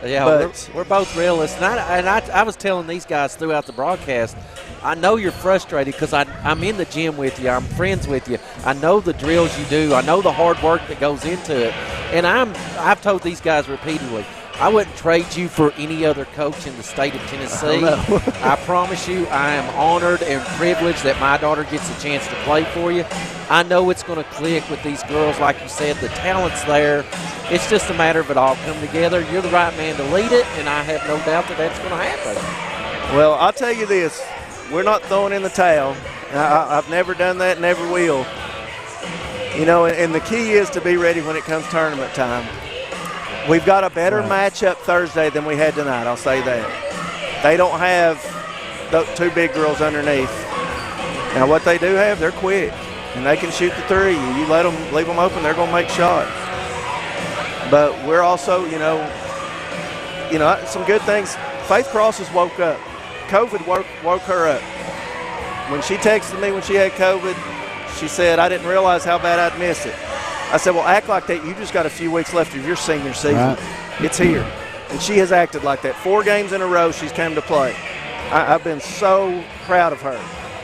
Yeah, we're both realists. And I was telling these guys throughout the broadcast, I know you're frustrated because I'm in the gym with you. I'm friends with you. I know the drills you do. I know the hard work that goes into it. And I've told these guys repeatedly, I wouldn't trade you for any other coach in the state of Tennessee. I promise you, I am honored and privileged that my daughter gets a chance to play for you. I know it's going to click with these girls. Like you said, the talent's there. It's just a matter of it all coming together. You're the right man to lead it, and I have no doubt that that's going to happen. Well, I'll tell you this. We're not throwing in the towel. I've never done that, never will. And the key is to be ready when it comes tournament time. We've got a better matchup Thursday than we had tonight, I'll say that. They don't have the two big girls underneath. Now, what they do have, they're quick, and they can shoot the three. You leave them open, they're going to make shots. But we're also, some good things. Faith Cross has woke up. COVID woke her up. When she texted me when she had COVID, she said, I didn't realize how bad I'd miss it. I said, well, act like that. You just got a few weeks left of your senior season. Right. It's here. And she has acted like that. 4 games in a row she's come to play. I've been so proud of her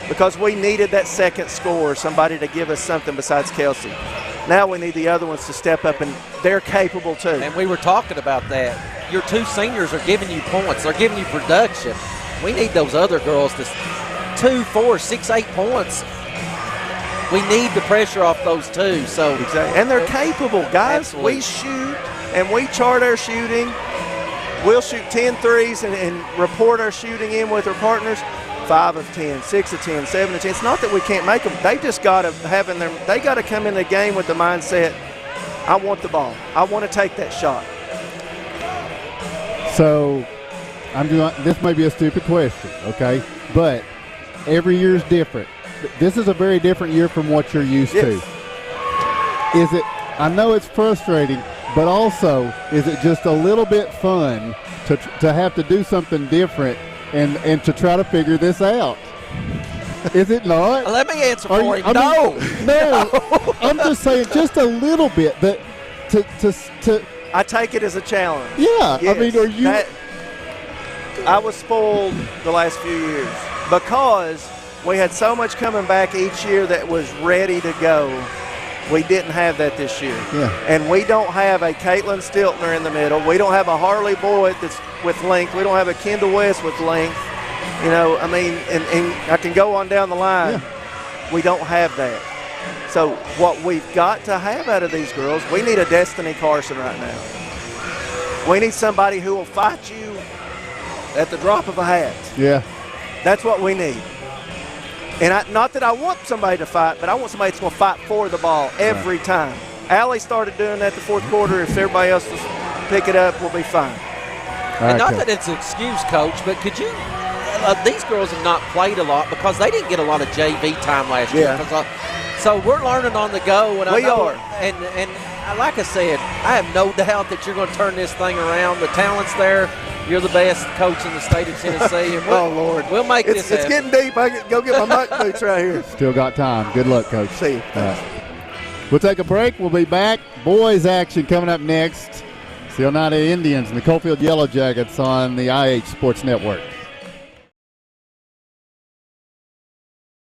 because we needed that second scorer, somebody to give us something besides Kelsey. Now we need the other ones to step up, and they're capable too. And we were talking about that. Your 2 seniors are giving you points. They're giving you production. We need those other girls to 2, 4, 6, 8 points. We need the pressure off those 2. So exactly. And they're capable, guys. Absolutely. We shoot, and we chart our shooting. We'll shoot 10 threes and report our shooting in with our partners. 5 of 10, 6 of 10, 7 of 10. It's not that we can't make them. They just got to they got to come in the game with the mindset, I want the ball. I want to take that shot. So this may be a stupid question, okay? But every year is different. This is a very different year from what you're used to. I know it's frustrating, but also is it just a little bit fun to have to do something different and to try to figure this out? Is it not? Let me answer for him. No. I'm just saying just a little bit. I take it as a challenge. Yeah. Yes. I mean, are you? I was spoiled the last few years because we had so much coming back each year that was ready to go. We didn't have that this year. Yeah. And we don't have a Caitlin Stiltner in the middle. We don't have a Harley Boyd that's with length. We don't have a Kendall West with length. And I can go on down the line. Yeah. We don't have that. So what we've got to have out of these girls, we need a Destiny Carson right now. We need somebody who will fight you at the drop of a hat. Yeah. That's what we need. And not that I want somebody to fight, but I want somebody that's going to fight for the ball every time. Allie started doing that the fourth quarter. If everybody else will pick it up, we'll be fine. And not that it's an excuse, Coach, but could you these girls have not played a lot because they didn't get a lot of JV time last year. So we're learning on the go. And we are. And like I said, I have no doubt that you're going to turn this thing around. The talent's there. You're the best coach in the state of Tennessee. And Lord. We'll make this happen. It's getting deep. I can go get my muck boots right here. Still got time. Good luck, Coach. See you. We'll take a break. We'll be back. Boys action coming up next. It's the Oneida Indians and the Coalfield Yellow Jackets on the IH Sports Network.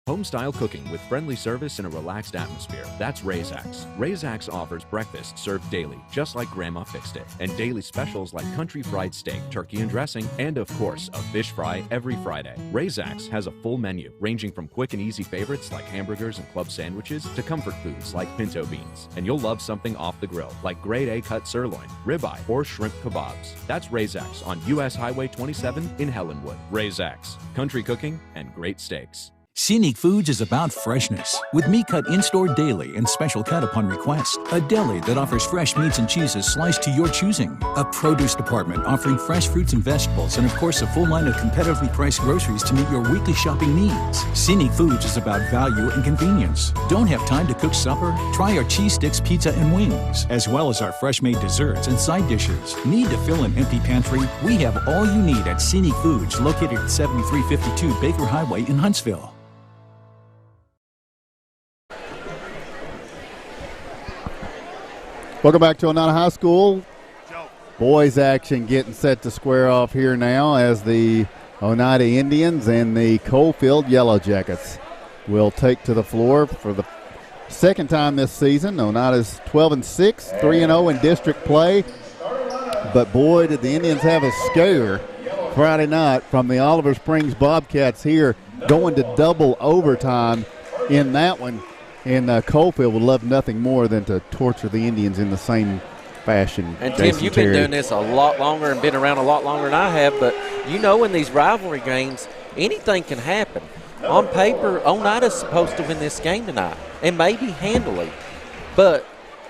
Home-style cooking with friendly service and a relaxed atmosphere. That's Razax. Razax offers breakfast served daily, just like Grandma fixed it, and daily specials like country fried steak, turkey and dressing, and of course, a fish fry every Friday. Razax has a full menu, ranging from quick and easy favorites like hamburgers and club sandwiches to comfort foods like pinto beans. And you'll love something off the grill, like grade A cut sirloin, ribeye, or shrimp kebabs. That's Razax on U.S. Highway 27 in Helenwood. Razax, country cooking and great steaks. Scenic Foods is about freshness, with meat cut in-store daily and special cut upon request. A deli that offers fresh meats and cheeses sliced to your choosing. A produce department offering fresh fruits and vegetables, and of course a full line of competitively priced groceries to meet your weekly shopping needs. Scenic Foods is about value and convenience. Don't have time to cook supper? Try our cheese sticks, pizza, and wings, as well as our fresh-made desserts and side dishes. Need to fill an empty pantry? We have all you need at Scenic Foods, located at 7352 Baker Highway in Huntsville. Welcome back to Oneida High School. Boys action getting set to square off here now as the Oneida Indians and the Coalfield Yellow Jackets will take to the floor for the second time this season. Oneida's 12-6, 3-0 in district play. But boy, did the Indians have a scare Friday night from the Oliver Springs Bobcats here, going to double overtime in that one. And Coalfield would love nothing more than to torture the Indians in the same fashion. And Tim, you've been doing this a lot longer and been around a lot longer than I have, but you know in these rivalry games, anything can happen. On paper, Oneida's supposed to win this game tonight, and maybe handily. But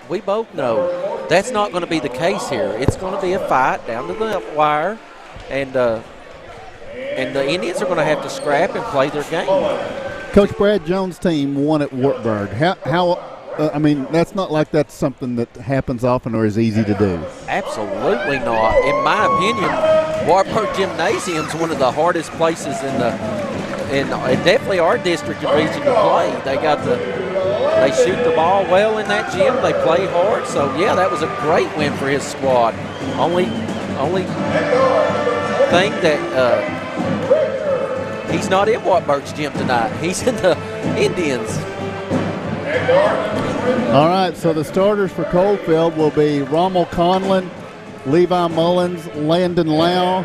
we both know that's not going to be the case here. It's going to be a fight down to the wire, and the Indians are going to have to scrap and play their game. Coach Brad Jones' team won at Wartburg. I mean, that's not like that's something that happens often or is easy to do. Absolutely not. In my opinion, Wartburg Gymnasium is one of the hardest places in definitely our district and region to play. They shoot the ball well in that gym. They play hard. So yeah, that was a great win for his squad. Only thing that. He's not in Wartburg's gym tonight. He's in the Indians. All right, so the starters for Coalfield will be Rommel Conlon, Levi Mullins, Landon Lau,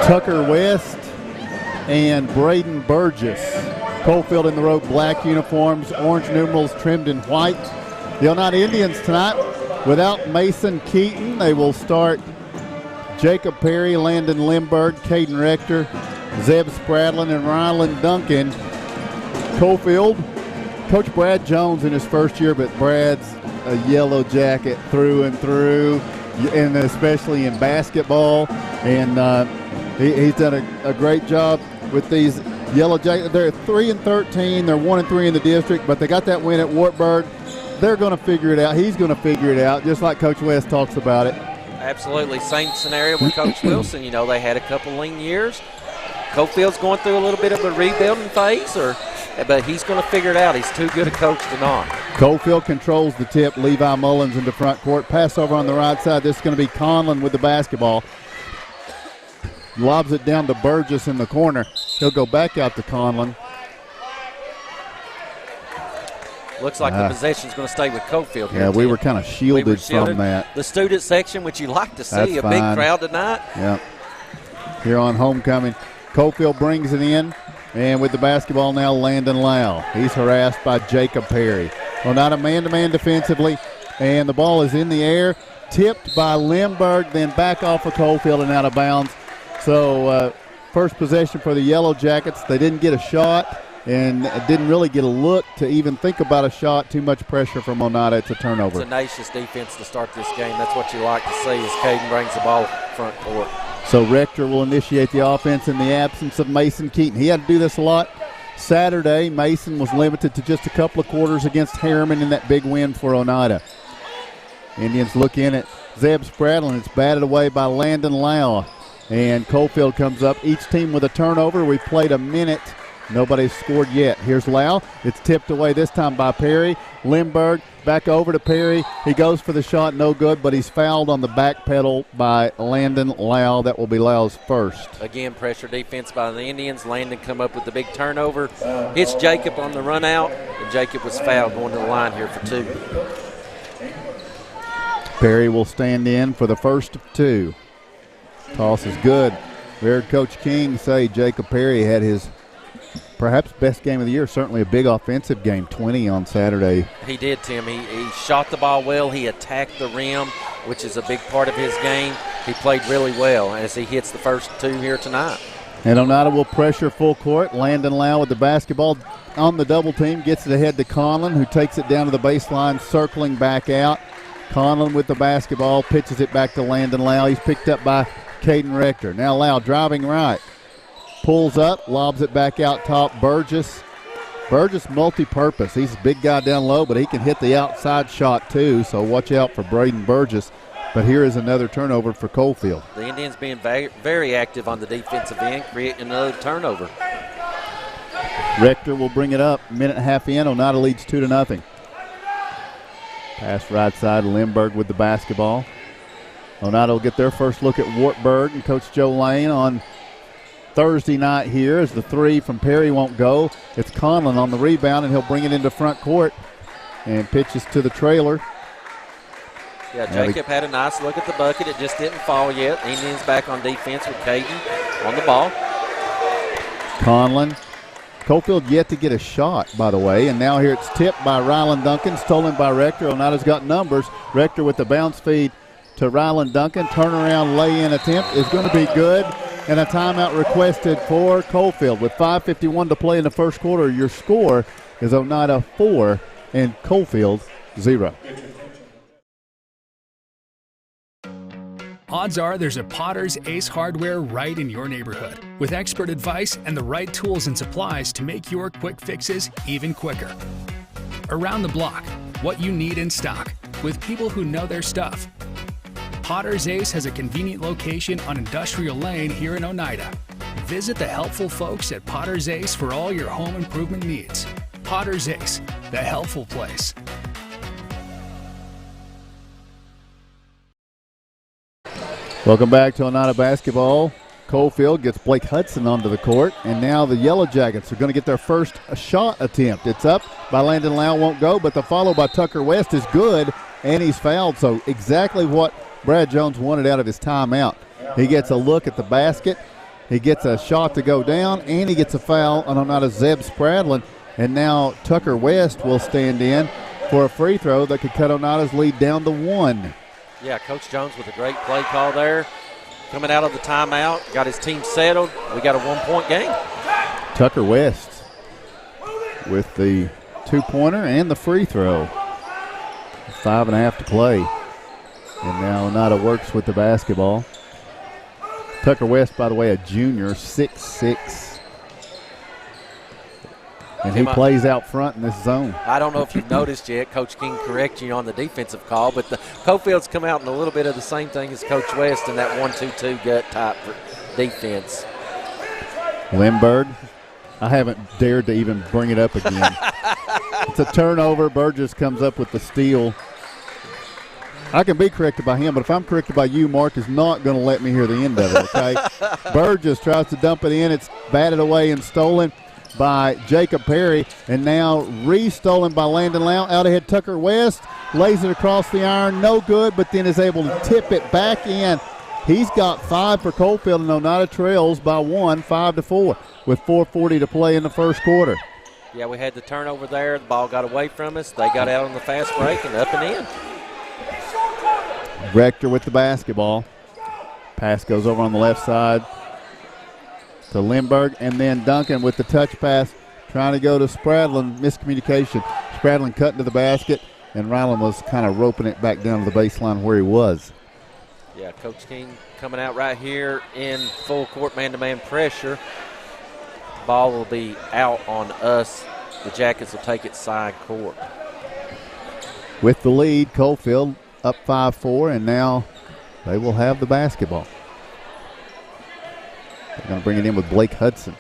Tucker West, and Braden Burgess. Coalfield in the road, black uniforms, orange numerals trimmed in white. The Oneida Indians tonight, without Mason Keaton, they will start Jacob Perry, Landon Limburg, Caden Rector, Zeb Spradlin, and Rylan Duncan. Coalfield, Coach Brad Jones in his first year, but Brad's a yellow jacket through and through, and especially in basketball. And he's done a great job with these yellow jackets. They're 3-13. They're 1-3 in the district, but they got that win at Wartburg. They're going to figure it out. He's going to figure it out, just like Coach West talks about it. Absolutely. Same scenario with Coach Wilson. You know, they had a couple lean years. Coalfield's going through a little bit of a rebuilding phase, but he's going to figure it out. He's too good a coach to not. Coalfield controls the tip. Levi Mullins into front court. Pass over on the right side. This is going to be Conlon with the basketball. Lobs it down to Burgess in the corner. He'll go back out to Conlon. Looks like the possession's going to stay with Coalfield here. Yeah, we were kind of shielded from that. The student section, which you like to see, That's a fine. big crowd tonight. Yeah. Here on homecoming, Coalfield brings it in, and with the basketball now, Landon Lau. He's harassed by Jacob Perry. Well, not a man-to-man defensively, and the ball is in the air, tipped by Limburg, then back off of Coalfield and out of bounds. So first possession for the Yellow Jackets. They didn't get a shot and didn't really get a look to even think about a shot. Too much pressure from Oneida. It's a turnover. Tenacious defense to start this game. That's what you like to see as Caden brings the ball front court. So Rector will initiate the offense in the absence of Mason Keaton. He had to do this a lot Saturday. Mason was limited to just a couple of quarters against Harriman in that big win for Oneida. Indians look in at Zeb Spradlin. It's batted away by Landon Lau. And Coalfield comes up. Each team with a turnover. We played a minute Nobody's scored yet. Here's Lau. It's tipped away this time by Perry. Lindbergh back over to Perry. He goes for the shot, no good, but he's fouled on the back pedal by Landon Lau. That will be Lau's first. Again, pressure defense by the Indians. Landon come up with the big turnover. Hits Jacob on the run out, and Jacob was fouled going to the line here for 2. Perry will stand in for the first of 2. Toss is good. We heard Coach King say Jacob Perry had his perhaps best game of the year, certainly a big offensive game, 20 on Saturday. He did, Tim. He shot the ball well. He attacked the rim, which is a big part of his game. He played really well as he hits the first 2 here tonight. And Oneida will pressure full court. Landon Lau with the basketball on the double team, gets it ahead to Conlon, who takes it down to the baseline, circling back out. Conlon with the basketball, pitches it back to Landon Lau. He's picked up by Caden Rector. Now Lau driving right. Pulls up, lobs it back out top. Burgess multi-purpose. He's a big guy down low, but he can hit the outside shot too, so watch out for Braden Burgess. But here is another turnover for Coalfield. The Indians being very, very active on the defensive end, creating another turnover. Rector will bring it up. Minute and a half in, Oneida leads 2-0. Pass right side, Lindbergh with the basketball. Oneida will get their first look at Wartburg and Coach Joe Lane on Thursday night here as the 3 from Perry won't go. It's Conlon on the rebound, and he'll bring it into front court and pitches to the trailer. Yeah, Jacob had a nice look at the bucket. It just didn't fall yet. Indians back on defense with Caden on the ball. Conlon. Coalfield yet to get a shot, by the way, and now here it's tipped by Ryland Duncan, stolen by Rector. Oneida's got numbers. Rector with the bounce feed to Ryland Duncan. Turnaround lay-in attempt is going to be good, and a timeout requested for Coalfield. With 5:51 to play in the first quarter, your score is Oneida 4 and Coalfield 0. Odds are there's a Potter's Ace Hardware right in your neighborhood, with expert advice and the right tools and supplies to make your quick fixes even quicker. Around the block, what you need in stock, with people who know their stuff. Potter's Ace has a convenient location on Industrial Lane here in Oneida. Visit the helpful folks at Potter's Ace for all your home improvement needs. Potter's Ace, the helpful place. Welcome back to Oneida basketball. Coalfield gets Blake Hudson onto the court, and now the Yellow Jackets are going to get their first shot attempt. It's up by Landon Lau, won't go, but the follow by Tucker West is good, and he's fouled. So exactly what Brad Jones wanted out of his timeout. He gets a look at the basket, he gets a shot to go down, and he gets a foul on Oneida Zeb Spradlin. And now Tucker West will stand in for a free throw that could cut Oneida's lead down to 1. Yeah, Coach Jones with a great play call there. Coming out of the timeout, got his team settled. We got a 1-point game. Tucker West with the 2-pointer and the free throw. 5.5 to play. And now Oneida works with the basketball. Tucker West, by the way, a junior, 6'6". And he plays out front in this zone. I don't know if you've noticed yet, Coach King correct you on the defensive call, but the Coalfield's come out in a little bit of the same thing as Coach West in that 1-2-2 gut type defense. Lindbergh, I haven't dared to even bring it up again. It's a turnover. Burgess comes up with the steal. I can be corrected by him, but if I'm corrected by you, Mark is not going to let me hear the end of it, okay? Burgess tries to dump it in. It's batted away and stolen by Jacob Perry, and now re-stolen by Landon Lau. Out ahead Tucker West, lays it across the iron, no good, but then is able to tip it back in. He's got 5 for Coalfield, and Oneida trails by 1, 5-4, with 4:40 to play in the first quarter. Yeah, we had the turnover there. The ball got away from us. They got out on the fast break and up and in. Rector with the basketball. Pass goes over on the left side to Lindbergh, and then Duncan with the touch pass, trying to go to Spradlin. Miscommunication. Spradlin cutting to the basket, and Ryland was kind of roping it back down to the baseline where he was. Yeah, Coach King coming out right here in full court man-to-man pressure. The ball will be out on us. The Jackets will take it side court. With the lead, Coalfield up 5-4, and now they will have the basketball. They're going to bring it in with Blake Hudson.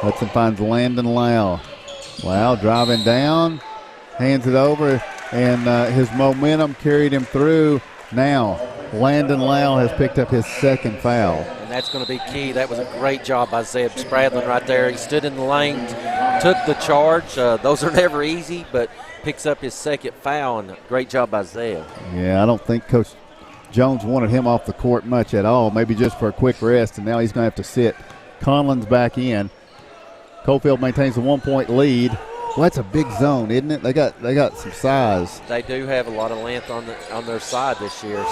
Hudson finds Landon Lau. Lau driving down, hands it over, and his momentum carried him through. Now, Landon Lau has picked up his second foul. And that's going to be key. That was a great job by Zeb Spradlin right there. He stood in the lane, took the charge. Those are never easy, but picks up his second foul, and great job by Zeb. Yeah, I don't think Coach Jones wanted him off the court much at all, maybe just for a quick rest, and now he's going to have to sit. Conlon's back in. Coalfield maintains a 1-point lead. Well, that's a big zone, isn't it? They got some size. They do have a lot of length on their side this year.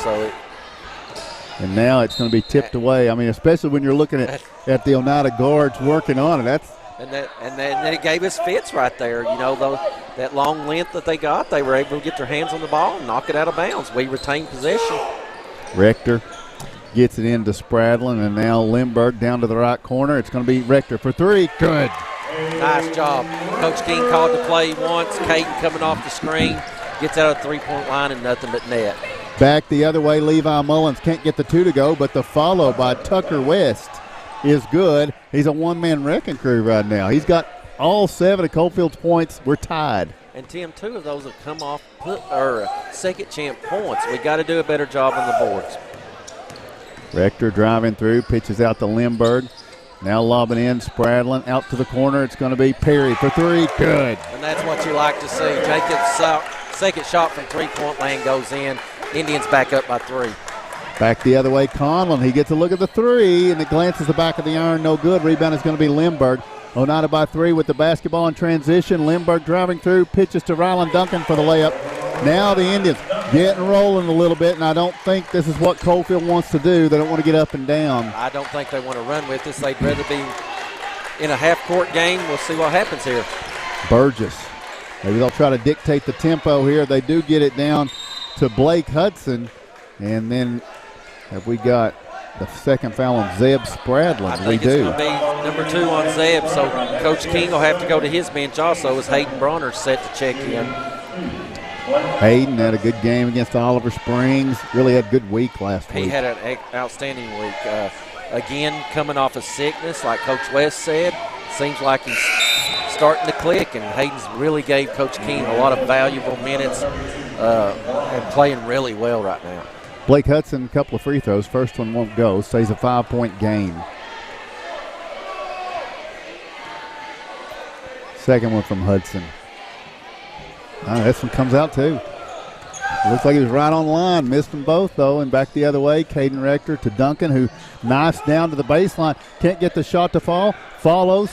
And now it's going to be tipped away. I mean, especially when you're looking at the Oneida guards working on it. And then it gave us fits right there. You know, that long length that they got, they were able to get their hands on the ball and knock it out of bounds. We retained possession. Rector gets it into Spradlin, and now Lindbergh down to the right corner. It's going to be Rector for three. Good. Nice job. Coach King called the play once. Caden coming off the screen, gets out of the three-point line and nothing but net. Back the other way, Levi Mullins can't get the two to go, but the follow by Tucker West is good. He's a one-man wrecking crew right now. He's got all 7 of Coalfield's points. We're tied. And, Tim, 2 of those have come off second chance points. We got to do a better job on the boards. Rector driving through, pitches out to Lindbergh. Now lobbing in, Spradlin out to the corner. It's going to be Perry for three. Good. And that's what you like to see. Jacob's second shot from three-point land goes in. Indians back up by 3. Back the other way, Conlon. He gets a look at the three, and it glances the back of the iron. No good. Rebound is going to be Lindbergh. Oneida by 3 with the basketball in transition. Lindbergh driving through, pitches to Rylan Duncan for the layup. Now the Indians getting rolling a little bit, and I don't think this is what Coalfield wants to do. They don't want to get up and down. I don't think they want to run with this. They'd rather be in a half-court game. We'll see what happens here. Burgess. Maybe they'll try to dictate the tempo here. They do get it down to Blake Hudson, and then have we got the second foul on Zeb Spradlin? I think it's going to be number 2 on Zeb, so Coach King will have to go to his bench also as Hayden Bronner set to check in. Hayden had a good game against Oliver Springs. Really had a good week last week. He had an outstanding week. Again, coming off of sickness, like Coach West said. Seems like he's starting to click, and Hayden's really gave Coach King a lot of valuable minutes and playing really well right now. Blake Hudson, a couple of free throws. First one won't go. Stays a 5-point game. Second one from Hudson. This one comes out too. Looks like he was right on line. Missed them both though, and back the other way. Caden Rector to Duncan, who knifes down to the baseline. Can't get the shot to fall. Follows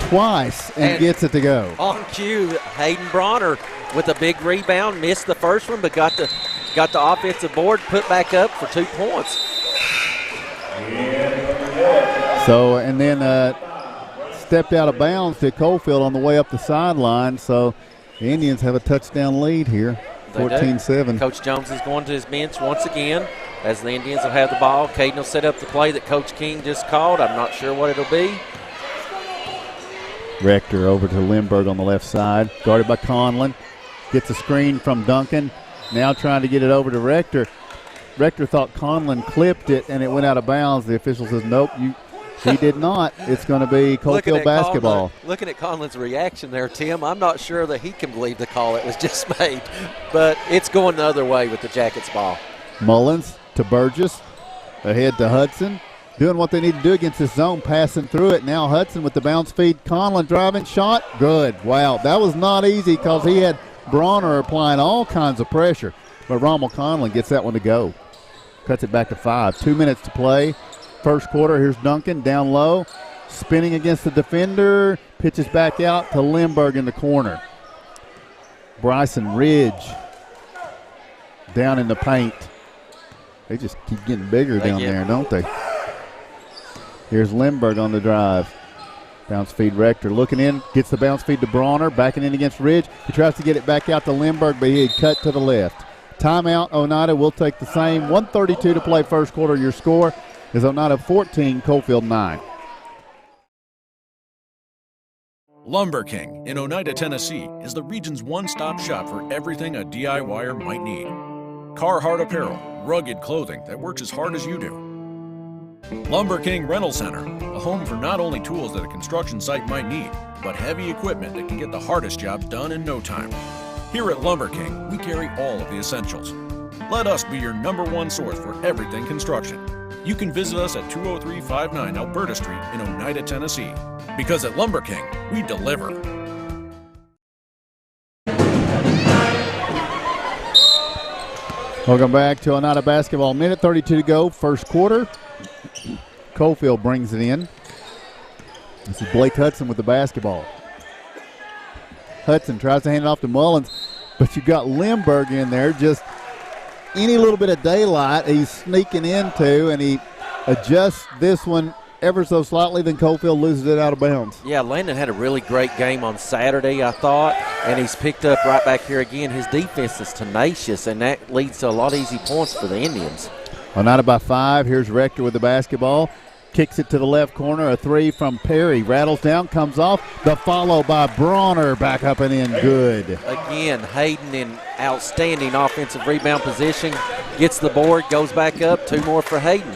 twice and gets it to go. On cue, Hayden Bronner with a big rebound. Missed the first one, but got the offensive board, put back up for 2 points. So, and then stepped out of bounds to Coalfield on the way up the sideline. So the Indians have a touchdown lead here, 14-7. Coach Jones is going to his bench once again as the Indians will have the ball. Caden will set up the play that Coach King just called. I'm not sure what it'll be. Rector over to Lindbergh on the left side, guarded by Conlon. Gets a screen from Duncan. Now trying to get it over to Rector. Rector thought Conlon clipped it and it went out of bounds. The official says, nope, he did not. It's going to be Coalfield basketball. Looking at Conlon's reaction there, Tim, I'm not sure that he can believe the call that was just made, but it's going the other way with the Jackets ball. Mullins to Burgess, ahead to Hudson. Doing what they need to do against this zone, passing through it. Now Hudson with the bounce feed. Conlon driving, shot, good. Wow, that was not easy because he had Bronner applying all kinds of pressure. But Rommel Conlon gets that one to go. Cuts it back to 5. 2 minutes to play. First quarter, here's Duncan down low. Spinning against the defender. Pitches back out to Lindbergh in the corner. Bryson Ridge down in the paint. They just keep getting bigger down there, don't they? Here's Lindbergh on the drive. Bounce feed Rector looking in, gets the bounce feed to Bronner, backing in against Ridge. He tries to get it back out to Lindbergh, but he had cut to the left. Timeout, Oneida will take the same. 1:32 to play first quarter. Your score is Oneida 14, Coalfield 9. Lumber King in Oneida, Tennessee is the region's one-stop shop for everything a DIYer might need. Carhartt apparel, rugged clothing that works as hard as you do. Lumber King Rental Center, a home for not only tools that a construction site might need, but heavy equipment that can get the hardest jobs done in no time. Here at Lumber King, we carry all of the essentials. Let us be your #1 source for everything construction. You can visit us at 20359 Alberta Street in Oneida, Tennessee. Because at Lumber King, we deliver. Welcome back to Oneida basketball. Minute 32 to go, first quarter. Coalfield brings it in. This is Blake Hudson with the basketball. Hudson tries to hand it off to Mullins, but you've got Lindbergh in there. Just any little bit of daylight he's sneaking into, and he adjusts this one ever so slightly, then Coalfield loses it out of bounds. Yeah, Landon had a really great game on Saturday, I thought, and he's picked up right back here again. His defense is tenacious, and that leads to a lot of easy points for the Indians. Oneida by 5. Here's Rector with the basketball. Kicks it to the left corner. A 3 from Perry. Rattles down, comes off. The follow by Bronner. Back up and in. Good. Again, Hayden in outstanding offensive rebound position. Gets the board, goes back up. 2 more for Hayden.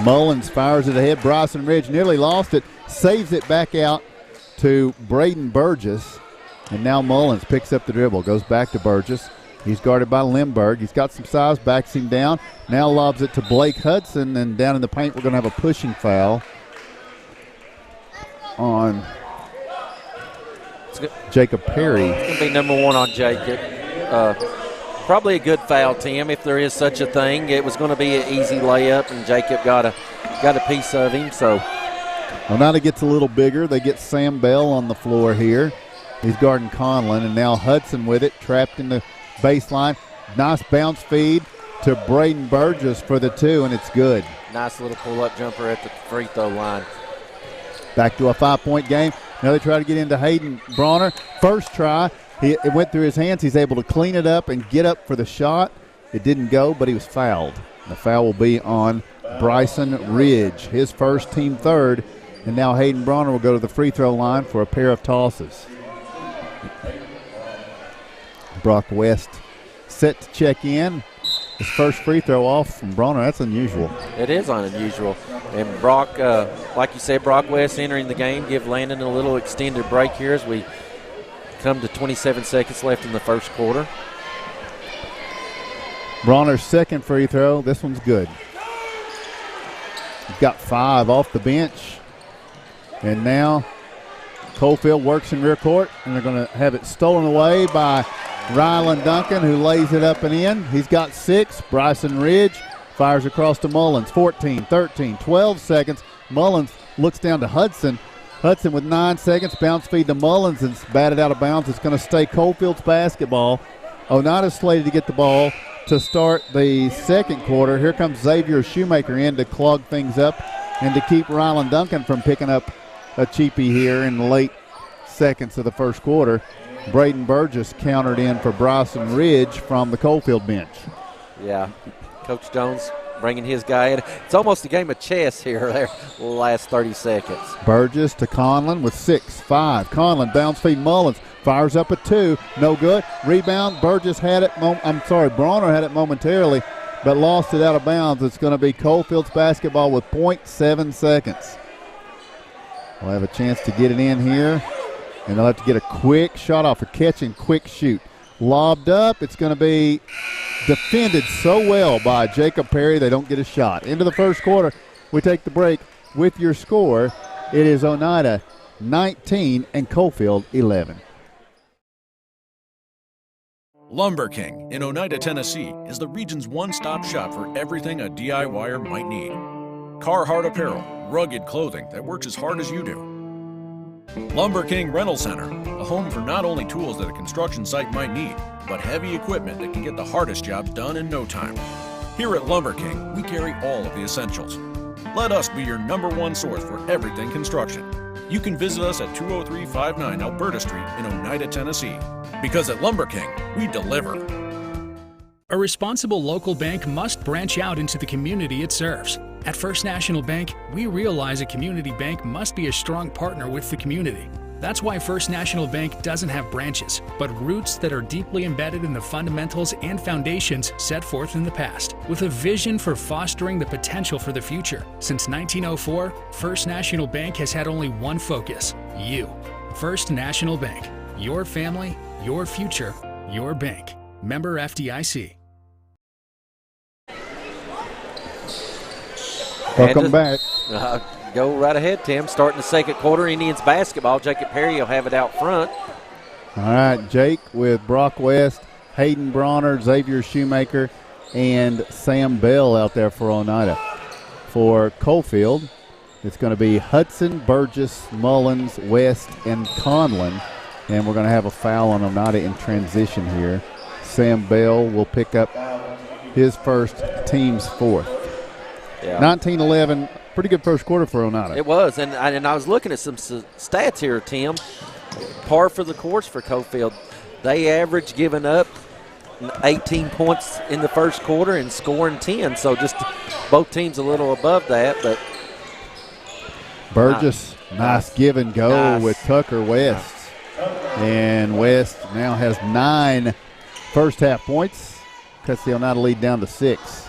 Mullins fires it ahead. Bryson Ridge nearly lost it. Saves it back out to Braden Burgess. And now Mullins picks up the dribble. Goes back to Burgess. He's guarded by Lindbergh. He's got some size, backs him down. Now lobs it to Blake Hudson, and down in the paint we're going to have a pushing foul on Jacob Perry. It's going to be #1 on Jacob. Probably a good foul, Tim, if there is such a thing. It was going to be an easy layup, and Jacob got a piece of him. So Oneida gets a little bigger. They get Sam Bell on the floor here. He's guarding Conlon, and now Hudson with it, trapped in the baseline. Nice bounce feed to Braden Burgess for the 2, and it's good. Nice little pull-up jumper at the free throw line. Back to a 5-point game. Now they try to get into Hayden Bronner. First try, it went through his hands. He's able to clean it up and get up for the shot. It didn't go, but he was fouled. The foul will be on Bryson Ridge, his first, team third. And now Hayden Bronner will go to the free throw line for a pair of tosses. Brock West set to check in. His first free throw off from Bronner. That's unusual. It is unusual. And Brock, like you said, Brock West entering the game, give Landon a little extended break here as we come to 27 seconds left in the first quarter. Bronner's second free throw. This one's good. He's got 5 off the bench. And now Coalfield works in rear court, and they're going to have it stolen away by Rylan Duncan, who lays it up and in. He's got 6. Bryson Ridge fires across to Mullins. 14, 13, 12 seconds. Mullins looks down to Hudson. Hudson with 9 seconds. Bounce feed to Mullins and it's batted out of bounds. It's going to stay Coalfield's basketball. Oneida's slated to get the ball to start the second quarter. Here comes Xavier Shoemaker in to clog things up and to keep Rylan Duncan from picking up a cheapie here in the late seconds of the first quarter. Braden Burgess countered in for Bryson Ridge from the Coalfield bench. Yeah, Coach Jones bringing his guy in. It's almost a game of chess here there the last 30 seconds. Burgess to Conlon with 6, 5. Conlon bounce feed Mullins. Fires up a 2. No good. Rebound. Burgess had it. Bronner had it momentarily, but lost it out of bounds. It's going to be Coalfield's basketball with 0.7 seconds. We'll have a chance to get it in here. And they'll have to get a quick shot off, a catch and quick shoot. Lobbed up. It's going to be defended so well by Jacob Perry, they don't get a shot. Into the first quarter, we take the break with your score. It is Oneida 19 and Coalfield 11. Lumber King in Oneida, Tennessee is the region's one-stop shop for everything a DIYer might need. Carhartt apparel, rugged clothing that works as hard as you do. Lumber King Rental Center, a home for not only tools that a construction site might need, but heavy equipment that can get the hardest jobs done in no time. Here at Lumber King, we carry all of the essentials. Let us be your #1 source for everything construction. You can visit us at 20359 Alberta Street in Oneida, Tennessee. Because at Lumber King, we deliver. A responsible local bank must branch out into the community it serves. At First National Bank, we realize a community bank must be a strong partner with the community. That's why First National Bank doesn't have branches, but roots that are deeply embedded in the fundamentals and foundations set forth in the past, with a vision for fostering the potential for the future. Since 1904, First National Bank has had only one focus: you. First National Bank. Your family, your future, your bank. Member FDIC. Welcome back. Go right ahead, Tim. Starting the second quarter, Indians basketball. Jacob Perry will have it out front. All right, Jake with Brock West, Hayden Bronner, Xavier Shoemaker, and Sam Bell out there for Oneida. For Coalfield, it's going to be Hudson, Burgess, Mullins, West, and Conlon. And we're going to have a foul on Oneida in transition here. Sam Bell will pick up his first, team's fourth. Yeah. 19-11, pretty good first quarter for Oneida. It was, and I was looking at some stats here, Tim. Par for the course for Coalfield. They average giving up 18 points in the first quarter and scoring 10. So just both teams a little above that. But Burgess, nice give and go with Tucker West. And West now has 9 first half points. Cuts the Oneida lead down to 6.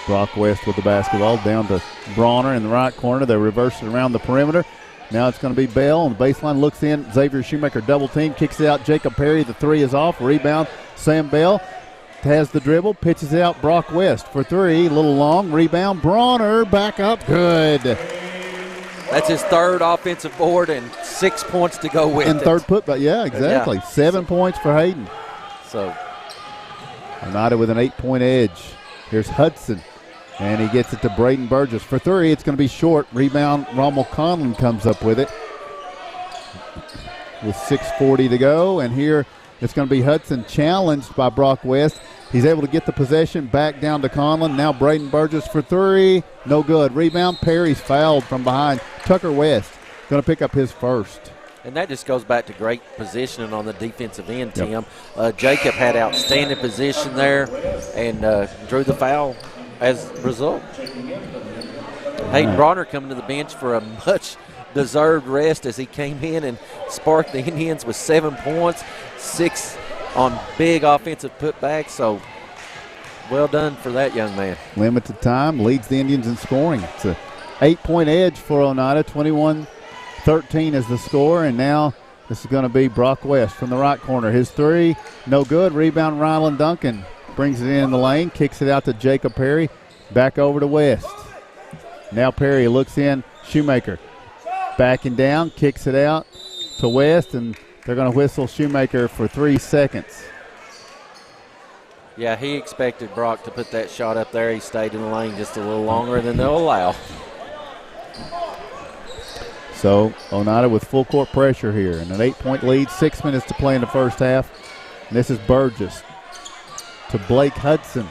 Brock West with the basketball down to Bronner in the right corner. They reverse it around the perimeter. Now it's going to be Bell on the baseline. Looks in. Xavier Shoemaker double team. Kicks it out. Jacob Perry. The three is off. Rebound. Sam Bell has the dribble. Pitches out. Brock West for three. A little long. Rebound. Bronner back up. Good. That's his third offensive board and 6 points to go with and third putback. Yeah, exactly. Yeah. 7 points for Hayden. So Oneida with an 8-point edge. Here's Hudson. And he gets it to Braden Burgess. For three, it's going to be short. Rebound, Rommel Conlon comes up with it. With 6:40 to go. And here it's going to be Hudson challenged by Brock West. He's able to get the possession back down to Conlon. Now Braden Burgess for three. No good. Rebound, Perry's fouled from behind. Tucker West going to pick up his first. And that just goes back to great positioning on the defensive end, Tim. Jacob had outstanding position there and drew the foul as a result. Hayden Bronner coming to the bench for a much-deserved rest as he came in and sparked the Indians with 7 points, 6 on big offensive putbacks. So well done for that young man. Limited time, leads the Indians in scoring. It's a 8-point edge for Oneida, 21-13 is the score, and now this is going to be Brock West from the right corner. His three, no good. Rebound, Rylan Duncan brings it in the lane, kicks it out to Jacob Perry, back over to West. Now Perry looks in, Shoemaker backing down, kicks it out to West, and they're going to whistle Shoemaker for 3 seconds. Yeah, he expected Brock to put that shot up there. He stayed in the lane just a little longer than they'll allow. So Oneida with full court pressure here, and an 8-point lead, 6 minutes to play in the first half. And this is Burgess to Blake Hudson.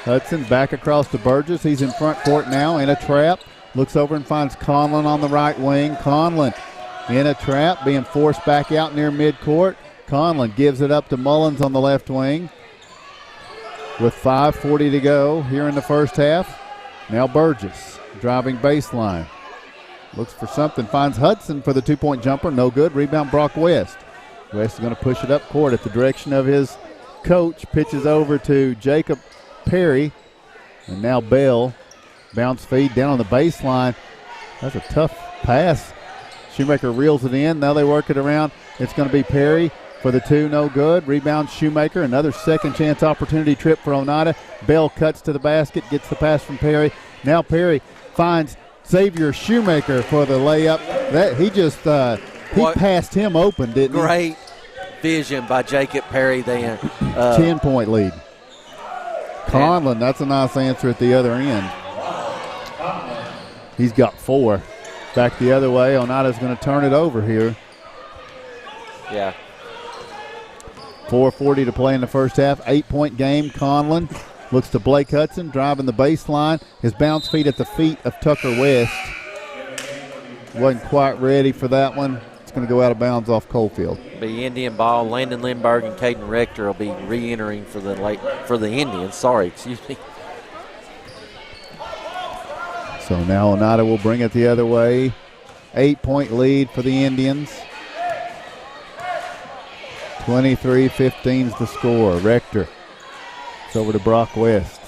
Hudson back across to Burgess. He's in front court now in a trap. Looks over and finds Conlon on the right wing. Conlon in a trap, being forced back out near midcourt. Conlon gives it up to Mullins on the left wing. With 5:40 to go here in the first half. Now Burgess driving baseline. Looks for something, finds Hudson for the 2-point jumper. No good. Rebound, Brock West. West is going to push it up court at the direction of his coach. Pitches over to Jacob Perry. And now Bell. Bounce feed down on the baseline. That's a tough pass. Shoemaker reels it in. Now they work it around. It's going to be Perry for the two. No good. Rebound, Shoemaker. Another second chance opportunity trip for Oneida. Bell cuts to the basket. Gets the pass from Perry. Now Perry finds Xavier Shoemaker for the layup. That he just he passed him open, didn't he? Great vision by Jacob Perry then. 10-point lead. Conlon, that's a nice answer at the other end. He's got 4. Back the other way. Oneida's going to turn it over here. Yeah. 4:40 to play in the first half. 8-point game. Conlon looks to Blake Hudson, driving the baseline. His bounce feed at the feet of Tucker West. Wasn't quite ready for that one. It's going to go out of bounds off Coalfield. Be Indian ball. Landon Lindbergh and Caden Rector will be re-entering for the Indians. Sorry, excuse me. So now Oneida will bring it the other way. 8-point lead for the Indians. 23-15's the score. Rector. It's over to Brock West.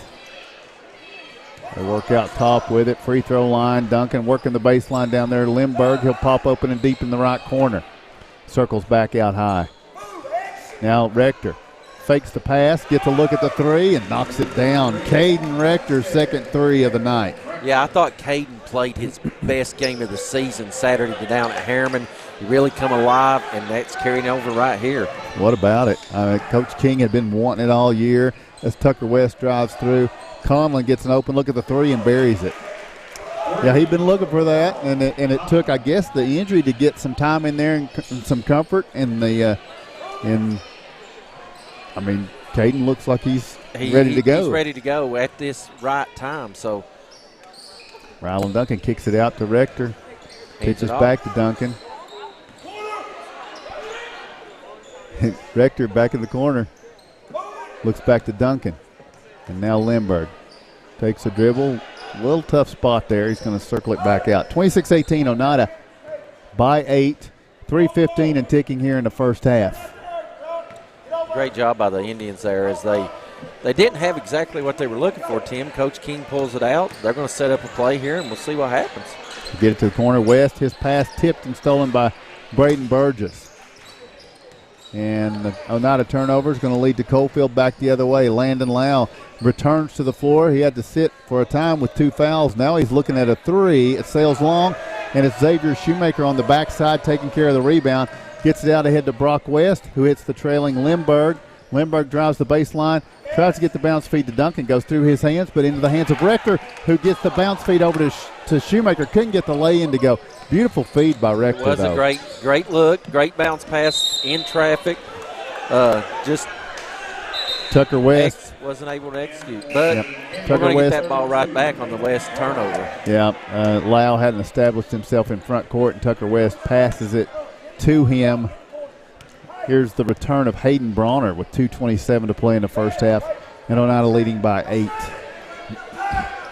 They work out top with it. Free throw line. Duncan working the baseline down there. Lindbergh, he'll pop open and deep in the right corner. Circles back out high. Now Rector fakes the pass, gets a look at the three, and knocks it down. Caden Rector's second three of the night. Yeah, I thought Caden played his best game of the season Saturday down at Harriman. He really come alive, and that's carrying over right here. What about it? Coach King had been wanting it all year. As Tucker West drives through, Conlon gets an open look at the three and buries it. Yeah, he'd been looking for that, and it took, I guess, the injury to get some time in there and some comfort. Caden looks like he's ready to go. He's ready to go at this right time. So Rylan Duncan kicks it out to Rector. Pitches back to Duncan. Rector back in the corner. Looks back to Duncan. And now Lindbergh takes a dribble. A little tough spot there. He's going to circle it back out. 26-18 Oneida by 8. 3:15 and ticking here in the first half. Great job by the Indians there as they didn't have exactly what they were looking for, Tim. Coach King pulls it out. They're going to set up a play here, and we'll see what happens. Get it to the corner. West, his pass tipped and stolen by Braden Burgess. And the Oneida turnover is going to lead to Coalfield back the other way. Landon Lau returns to the floor. He had to sit for a time with 2 fouls. Now he's looking at a three. It sails long, and it's Xavier Shoemaker on the backside taking care of the rebound. Gets it out ahead to Brock West, who hits the trailing Lindbergh. Lindbergh drives the baseline, tries to get the bounce feed to Duncan, goes through his hands, but into the hands of Rector, who gets the bounce feed over to Shoemaker. Couldn't get the lay-in to go. Beautiful feed by Rector, It was though. a great look, great bounce pass in traffic. Just Tucker West wasn't able to execute, but yep. we're going to get that ball right back on the West turnover. Yeah, Lau hadn't established himself in front court, and Tucker West passes it to him. Here's the return of Hayden Bronner with 2:27 to play in the first half, and Oneida leading by 8.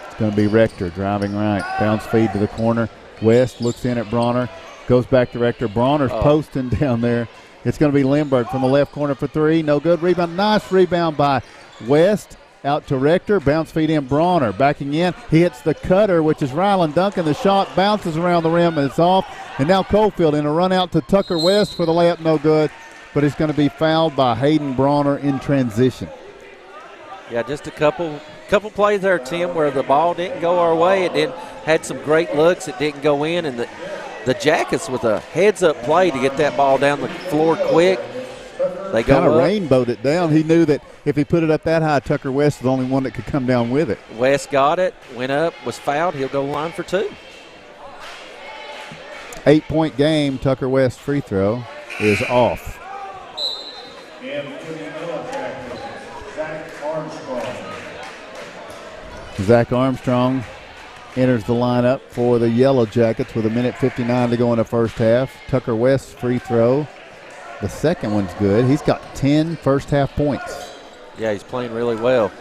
It's going to be Rector driving right. Bounce feed to the corner. West looks in at Bronner, goes back to Rector. Bronner's posting down there. It's going to be Lindbergh from the left corner for three. No good. Rebound. Nice rebound by West. Out to Rector. Bounce feed in. Bronner backing in. He hits the cutter, which is Rylan Duncan. The shot bounces around the rim and it's off. And now Coalfield in a run out to Tucker West for the layup. No good. But it's going to be fouled by Hayden Bronner in transition. Yeah, just a couple plays there, Tim, where the ball didn't go our way. It had some great looks. It didn't go in, and the Jackets with a heads-up play to get that ball down the floor quick. They go kind of up. rainbowed it down. He knew that if he put it up that high, Tucker West is the only one that could come down with it. West got it, went up, was fouled. He'll go line for 2. 8-point game. Tucker West free throw is off. Zach Armstrong enters the lineup for the Yellow Jackets with 1:59 to go in the first half. Tucker West's free throw, the second one's good. He's got 10 first half points. Yeah, he's playing really well.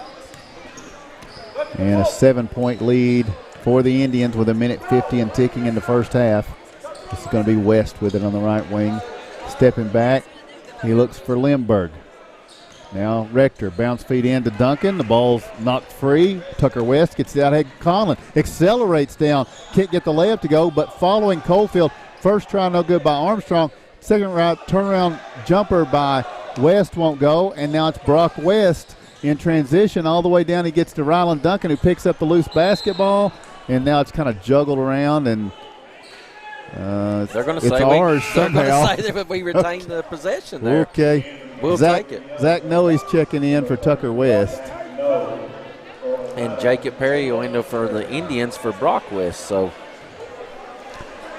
And a 7-point lead for the Indians with 1:50 and ticking in the first half. This is going to be West with it on the right wing. Stepping back, he looks for Lindbergh. Now Rector, bounce feed in to Duncan. The ball's knocked free. Tucker West gets it out ahead. Conlon accelerates down. Can't get the layup to go, but following Coalfield. First try no good by Armstrong. Second round turnaround jumper by West won't go. And now it's Brock West in transition all the way down. He gets to Rylan Duncan, who picks up the loose basketball. And now it's kind of juggled around, and they're going to it's say ours somehow. that we retain the possession there. Okay. We'll Zach, take it. Zach Noe's checking in for Tucker West. And Jacob Perry will end up for the Indians for Brock West. So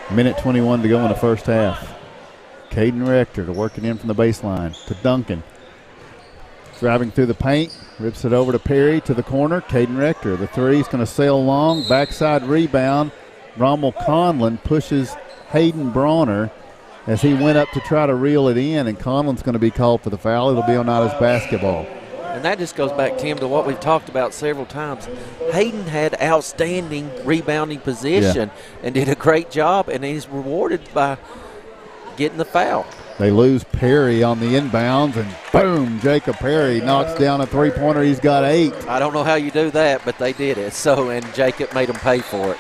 1:21 to go in the first half. Caden Rector to work it in from the baseline to Duncan. Driving through the paint, rips it over to Perry to the corner. Caden Rector, the three is going to sail long. Backside rebound. Rommel Conlon pushes Hayden Bronner as he went up to try to reel it in, and Conlon's going to be called for the foul. It'll be Oneida's basketball. And that just goes back, Tim, to what we've talked about several times. Hayden had outstanding rebounding position and did a great job, and he's rewarded by getting the foul. They lose Perry on the inbounds, and boom, Jacob Perry knocks down a three-pointer. He's got 8. I don't know how you do that, but they did it. And Jacob made them pay for it.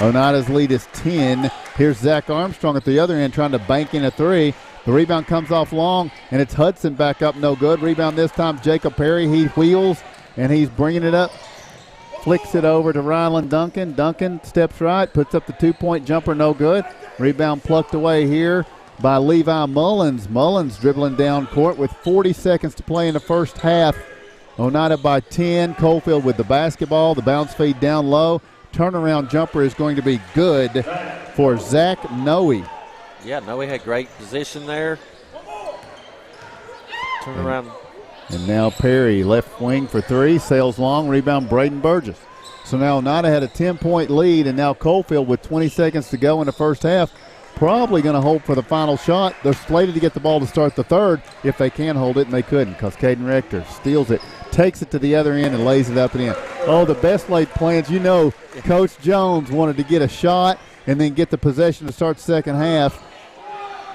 Oneida's lead is 10. Here's Zach Armstrong at the other end trying to bank in a 3. The rebound comes off long, and it's Hudson back up, no good. Rebound this time, Jacob Perry. He wheels, and he's bringing it up. Flicks it over to Rylan Duncan. Duncan steps right, puts up the 2-point jumper, no good. Rebound plucked away here by Levi Mullins. Mullins dribbling down court with 40 seconds to play in the first half. Oneida by 10. Coalfield with the basketball. The bounce feed down low. Turnaround jumper is going to be good for Zach Noe. Yeah, Noe had great position there. Turn around. And now Perry, left wing for 3, sails long, rebound Braden Burgess. So now Oneida had a 10-point lead, and now Coalfield with 20 seconds to go in the first half, probably going to hold for the final shot. They're slated to get the ball to start the third if they can hold it, and they couldn't because Caden Rector steals it, takes it to the other end, and lays it up and in. Oh, the best laid plans. You know, Coach Jones wanted to get a shot and then get the possession to start the second half.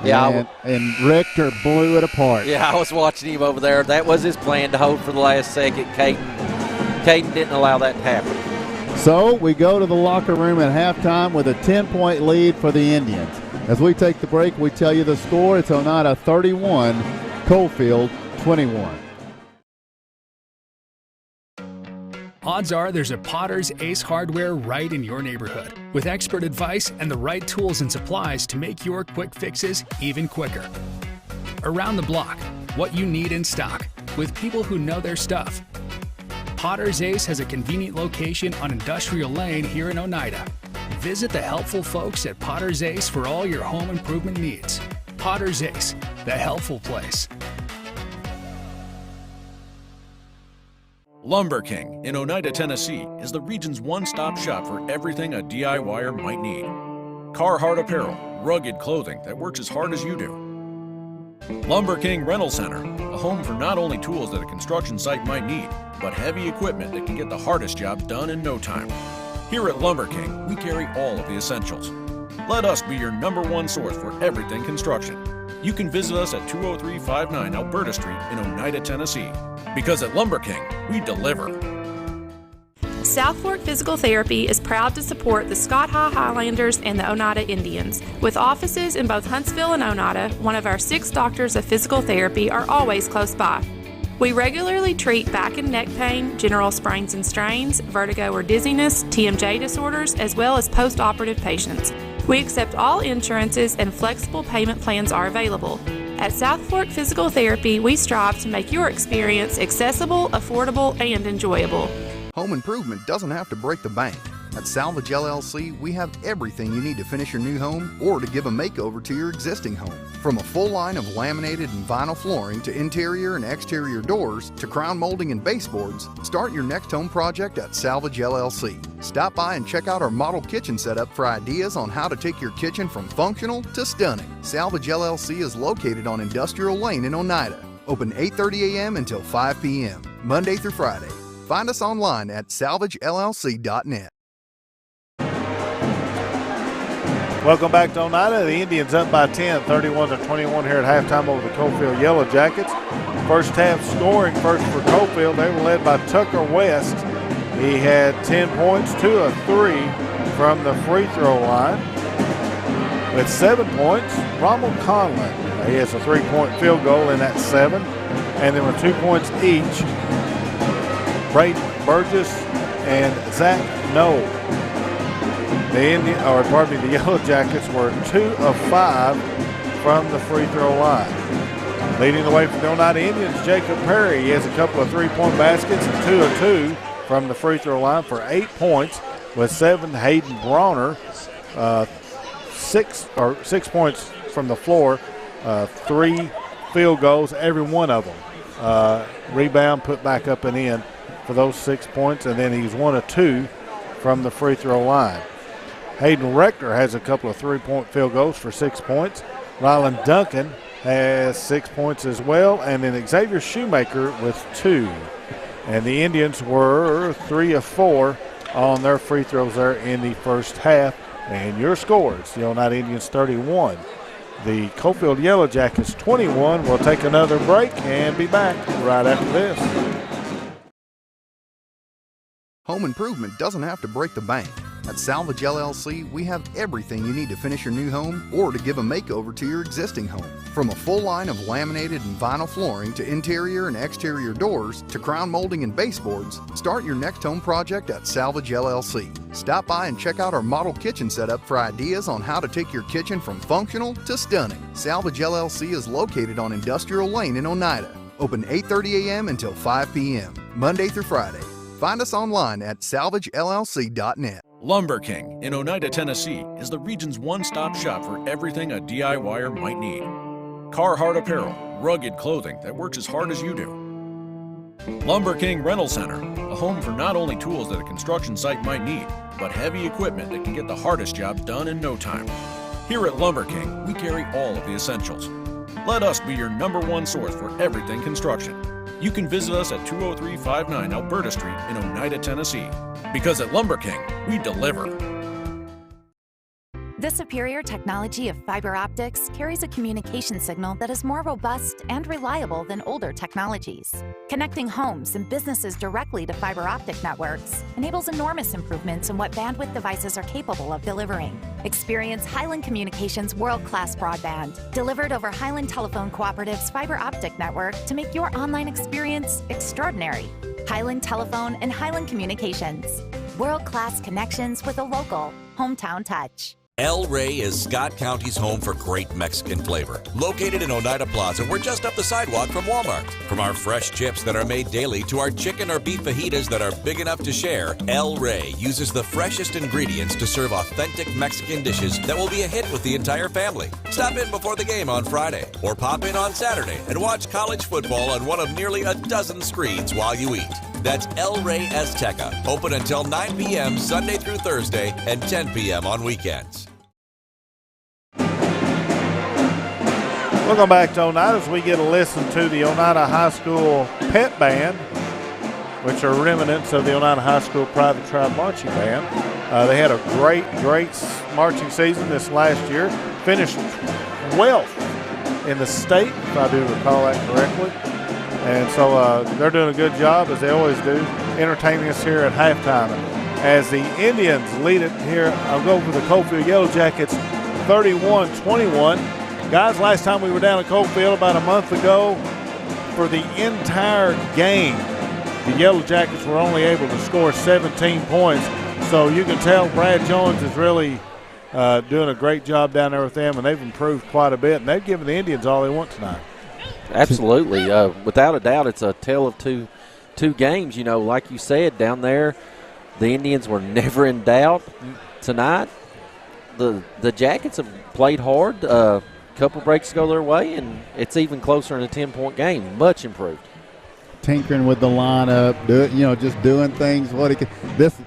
Yeah, and Rector blew it apart. Yeah, I was watching him over there. That was his plan, to hold for the last second. Caden didn't allow that to happen. So we go to the locker room at halftime with a 10-point lead for the Indians. As we take the break, we tell you the score. It's Oneida 31, Coalfield 21. Odds are there's a Potter's Ace Hardware right in your neighborhood, with expert advice and the right tools and supplies to make your quick fixes even quicker. Around the block, what you need in stock, with people who know their stuff. Potter's Ace has a convenient location on Industrial Lane here in Oneida. Visit the helpful folks at Potter's Ace for all your home improvement needs. Potter's Ace, the helpful place. Lumber King in Oneida, Tennessee is the region's one-stop shop for everything a DIYer might need. Carhartt apparel, rugged clothing that works as hard as you do. Lumber King Rental Center, a home for not only tools that a construction site might need, but heavy equipment that can get the hardest jobs done in no time. Here at Lumber King, we carry all of the essentials. Let us be your #1 source for everything construction. You can visit us at 20359 Alberta Street in Oneida, Tennessee. Because at Lumber King, we deliver. South Fork Physical Therapy is proud to support the Scott High Highlanders and the Oneida Indians. With offices in both Huntsville and Oneida, one of our 6 doctors of physical therapy are always close by. We regularly treat back and neck pain, general sprains and strains, vertigo or dizziness, TMJ disorders, as well as post-operative patients. We accept all insurances and flexible payment plans are available. At South Fork Physical Therapy, we strive to make your experience accessible, affordable, and enjoyable. Home improvement doesn't have to break the bank. At Salvage LLC, we have everything you need to finish your new home or to give a makeover to your existing home. From a full line of laminated and vinyl flooring to interior and exterior doors to crown molding and baseboards, start your next home project at Salvage LLC. Stop by and check out our model kitchen setup for ideas on how to take your kitchen from functional to stunning. Salvage LLC is located on Industrial Lane in Oneida. Open 8:30 a.m. until 5 p.m., Monday through Friday. Find us online at salvagellc.net. Welcome back to Oneida. The Indians up by 10, 31-21 here at halftime over the Coalfield Yellow Jackets. First half scoring first for Coalfield. They were led by Tucker West. He had 10 points, 2 of 3 from the free throw line. With 7 points, Rommel Conlon. He has a 3-point field goal in that 7. And then with 2 points each, Braden Burgess and Zach Noel. The Yellow Jackets were 2 of 5 from the free throw line. Leading the way for the Oneida Indians, Jacob Perry. He has a couple of 3-point baskets and 2 of 2 from the free throw line for 8 points. With 7, Hayden Bronner, 6 points from the floor, 3 field goals, every one of them. Rebound, put back up and in for those 6 points, and then he's 1 of 2 from the free throw line. Hayden Rector has a couple of 3-point field goals for 6 points. Rylan Duncan has 6 points as well, and then Xavier Shoemaker with 2. And the Indians were 3 of 4 on their free throws there in the first half. And your scores, the Oneida Indians 31. The Coalfield Yellow Jackets 21. We'll take another break and be back right after this. Home improvement doesn't have to break the bank. At Salvage LLC, we have everything you need to finish your new home or to give a makeover to your existing home. From a full line of laminated and vinyl flooring to interior and exterior doors to crown molding and baseboards, start your next home project at Salvage LLC. Stop by and check out our model kitchen setup for ideas on how to take your kitchen from functional to stunning. Salvage LLC is located on Industrial Lane in Oneida. Open 8:30 a.m. until 5 p.m., Monday through Friday. Find us online at salvagellc.net. Lumber King in Oneida, Tennessee is the region's one-stop shop for everything a DIYer might need. Carhartt apparel, rugged clothing that works as hard as you do. Lumber King Rental Center, a home for not only tools that a construction site might need, but heavy equipment that can get the hardest jobs done in no time. Here at Lumber King, we carry all of the essentials. Let us be your #1 source for everything construction. You can visit us at 20359 Alberta Street in Oneida, Tennessee. Because at Lumber King, we deliver. The superior technology of fiber optics carries a communication signal that is more robust and reliable than older technologies. Connecting homes and businesses directly to fiber optic networks enables enormous improvements in what bandwidth devices are capable of delivering. Experience Highland Communications' world-class broadband, delivered over Highland Telephone Cooperative's fiber optic network to make your online experience extraordinary. Highland Telephone and Highland Communications. World-class connections with a local, hometown touch. El Rey is Scott County's home for great Mexican flavor. Located in Oneida Plaza, we're just up the sidewalk from Walmart. From our fresh chips that are made daily to our chicken or beef fajitas that are big enough to share, El Rey uses the freshest ingredients to serve authentic Mexican dishes that will be a hit with the entire family. Stop in before the game on Friday or pop in on Saturday and watch college football on one of nearly a dozen screens while you eat. That's El Rey Azteca, open until 9 p.m. Sunday through Thursday and 10 p.m. on weekends. Welcome back to Oneida as we get a listen to the Oneida High School Pep Band, which are remnants of the Oneida High School Private Tribe Marching Band. They had a great marching season this last year. Finished 12th in the state, if I do recall that correctly. And so they're doing a good job, as they always do, entertaining us here at halftime. As the Indians lead it here, I'll go for the Coalfield Yellow Jackets 31-21. Guys, last time we were down at Coalfield about a month ago, for the entire game, the Yellow Jackets were only able to score 17 points. So you can tell Brad Jones is really doing a great job down there with them, and they've improved quite a bit, and they've given the Indians all they want tonight. Absolutely. Without a doubt, it's a tale of two games. You know, like you said, down there, the Indians were never in doubt. Tonight, the Jackets have played hard. Couple breaks go their way, and it's even closer in a 10-point game. Much improved. Tinkering with the lineup, just doing things.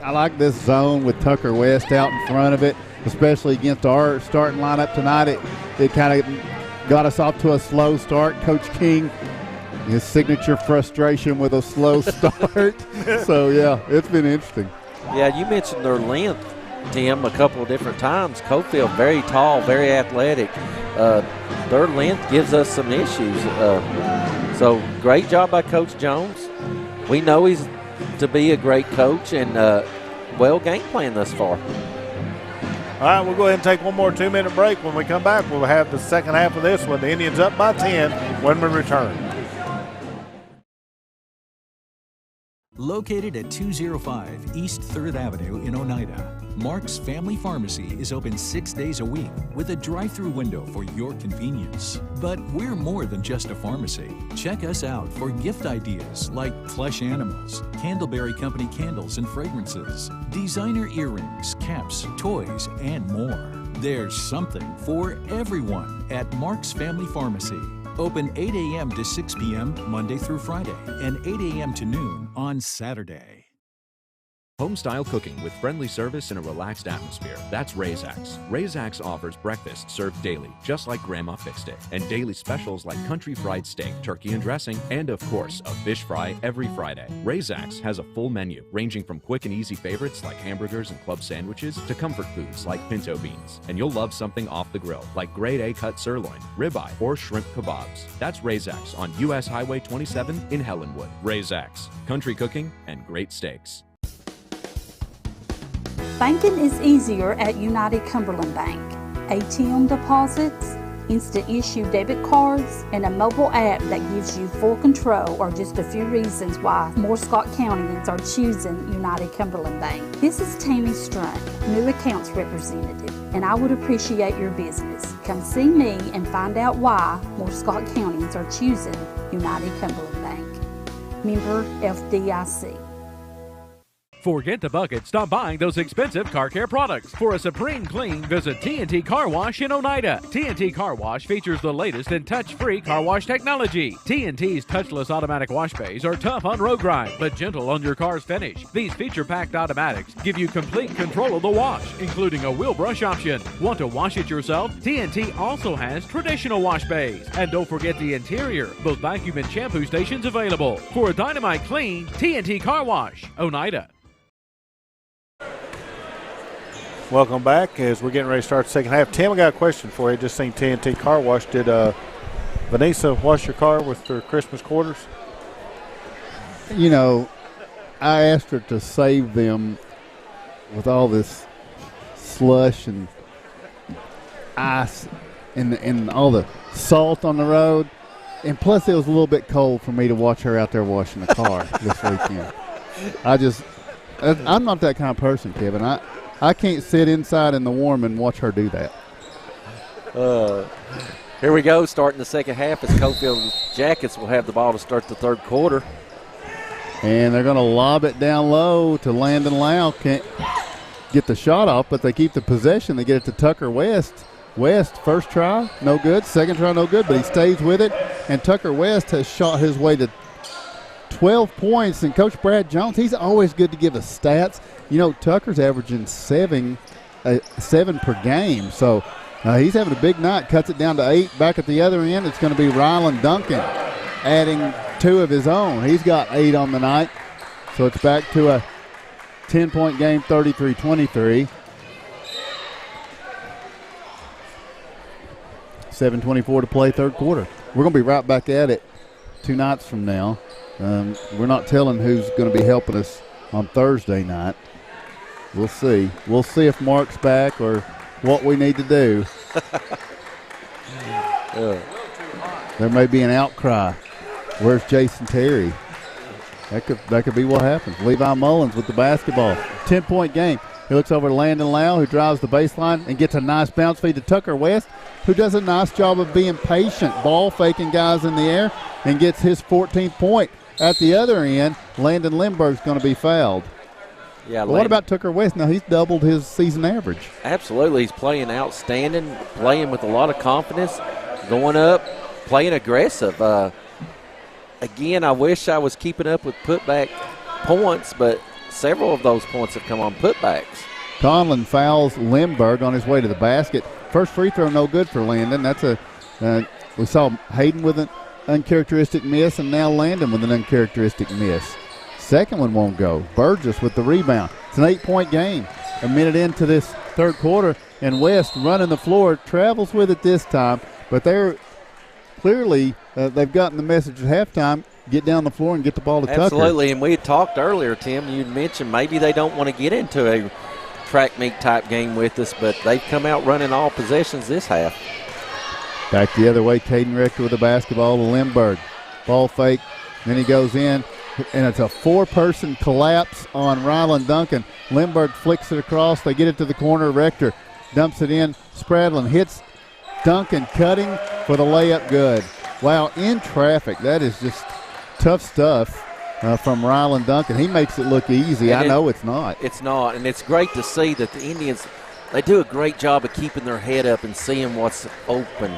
I like this zone with Tucker West out in front of it, especially against our starting lineup tonight. It kind of got us off to a slow start. Coach King, his signature frustration with a slow start. So yeah, it's been interesting. Yeah, you mentioned their length, Tim, a couple of different times. Coalfield, very tall, very athletic. Their length gives us some issues. So great job by Coach Jones. We know he's to be a great coach and well game plan thus far. All right, we'll go ahead and take one more 2-minute break. When we come back, we'll have the second half of this one. The Indians up by 10 when we return. Located at 205 East 3rd Avenue in Oneida, Mark's Family Pharmacy is open 6 days a week with a drive-through window for your convenience. But we're more than just a pharmacy. Check us out for gift ideas like plush animals, Candleberry Company candles and fragrances, designer earrings, caps, toys, and more. There's something for everyone at Mark's Family Pharmacy. Open 8 a.m. to 6 p.m. Monday through Friday and 8 a.m. to noon on Saturday. Home-style cooking with friendly service in a relaxed atmosphere. That's Razax. Razax offers breakfast served daily, just like Grandma fixed it, and daily specials like country fried steak, turkey and dressing, and of course, a fish fry every Friday. Razax has a full menu, ranging from quick and easy favorites like hamburgers and club sandwiches to comfort foods like pinto beans. And you'll love something off the grill, like grade A cut sirloin, ribeye, or shrimp kebabs. That's Razax on U.S. Highway 27 in Helenwood. Razax, country cooking and great steaks. Banking is easier at United Cumberland Bank. ATM deposits, instant issue debit cards, and a mobile app that gives you full control are just a few reasons why more Scott Countyans are choosing United Cumberland Bank. This is Tammy Strunk, new accounts representative, and I would appreciate your business. Come see me and find out why more Scott Countyans are choosing United Cumberland Bank. Member FDIC. Forget the bucket. Stop buying those expensive car care products. For a supreme clean, visit TNT Car Wash in Oneida. TNT Car Wash features the latest in touch-free car wash technology. TNT's touchless automatic wash bays are tough on road grime, but gentle on your car's finish. These feature-packed automatics give you complete control of the wash, including a wheel brush option. Want to wash it yourself? TNT also has traditional wash bays. And don't forget the interior, both vacuum and shampoo stations available. For a dynamite clean, TNT Car Wash, Oneida. Welcome back as we're getting ready to start the second half. Tim, I got a question for you. Just seen TNT Car Wash. Did Vanessa wash your car with her Christmas quarters? You know, I asked her to save them with all this slush and ice and all the salt on the road. And plus it was a little bit cold for me to watch her out there washing the car this weekend. I'm not that kind of person, Kevin. I can't sit inside in the warm and watch her do that. Here we go, starting the second half as Coalfield Jackets will have the ball to start the third quarter. And they're going to lob it down low to Landon Lau. Can't get the shot off, but they keep the possession. They get it to Tucker West. West, first try, no good. Second try, no good, but he stays with it. And Tucker West has shot his way to 12 points. And Coach Brad Jones, he's always good to give us stats. You know, Tucker's averaging seven per game. So he's having a big night. Cuts it down to 8. Back at the other end, it's going to be Ryland Duncan adding 2 of his own. He's got 8 on the night. So it's back to a 10-point game, 33-23. 7:24 to play, third quarter. We're going to be right back at it 2 nights from now. We're not telling who's going to be helping us on Thursday night. We'll see. We'll see if Mark's back or what we need to do. There may be an outcry. Where's Jason Terry? That could be what happens. Levi Mullins with the basketball. 10-point game. He looks over to Landon Lau, who drives the baseline and gets a nice bounce feed to Tucker West, who does a nice job of being patient, ball faking guys in the air, and gets his 14th point. At the other end, Landon Lindbergh's going to be fouled. Yeah. What about Tucker West? Now he's doubled his season average. Absolutely. He's playing outstanding, playing with a lot of confidence, going up, playing aggressive. Again, I wish I was keeping up with putback points, but several of those points have come on putbacks. Conlon fouls Lindbergh on his way to the basket. First free throw no good for Landon. We saw Hayden with an uncharacteristic miss, and now Landon with an uncharacteristic miss. Second one won't go. Burgess with the rebound. It's an 8-point game. A minute into this third quarter, and West running the floor, travels with it this time, but they're clearly they've gotten the message at halftime, get down the floor and get the ball to Tucker. Absolutely, and we had talked earlier, Tim, you mentioned maybe they don't want to get into a track meet type game with us, but they've come out running all possessions this half. Back the other way, Caden Rector with the basketball to Lindbergh. Ball fake, then he goes in, and it's a 4-person collapse on Ryland Duncan. Lindbergh flicks it across. They get it to the corner. Rector dumps it in. Spradlin hits Duncan, cutting for the layup, good. Wow, in traffic. That is just tough stuff from Ryland Duncan. He makes it look easy. I know it's not. It's not, and it's great to see that the Indians, they do a great job of keeping their head up and seeing what's open.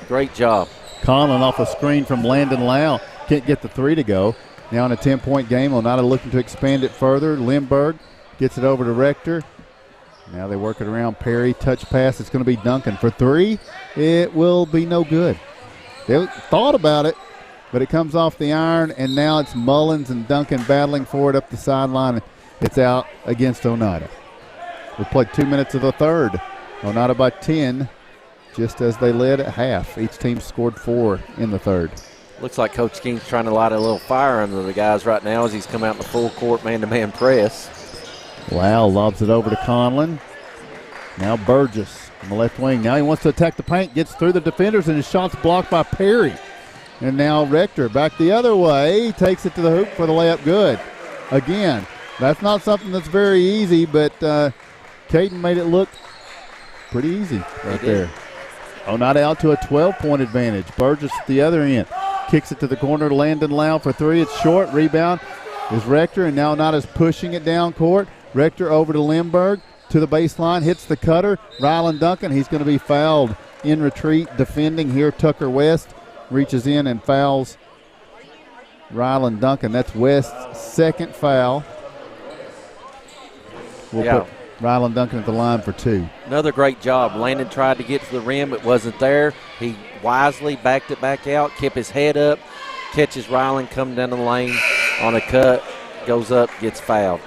Great job. Conlon off a screen from Landon Lau. Can't get the 3 to go. Now in a 10-point game, Oneida looking to expand it further. Lindbergh gets it over to Rector. Now they work it around Perry. Touch pass. It's going to be Duncan for three. It will be no good. They thought about it, but it comes off the iron, and now it's Mullins and Duncan battling for it up the sideline. It's out against Oneida. We played 2 minutes of the third. Oneida by 10, just as they led at half. Each team scored 4 in the third. Looks like Coach King's trying to light a little fire under the guys right now as he's come out in the full court man-to-man press. Lau lobs it over to Conlon. Now Burgess on the left wing. Now he wants to attack the paint, gets through the defenders, and his shot's blocked by Perry. And now Rector back the other way. He takes it to the hoop for the layup. Good. Again, that's not something that's very easy, but Caden made it look pretty easy right there. Oneida out to a 12-point advantage. Burgess at the other end. Kicks it to the corner. Landon Lau for three. It's short. Rebound is Rector, and now Oneida's pushing it down court. Rector over to Lindbergh to the baseline. Hits the cutter. Rylan Duncan, he's going to be fouled in retreat. Defending here, Tucker West reaches in and fouls Rylan Duncan. That's West's second foul. We'll put Rylan Duncan at the line for 2. Another great job. Landon tried to get to the rim. It wasn't there. He wisely backed it back out, kept his head up, catches Rylan coming down the lane on a cut, goes up, gets fouled.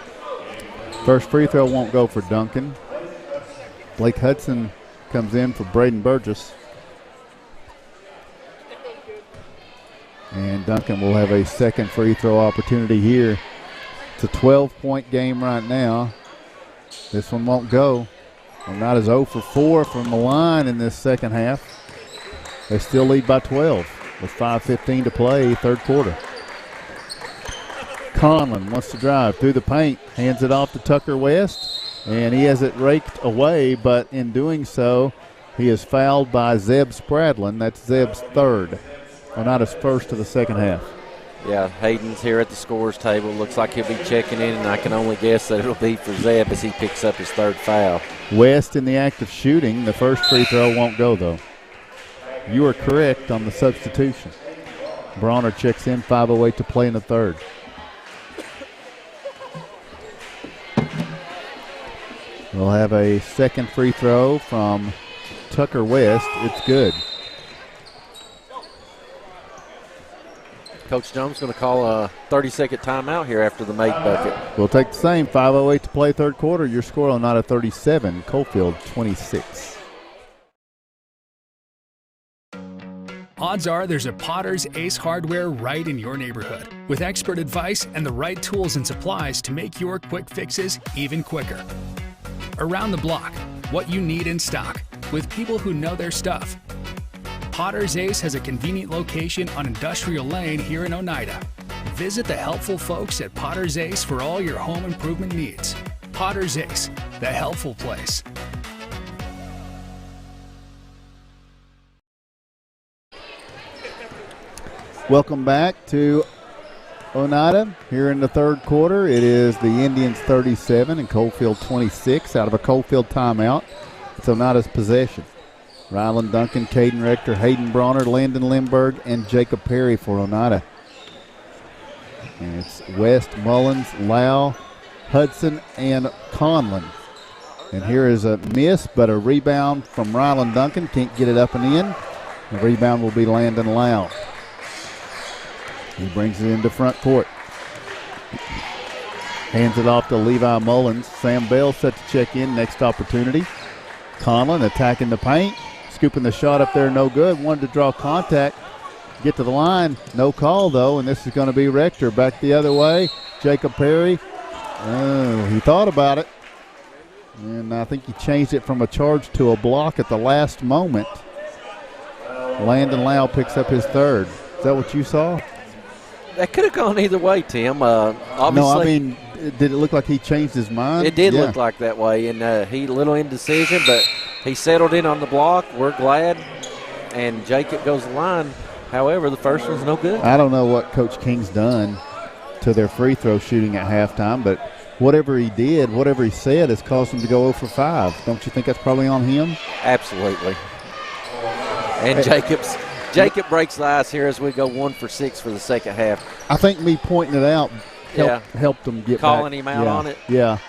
First free throw won't go for Duncan. Blake Hudson comes in for Braden Burgess. And Duncan will have a second free throw opportunity here. It's a 12-point game right now. This one won't go. Oneida's 0 for 4 from the line in this second half. They still lead by 12 with 5:15 to play, third quarter. Conlon wants to drive through the paint, hands it off to Tucker West, and he has it raked away, but in doing so, he is fouled by Zeb Spradlin. That's Zeb's third. Oneida's first of the second half. Yeah, Hayden's here at the scorer's table. Looks like he'll be checking in, and I can only guess that it'll be for Zeb as he picks up his third foul. West in the act of shooting. The first free throw won't go, though. You are correct on the substitution. Bronner checks in, 5:08 to play in the third. We'll have a second free throw from Tucker West. It's good. Coach Jones going to call a 30-second timeout here after the made bucket. We'll take the same. 5:08 to play third quarter. Your score on Oneida 37, Coalfield 26. Odds are there's a Potter's Ace Hardware right in your neighborhood, with expert advice and the right tools and supplies to make your quick fixes even quicker. Around the block, what you need in stock, with people who know their stuff. Potter's Ace has a convenient location on Industrial Lane here in Oneida. Visit the helpful folks at Potter's Ace for all your home improvement needs. Potter's Ace, the helpful place. Welcome back to Oneida here in the third quarter. It is the Indians 37 and Coalfield 26 out of a Coalfield timeout. It's Oneida's possession. Rylan Duncan, Caden Rector, Hayden Bronner, Landon Lindbergh, and Jacob Perry for Oneida. And it's West, Mullins, Lau, Hudson, and Conlon. And here is a miss, but a rebound from Rylan Duncan. Can't get it up and in. The rebound will be Landon Lau. He brings it into front court. Hands it off to Levi Mullins. Sam Bell set to check in. Next opportunity. Conlon attacking the paint. Scooping the shot up there, no good. Wanted to draw contact. Get to the line. No call, though, and this is going to be Rector. Back the other way. Jacob Perry. Oh, he thought about it. And I think he changed it from a charge to a block at the last moment. Landon Lau picks up his third. Is that what you saw? That could have gone either way, Tim. Obviously, no, I mean, did it look like he changed his mind? It did look like that way, and he a little indecision, but he settled in on the block. We're glad, and Jacob goes the line. However, the first one's no good. I don't know what Coach King's done to their free throw shooting at halftime, but whatever he did, whatever he said, has caused him to go 0 for 5. Don't you think that's probably on him? Absolutely. And Jacob breaks the ice here as we go 1 for 6 for the second half. I think me pointing it out helped them get calling back. him out on it. Yeah,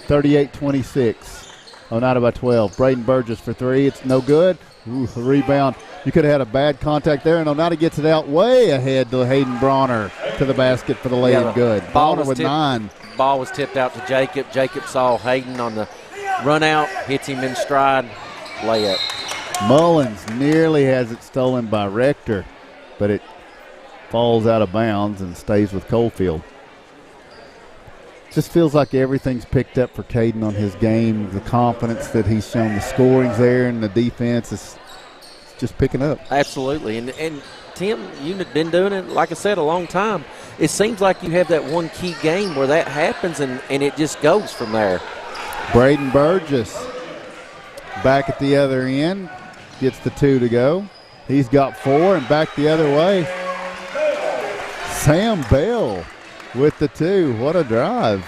38-26. Oneida by 12. Braden Burgess for 3. It's no good. Ooh, the rebound. You could have had a bad contact there, and Oneida gets it out way ahead to Hayden Bronner to the basket for the lay-in good. Bronner with 9. Ball was tipped out to Jacob. Jacob saw Hayden on the run out, hits him in stride, layup. Mullins nearly has it stolen by Rector, but it falls out of bounds and stays with Coalfield. Just feels like everything's picked up for Caden on his game. The confidence that he's shown, the scoring's there, and the defense is just picking up. Absolutely. And Tim, you've been doing it, like I said, a long time. It seems like you have that one key game where that happens, and it just goes from there. Braden Burgess back at the other end, gets the 2 to go. He's got 4 and back the other way. Sam Bell with the 2. What a drive.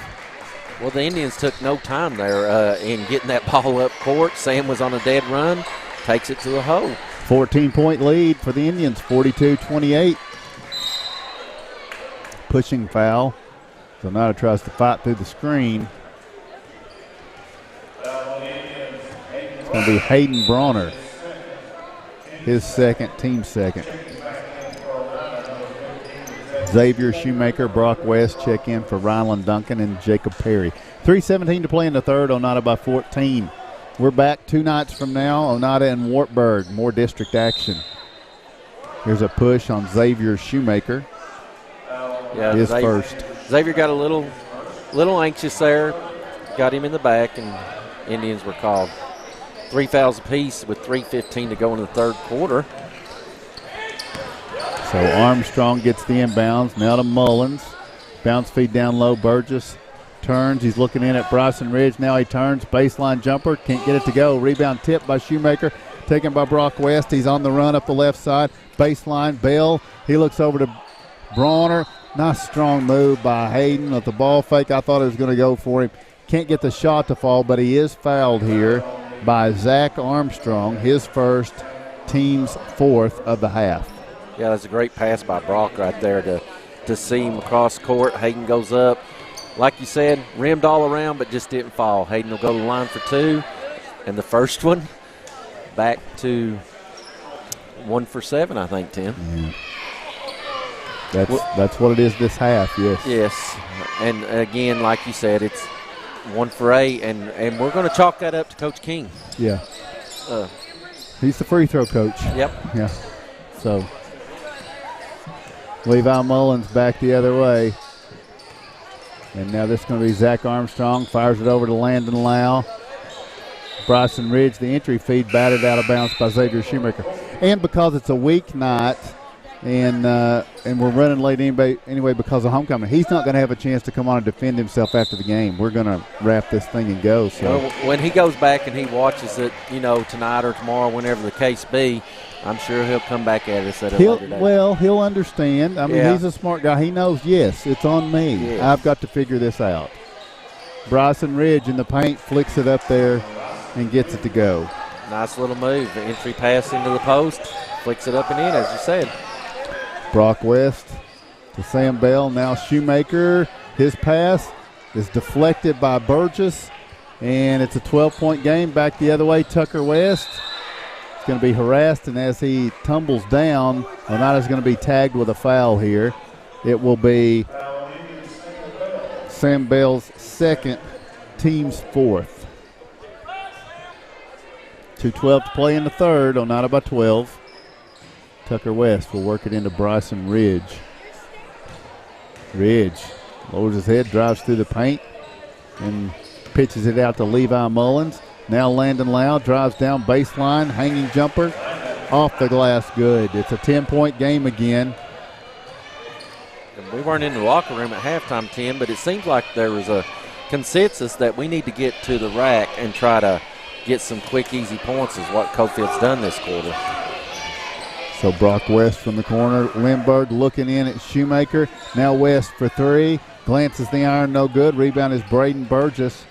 Well, the Indians took no time there in getting that ball up court. Sam was on a dead run, takes it to the hole. 14-point lead for the Indians, 42-28. Pushing foul. So now tries to fight through the screen. It's going to be Hayden Bronner. His second, team second. Xavier Shoemaker, Brock West check in for Ryland Duncan and Jacob Perry. 3:17 to play in the third. Oneida by 14. We're back 2 nights from now. Oneida and Wartburg. More district action. Here's a push on Xavier Shoemaker. Yeah, his first. Xavier got a little anxious there. Got him in the back, and Indians were called. 3 fouls apiece with 3:15 to go in the third quarter. So Armstrong gets the inbounds. Now to Mullins. Bounce feed down low. Burgess turns. He's looking in at Bryson Ridge. Now he turns. Baseline jumper. Can't get it to go. Rebound tip by Shoemaker. Taken by Brock West. He's on the run up the left side. Baseline. Bell. He looks over to Bronner. Nice strong move by Hayden with the ball fake. I thought it was going to go for him. Can't get the shot to fall, but he is fouled here by Zach Armstrong. His first, team's 4th of the half. Yeah, that's a great pass by Brock right there to see him across court. Hayden goes up. Like you said, rimmed all around, but just didn't fall. Hayden will go to the line for 2. And the first one, back to 1 for 7, I think, Tim. Yeah. That's what it is this half, yes. Yes. And again, like you said, it's 1 for 8, and we're going to chalk that up to Coach King. Yeah. He's the free throw coach. Yep. Yeah. So Levi Mullins back the other way. And now this is going to be Zach Armstrong. Fires it over to Landon Lau. Bryson Ridge, the entry feed, batted out of bounds by Xavier Shoemaker. And because it's a weeknight and we're running late anyway because of homecoming, he's not going to have a chance to come on and defend himself after the game. We're going to wrap this thing and go. So well, when he goes back and he watches it, tonight or tomorrow, whenever the case be, I'm sure he'll come back at us at a later date. Well, he'll understand. I mean, he's a smart guy. He knows, yes, it's on me. Yes. I've got to figure this out. Bryson Ridge in the paint flicks it up there and gets it to go. Nice little move. The entry pass into the post, flicks it up and in, as you said. Brock West to Sam Bell. Now Shoemaker. His pass is deflected by Burgess, and it's a 12-point game. Back the other way, Tucker West. Going to be harassed, and as he tumbles down, Oneida's going to be tagged with a foul here. It will be Sam Bell's second, team's 4th. 2:12 to play in the third. Oneida by 12. Tucker West will work it into Bryson Ridge. Ridge lowers his head, drives through the paint, and pitches it out to Levi Mullins. Now Landon Lau drives down baseline, hanging jumper, off the glass, good. It's a 10-point game again. And we weren't in the locker room at halftime, Tim, but it seems like there was a consensus that we need to get to the rack and try to get some quick, easy points is what Coalfield's done this quarter. So Brock West from the corner. Lindbergh looking in at Shoemaker. Now West for 3. Glances the iron, no good. Rebound is Braden Burgess.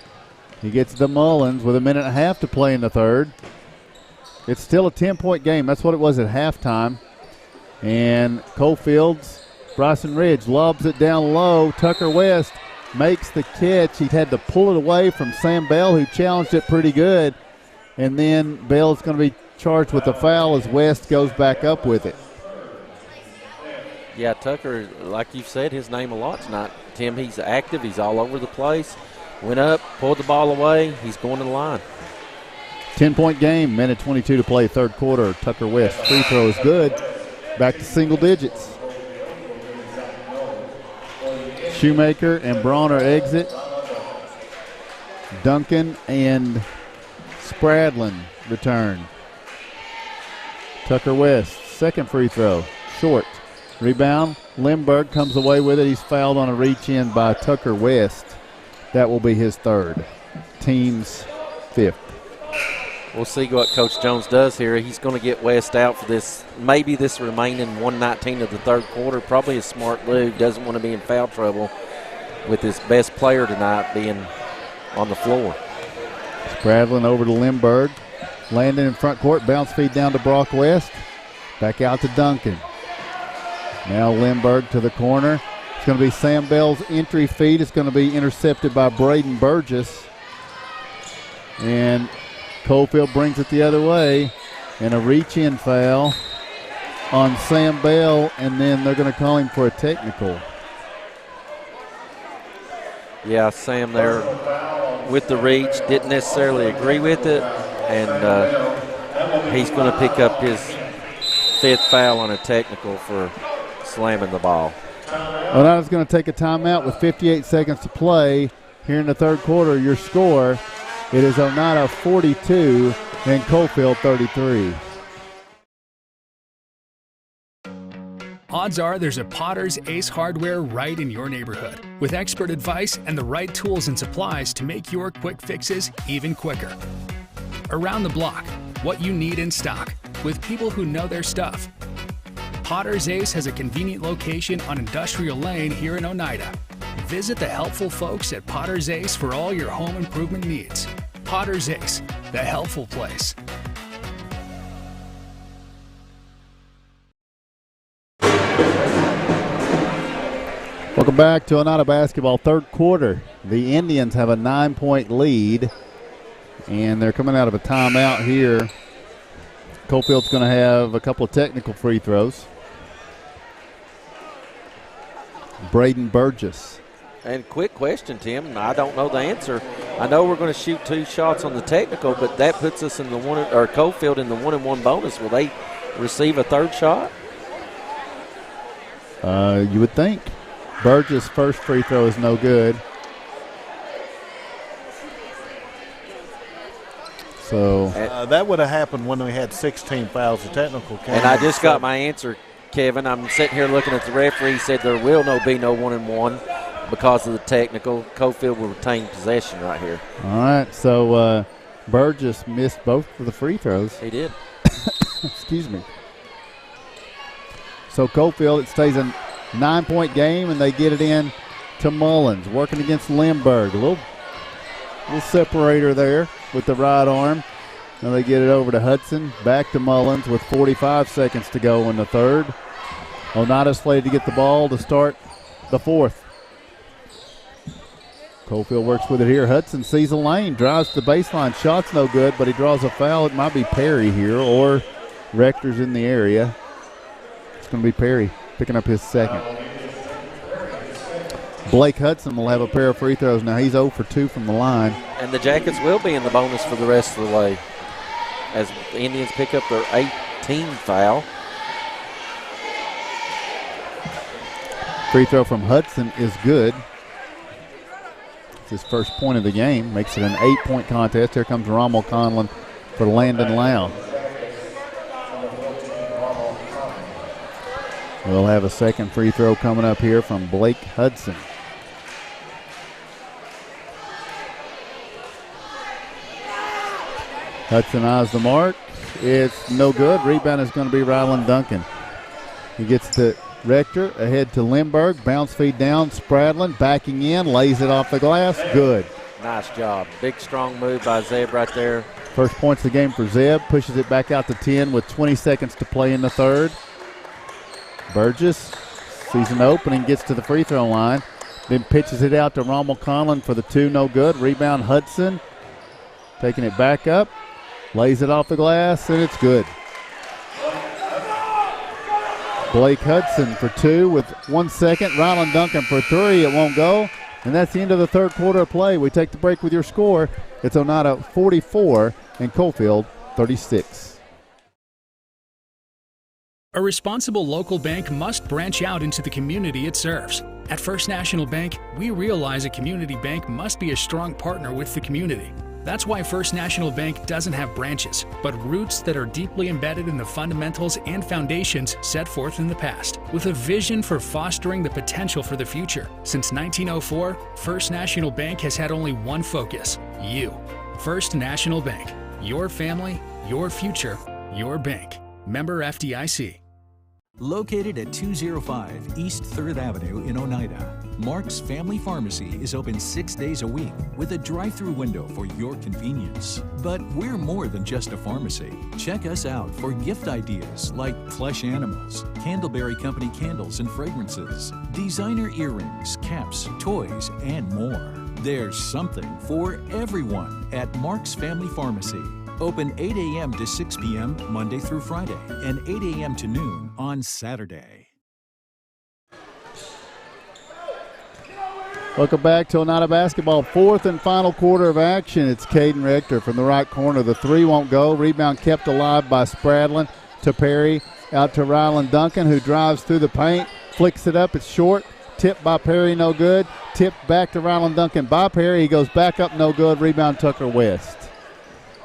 He gets to Mullins with 1.5 minutes to play in the third. It's still a 10-point game. That's what it was at halftime. And Coalfield's Bryson Ridge lobs it down low. Tucker West makes the catch. He had to pull it away from Sam Bell, who challenged it pretty good. And then Bell's going to be charged with a foul as West goes back up with it. Yeah, Tucker, like you've said his name a lot tonight, Tim, he's active. He's all over the place. Went up, pulled the ball away. He's going to the line. 10-point game, minute 22 to play, third quarter. Tucker West free throw is good. Back to single digits. Shoemaker and Bronner exit. Duncan and Spradlin return. Tucker West, second free throw, short. Rebound, Lindbergh comes away with it. He's fouled on a reach-in by Tucker West. That will be his third. Team's fifth. We'll see what Coach Jones does here. He's going to get West out for this, maybe this remaining 1:19 of the third quarter. Probably a smart move. Doesn't want to be in foul trouble with his best player tonight being on the floor. Spradlin over to Lindbergh. Landon in front court. Bounce feed down to Brock West. Back out to Duncan. Now Lindbergh to the corner. It's going to be Sam Bell's entry feed. It's going to be intercepted by Braden Burgess. And Coalfield brings it the other way. And a reach-in foul on Sam Bell. And then they're going to call him for a technical. Yeah, Sam there with the reach. Didn't necessarily agree with it. And he's going to pick up his fifth foul on a technical for slamming the ball. Oneida's going to take a timeout with 58 seconds to play. Here in the third quarter, your score, it is Oneida 42 and Coalfield 33. Odds are there's a Potter's Ace Hardware right in your neighborhood, with expert advice and the right tools and supplies to make your quick fixes even quicker. Around the block, what you need in stock, with people who know their stuff. Potter's Ace has a convenient location on Industrial Lane here in Oneida. Visit the helpful folks at Potter's Ace for all your home improvement needs. Potter's Ace, the helpful place. Welcome back to Oneida basketball, third quarter. The Indians have a 9-point lead, and they're coming out of a timeout here. Coalfield's going to have a couple of technical free throws. Braden Burgess. And quick question, Tim. I don't know the answer. I know we're going to shoot 2 shots on the technical, but that puts us in the Coalfield in the 1-and-1 bonus. Will they receive a third shot? You would think. Burgess' first free throw is no good. So that would have happened when we had 16 fouls. The technical came. And I just got my answer, Kevin. I'm sitting here looking at the referee. He said there will be no 1-and-1 because of the technical. Coalfield will retain possession right here. All right, so Burgess missed both of the free throws. He did. Excuse me. So Coalfield, it stays a 9-point game, and they get it in to Mullins, working against Lindbergh. A little separator there with the right arm. Now they get it over to Hudson, back to Mullins with 45 seconds to go in the third. Oneida slated to get the ball to start the fourth. Coalfield works with it here. Hudson sees a lane, drives to the baseline. Shot's no good, but he draws a foul. It might be Perry here, or Rector's in the area. It's going to be Perry picking up his second. Blake Hudson will have a pair of free throws now. He's 0 for 2 from the line. And the Jackets will be in the bonus for the rest of the way as the Indians pick up their 18th foul. Free throw from Hudson is good. It's his first point of the game. Makes it an 8-point contest. Here comes Rommel Conlon for Landon Lau. We'll have a second free throw coming up here from Blake Hudson. Hudson eyes the mark. It's no good. Rebound is going to be Ryland Duncan. He gets to Rector, ahead to Lindbergh. Bounce feed down. Spradlin backing in, lays it off the glass. Good. Nice job. Big, strong move by Zeb right there. First points of the game for Zeb. Pushes it back out to 10 with 20 seconds to play in the third. Burgess sees an opening, gets to the free throw line, then pitches it out to Rommel Conlon for the 2, no good. Rebound Hudson, taking it back up, lays it off the glass, and it's good. Blake Hudson for 2 with 1 second. Rylan Duncan for 3. It won't go. And that's the end of the third quarter of play. We take the break with your score. It's Oneida 44 and Coalfield 36. A responsible local bank must branch out into the community it serves. At First National Bank, we realize a community bank must be a strong partner with the community. That's why First National Bank doesn't have branches, but roots that are deeply embedded in the fundamentals and foundations set forth in the past, with a vision for fostering the potential for the future. Since 1904, First National Bank has had only one focus: you. First National Bank. Your family, your future, your bank. Member FDIC. Located at 205 East 3rd Avenue in Oneida, Mark's Family Pharmacy is open 6 days a week with a drive-through window for your convenience. But we're more than just a pharmacy. Check us out for gift ideas like plush animals, Candleberry Company candles and fragrances, designer earrings, caps, toys, and more. There's something for everyone at Mark's Family Pharmacy. Open 8 a.m. to 6 p.m. Monday through Friday and 8 a.m. to noon on Saturday. Welcome back to Oneida basketball. Fourth and final quarter of action. It's Caden Rector from the right corner. The 3 won't go. Rebound kept alive by Spradlin to Perry. Out to Rylan Duncan, who drives through the paint. Flicks it up. It's short. Tipped by Perry, no good. Tipped back to Rylan Duncan by Perry. He goes back up, no good. Rebound Tucker West.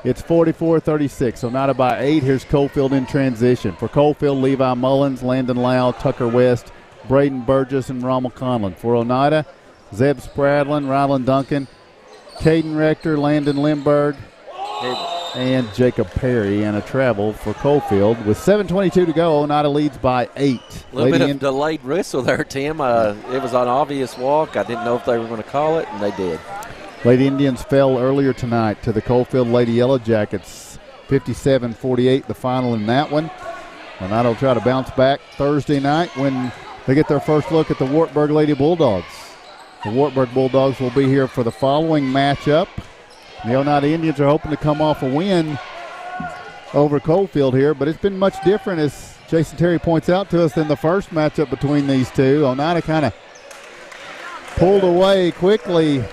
It's 44-36, Oneida by 8. Here's Coalfield in transition. For Coalfield, Levi Mullins, Landon Lau, Tucker West, Braden Burgess, and Rommel Conlon. For Oneida, Zeb Spradlin, Rylan Duncan, Caden Rector, Landon Lindberg, and Jacob Perry. And a travel for Coalfield. With 7:22 to go, Oneida leads by 8. A little bit of delayed whistle there, Tim. It was an obvious walk. I didn't know if they were going to call it, and they did. Lady Indians fell earlier tonight to the Coalfield Lady Yellow Jackets, 57-48, the final in that one. Oneida will try to bounce back Thursday night when they get their first look at the Wartburg Lady Bulldogs. The Wartburg Bulldogs will be here for the following matchup. The Oneida Indians are hoping to come off a win over Coalfield here, but it's been much different, as Jason Terry points out to us, than the first matchup between these two. Oneida kind of pulled away quickly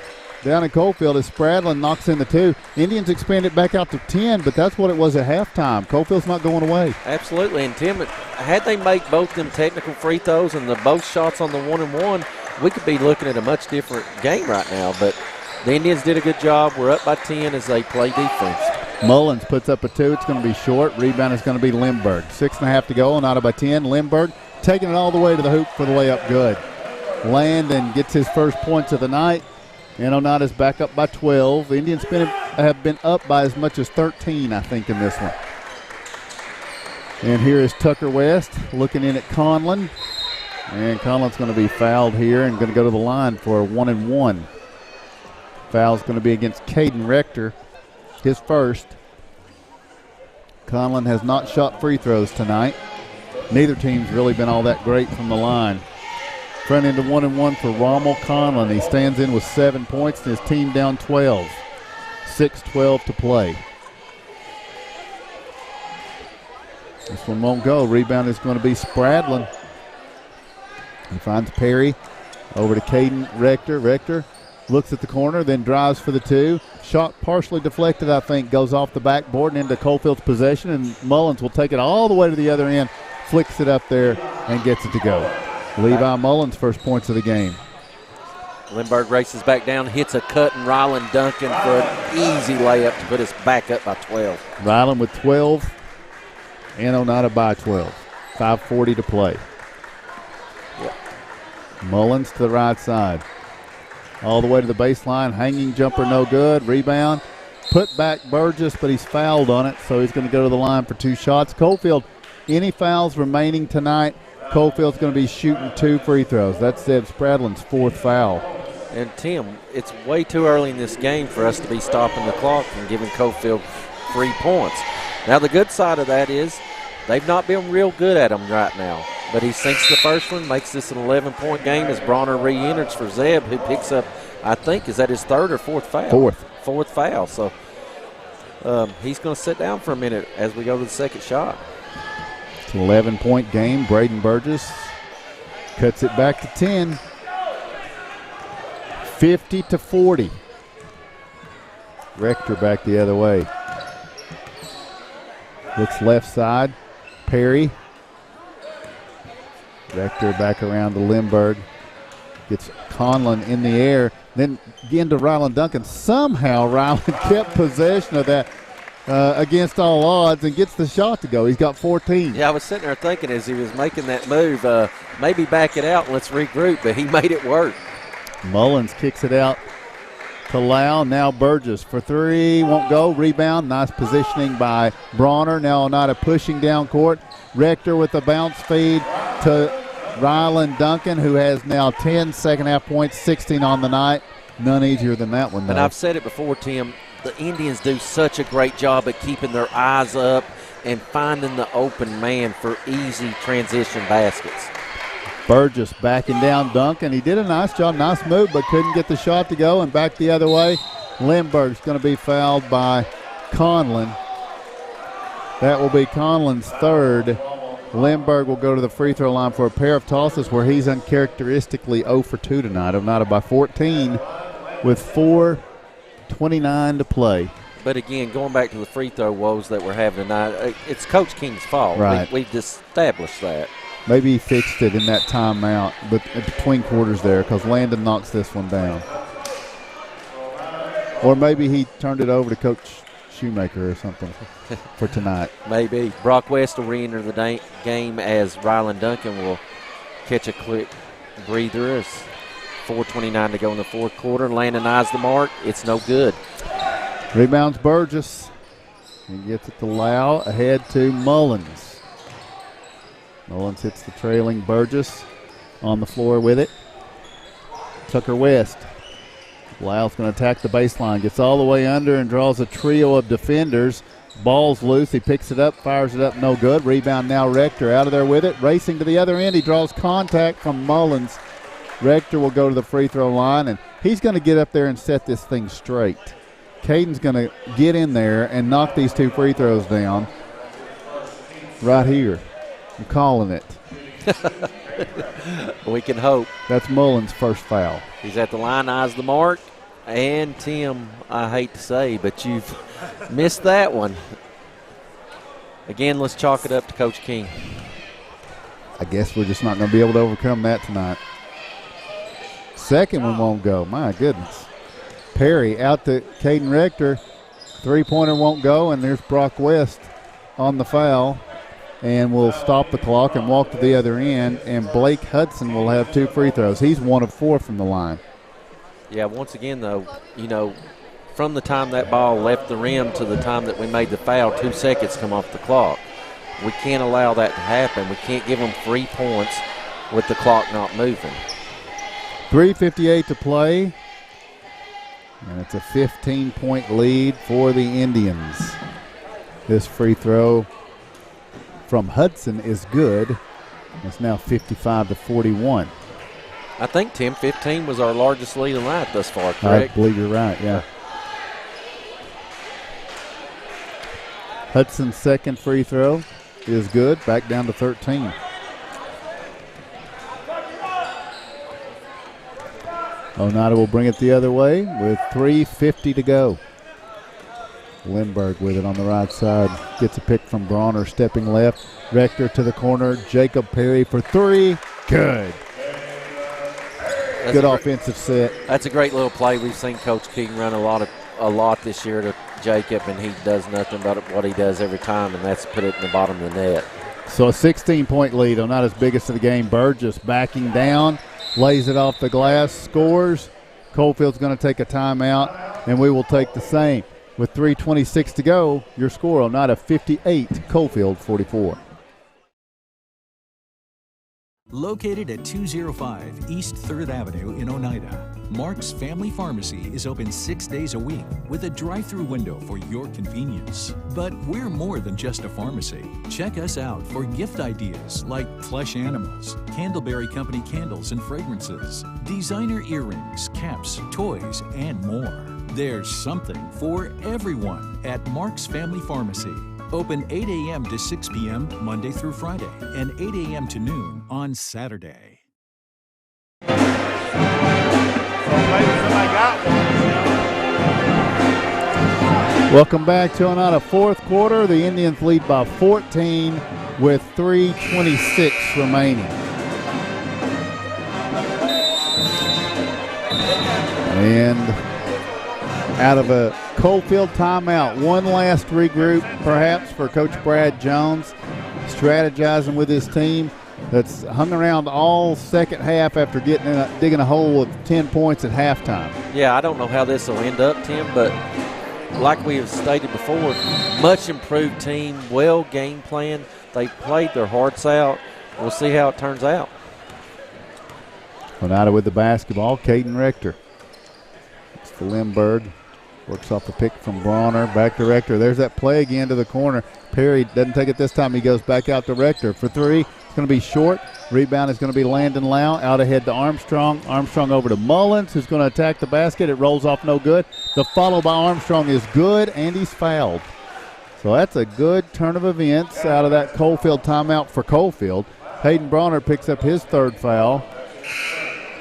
down in Coalfield as Spradlin knocks in the 2. Indians expand it back out to 10, but that's what it was at halftime. Coalfield's not going away. Absolutely, and Tim, had they make both them technical free throws and both shots on the 1-and-1, we could be looking at a much different game right now, but the Indians did a good job. We're up by 10 as they play defense. Mullins puts up a 2. It's going to be short. Rebound is going to be Lindberg. 6.5 to go, Oneida by 10. Lindberg taking it all the way to the hoop for the layup. Good. Landon gets his first points of the night. And Oneida's back up by 12. The Indians have been up by as much as 13, I think, in this one. And here is Tucker West looking in at Conlon. And Conlon's going to be fouled here and going to go to the line for a 1-and-1. Foul's going to be against Caden Rector, his first. Conlon has not shot free throws tonight. Neither team's really been all that great from the line. Front end of 1-and-1 for Rommel Conlon. He stands in with 7 points and his team down 12. 6:12 to play. This one won't go. Rebound is going to be Spradlin. He finds Perry over to Caden Rector. Rector looks at the corner, then drives for the 2. Shot partially deflected, I think, goes off the backboard and into Coalfield's possession, and Mullins will take it all the way to the other end, flicks it up there, and gets it to go. Levi Mullins' first points of the game. Lindbergh races back down, hits a cut, and Rylan Duncan for an easy layup to put us back up by 12. Rylan with 12 and Oneida by 12. 5:40 to play. Yep. Mullins to the right side. All the way to the baseline. Hanging jumper, no good. Rebound. Put back Burgess, but he's fouled on it, so he's going to go to the line for 2 shots. Coalfield, any fouls remaining tonight, Coalfield's going to be shooting 2 free throws. That's Zeb Spradlin's 4th foul. And, Tim, it's way too early in this game for us to be stopping the clock and giving Coalfield 3 points. Now, the good side of that is they've not been real good at them right now. But he sinks the first one, makes this an 11-point game as Bronner re-enters for Zeb, who picks up, I think, is that his third or fourth foul? Fourth foul. So he's going to sit down for a minute as we go to the second shot. It's an 11-point game. Braden Burgess cuts it back to 10. 50-40. Rector back the other way. Looks left side. Perry. Rector back around to Lindbergh. Gets Conlon in the air. Then again to Ryland Duncan. Somehow Ryland kept possession of that against all odds and gets the shot to go. He's got 14. Yeah, I was sitting there thinking as he was making that move, maybe back it out and let's regroup, but he made it work. Mullins kicks it out to Lau. Now Burgess for three. Won't go. Rebound. Nice positioning by Bronner. Now Oneida pushing down court. Rector with a bounce feed to Ryland Duncan, who has now 10 second-half points, 16 on the night. None easier than that one, though. And I've said it before, Tim, the Indians do such a great job at keeping their eyes up and finding the open man for easy transition baskets. Burgess backing down Duncan. He did a nice job, nice move, but couldn't get the shot to go, and back the other way. Lindbergh's going to be fouled by Conlon. That will be Conlon's third. Lindbergh will go to the free throw line for a pair of tosses where he's uncharacteristically 0 for 2 tonight. Oneida by 14 with 4:29 to play. But again, going back to the free throw woes that we're having tonight, it's Coach King's fault. Right. We've established that. Maybe he fixed it in that timeout, but between quarters there, because Landon knocks this one down. Or maybe he turned it over to Coach Shoemaker or something for tonight. Maybe. Brock West will re-enter the game as Ryland Duncan will catch a quick breather. It's 4:29 to go in the fourth quarter. Landon eyes the mark. It's no good. Rebounds Burgess. He gets it to Lau, ahead to Mullins. Mullins hits the trailing Burgess on the floor with it. Tucker West. Lau's going to attack the baseline. Gets all the way under and draws a trio of defenders. Ball's loose. He picks it up, fires it up, no good. Rebound now Rector out of there with it. Racing to the other end. He draws contact from Mullins. Rector will go to the free throw line, and he's going to get up there and set this thing straight. Caden's going to get in there and knock these two free throws down right here. I'm calling it. We can hope. That's Mullins' first foul. He's at the line, eyes the mark. And, Tim, I hate to say, but you've missed that one. Again, let's chalk it up to Coach King. I guess we're just not going to be able to overcome that tonight. Second one won't go. My goodness. Perry out to Caden Rector. Three-pointer won't go, and there's Brock West on the foul. And we'll stop the clock and walk to the other end, and Blake Hudson will have two free throws. He's 1 of 4 from the line. Yeah, once again, though, from the time that ball left the rim to the time that we made the foul, 2 seconds come off the clock. We can't allow that to happen. We can't give them 3 points with the clock not moving. 3:58 to play, and it's a 15-point lead for the Indians. This free throw from Hudson is good. It's now 55-41. I think, Tim, 15 was our largest lead of the night thus far, correct? I believe you're right, yeah. Hudson's second free throw is good, back down to 13. Oneida will bring it the other way with 3:50 to go. Lindbergh with it on the right side. Gets a pick from Bronner, stepping left. Rector to the corner. Jacob Perry for three. Good. Good offensive set. That's a great little play. We've seen Coach King run a lot this year to Jacob, and he does nothing but what he does every time, and that's put it in the bottom of the net. So a 16-point lead. Oneida's biggest of the game. Burgess backing down. Lays it off the glass. Scores. Coalfield's going to take a timeout, and we will take the same. With 3:26 to go, your score, Oneida 58, Coalfield 44. Located at 205 East 3rd Avenue in Oneida, Mark's Family Pharmacy is open 6 days a week with a drive-through window for your convenience. But we're more than just a pharmacy. Check us out for gift ideas like plush animals, Candleberry Company candles and fragrances, designer earrings, caps, toys, and more. There's something for everyone at Mark's Family Pharmacy. Open 8 a.m. to 6 p.m. Monday through Friday and 8 a.m. to noon on Saturday. Welcome back to Oneida fourth quarter. The Indians lead by 14 with 3:26 remaining. And out of a Coalfield timeout, one last regroup perhaps for Coach Brad Jones, strategizing with his team that's hung around all second half after digging a hole with 10 points at halftime. Yeah, I don't know how this will end up, Tim, but like we have stated before, much improved team, well game plan. They played their hearts out. We'll see how it turns out. Oneida with the basketball, Caden Rector. It's for Lindbergh. Works off the pick from Bronner. Back to Rector. There's that play again to the corner. Perry doesn't take it this time. He goes back out to Rector for three. It's going to be short. Rebound is going to be Landon Lau. Out ahead to Armstrong. Armstrong over to Mullins, who's going to attack the basket. It rolls off no good. The follow by Armstrong is good, and he's fouled. So that's a good turn of events out of that Coalfield timeout for Coalfield. Hayden Bronner picks up his third foul.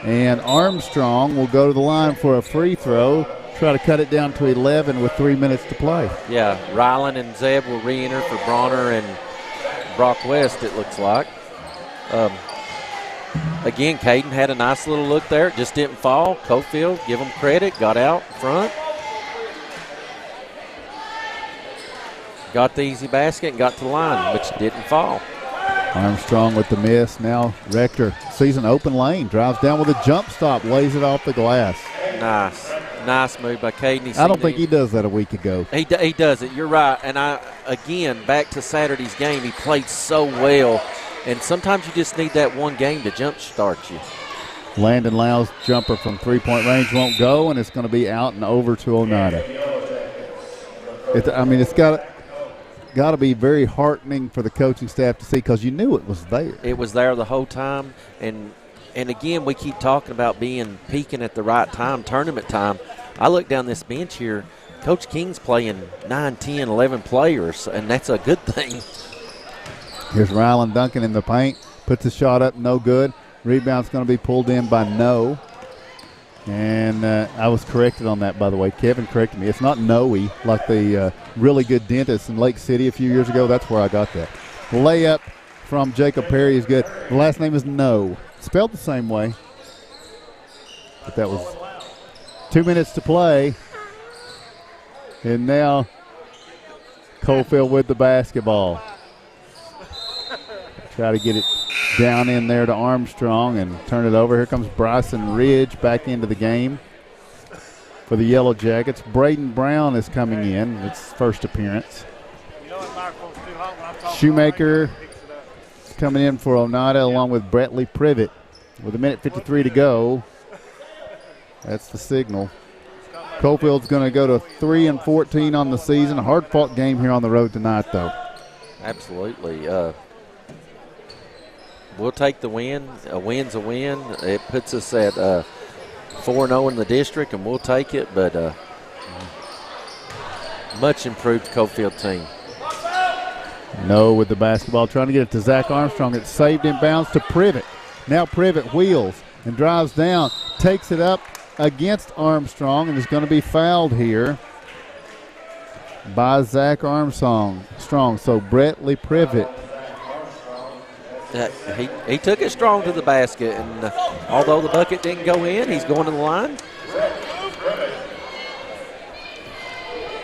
And Armstrong will go to the line for a free throw. Try to cut it down to 11 with 3 minutes to play. Yeah, Ryland and Zeb will re-enter for Bronner and Brock West, it looks like. Again, Caden had a nice little look there. It just didn't fall. Coalfield, give them credit, got out front. Got the easy basket and got to the line, which didn't fall. Armstrong with the miss. Now Rector sees an open lane, drives down with a jump stop, lays it off the glass. Nice move by Caden. I don't think he does that a week ago. He does it. You're right. And again, back to Saturday's game, he played so well. And sometimes you just need that one game to jump start you. Landon Lau's jumper from three-point range won't go, and it's going to be out and over to Oneida. It's got to be very heartening for the coaching staff to see, because you knew it was there. It was there the whole time. And again, we keep talking about peaking at the right time, tournament time. I look down this bench here, Coach King's playing 9, 10, 11 players, and that's a good thing. Here's Ryland Duncan in the paint, puts a shot up, no good. Rebound's going to be pulled in by No. And I was corrected on that, by the way. Kevin corrected me. It's not Noe, like the really good dentist in Lake City a few years ago. That's where I got that. The layup from Jacob Perry is good. The last name is No. Spelled the same way. But that was 2 minutes to play. And now Coalfield with the basketball. Try to get it down in there to Armstrong and turn it over. Here comes Bryson Ridge back into the game for the Yellow Jackets. Braden Brown is coming in. It's his first appearance. Shoemaker is coming in for Oneida along with Bretley Privet. With a minute 53 to go. That's the signal. Coalfield's going to go to 3-14 on the season. A hard-fought game here on the road tonight, though. Absolutely. We'll take the win. A win's a win. It puts us at 4-0 in the district, and we'll take it. But much improved Coalfield team. No with the basketball, trying to get it to Zach Armstrong. It's saved inbounds to Privet. Now Privet wheels and drives down, takes it up against Armstrong, and is going to be fouled here by Zach Armstrong. So Bretley Privet. He took it strong to the basket, and although the bucket didn't go in, he's going to the line.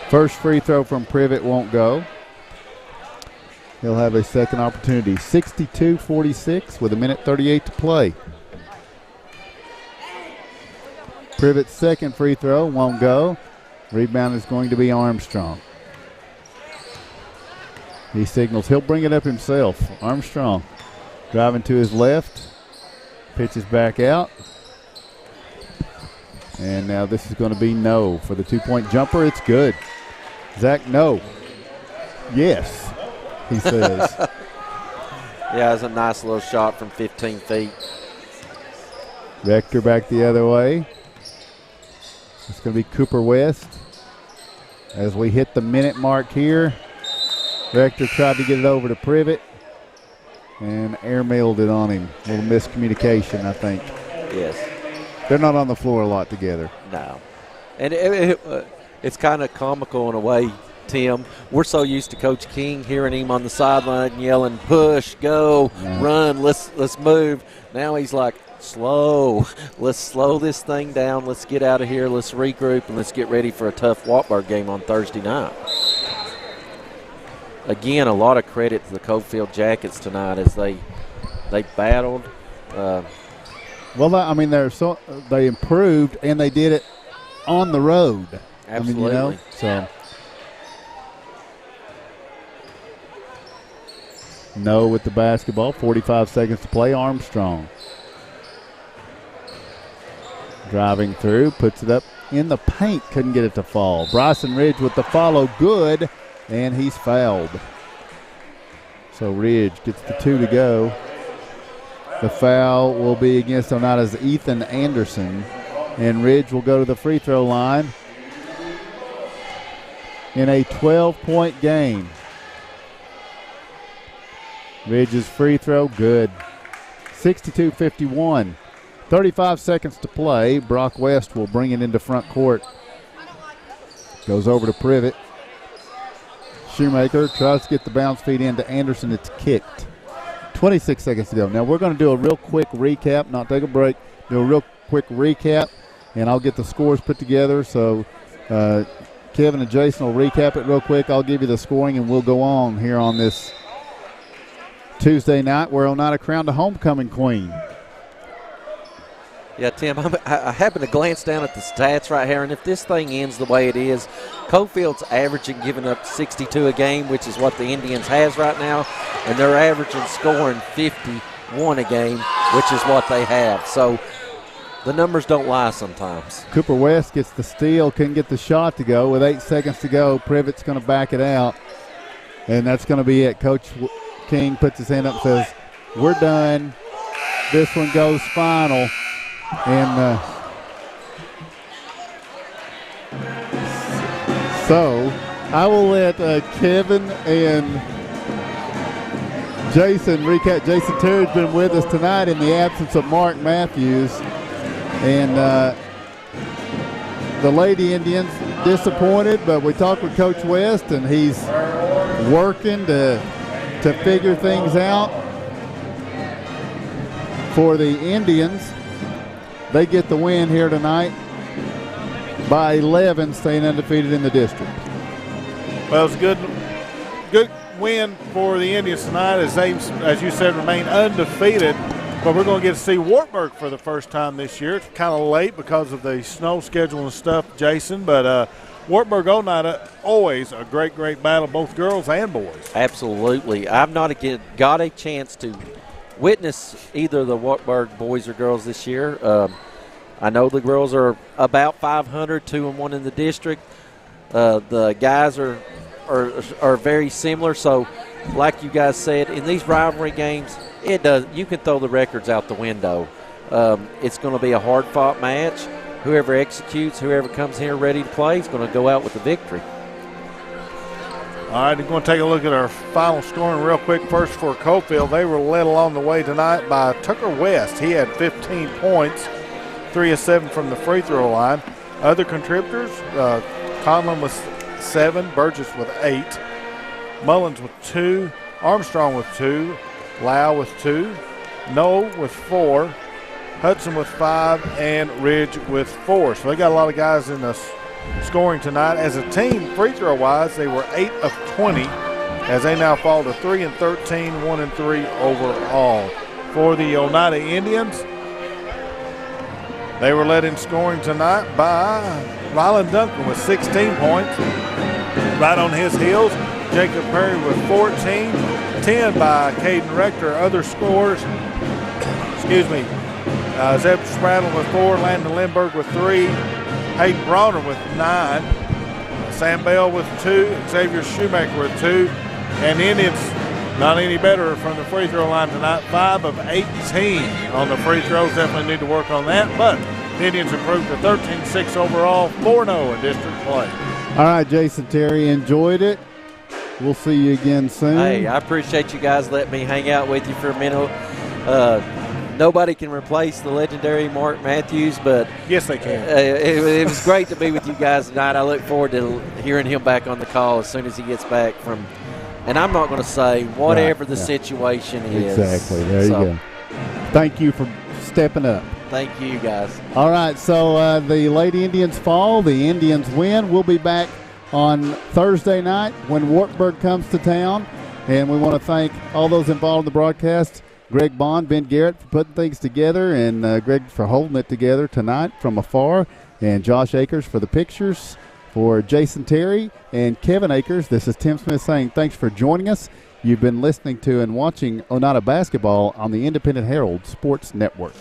First free throw from Privet won't go. He'll have a second opportunity. 62-46 with a minute 38 to play. Privet's second free throw won't go. Rebound is going to be Armstrong. He signals he'll bring it up himself. Armstrong driving to his left. Pitches back out. And now this is going to be no for the two-point jumper. It's good. Zach, no. Yes, he says. Yeah, it's a nice little shot from 15 feet. Rector back the other way. It's going to be Cooper West. As we hit the minute mark here, Rector tried to get it over to Privet and airmailed it on him. A little miscommunication, I think. Yes. They're not on the floor a lot together. No. And it's kind of comical in a way, Tim. We're so used to Coach King hearing him on the sideline yelling, push, go, run, let's move. Now he's like, slow. Let's slow this thing down. Let's get out of here. Let's regroup, and let's get ready for a tough Wartburg game on Thursday night. Again, a lot of credit to the Coalfield Jackets tonight as they battled. Well, I mean, they improved, and they did it on the road. Absolutely. I mean, so. No with the basketball. 45 seconds to play. Armstrong. Driving through, puts it up in the paint. Couldn't get it to fall. Bryson Ridge with the follow. Good. And he's fouled. So Ridge gets the 2 to go. The foul will be against Oneida's Ethan Anderson. And Ridge will go to the free throw line in a 12-point game. Ridge's free throw, good. 62-51. 35 seconds to play. Brock West will bring it into front court. Goes over to Privet. Shoemaker tries to get the bounce feed into Anderson. It's kicked. 26 seconds to go. Now we're going to do a real quick recap, not take a break. Do a real quick recap, and I'll get the scores put together. So Kevin and Jason will recap it real quick. I'll give you the scoring, and we'll go on here on this Tuesday night where Oneida crowned a homecoming queen. Yeah, Tim, I happen to glance down at the stats right here, and if this thing ends the way it is, Coalfield's averaging giving up 62 a game, which is what the Indians has right now, and they're averaging scoring 51 a game, which is what they have. So the numbers don't lie sometimes. Cooper West gets the steal, couldn't get the shot to go. With 8 seconds to go, Privet's going to back it out, and that's going to be it. Coach King puts his hand up and says, we're done. This one goes final. And so I will let Kevin and Jason recap. Jason Terry's been with us tonight in the absence of Mark Matthews. And the Lady Indians disappointed, but we talked with Coach West, and he's working to figure things out for the Indians. They get the win here tonight by 11, staying undefeated in the district. Well, it's a good win for the Indians tonight as they, as you said, remain undefeated. But we're going to get to see Wartburg for the first time this year. It's kind of late because of the snow schedule and stuff, Jason. But Wartburg Oneida, always a great battle, both girls and boys. Absolutely. I've not got a chance to witness either of the Wartburg boys or girls this year. I know the girls are about 500, 2-1 in the district. The guys are very similar. So, like you guys said, in these rivalry games, you can throw the records out the window. It's going to be a hard-fought match. Whoever executes, whoever comes here ready to play is going to go out with the victory. All right, we're going to take a look at our final scoring real quick. First for Coalfield, they were led along the way tonight by Tucker West. He had 15 points, 3 of 7 from the free throw line. Other contributors, Conlon with 7, Burgess with 8, Mullins with 2, Armstrong with 2, Lau with 2, Noel with 4, Hudson with 5, and Ridge with 4. So they got a lot of guys in the scoring tonight. As a team, free throw wise, they were 8 of 20 as they now fall to 3 and 13, 1 and 3 overall. For the Oneida Indians, they were led in scoring tonight by Rylan Duncan with 16 points. Right on his heels, Jacob Perry with 14, 10 by Caden Rector. Other scores, Zeb Spradle with 4, Landon Lindbergh with 3, Hayden Bronner with 9, Sam Bell with 2, Xavier Shoemaker with 2, and the Indians not any better from the free throw line tonight. 5 of 18 on the free throws. Definitely need to work on that, but the Indians improved to 13-6 overall, 4-0 in district play. All right, Jason Terry, enjoyed it. We'll see you again soon. Hey, I appreciate you guys letting me hang out with you for a minute. Nobody can replace the legendary Mark Matthews, but yes, they can. It was great to be with you guys tonight. I look forward to hearing him back on the call as soon as he gets back from. And I'm not going to say whatever the situation is. Exactly. There you go. Thank you for stepping up. Thank you, guys. All right, so the Lady Indians fall. The Indians win. We'll be back on Thursday night when Wartburg comes to town. And we want to thank all those involved in the broadcast. Greg Bond, Ben Garrett for putting things together, and Greg for holding it together tonight from afar, and Josh Akers for the pictures. For Jason Terry and Kevin Akers, this is Tim Smith saying thanks for joining us. You've been listening to and watching Oneida basketball on the Independent Herald Sports Network.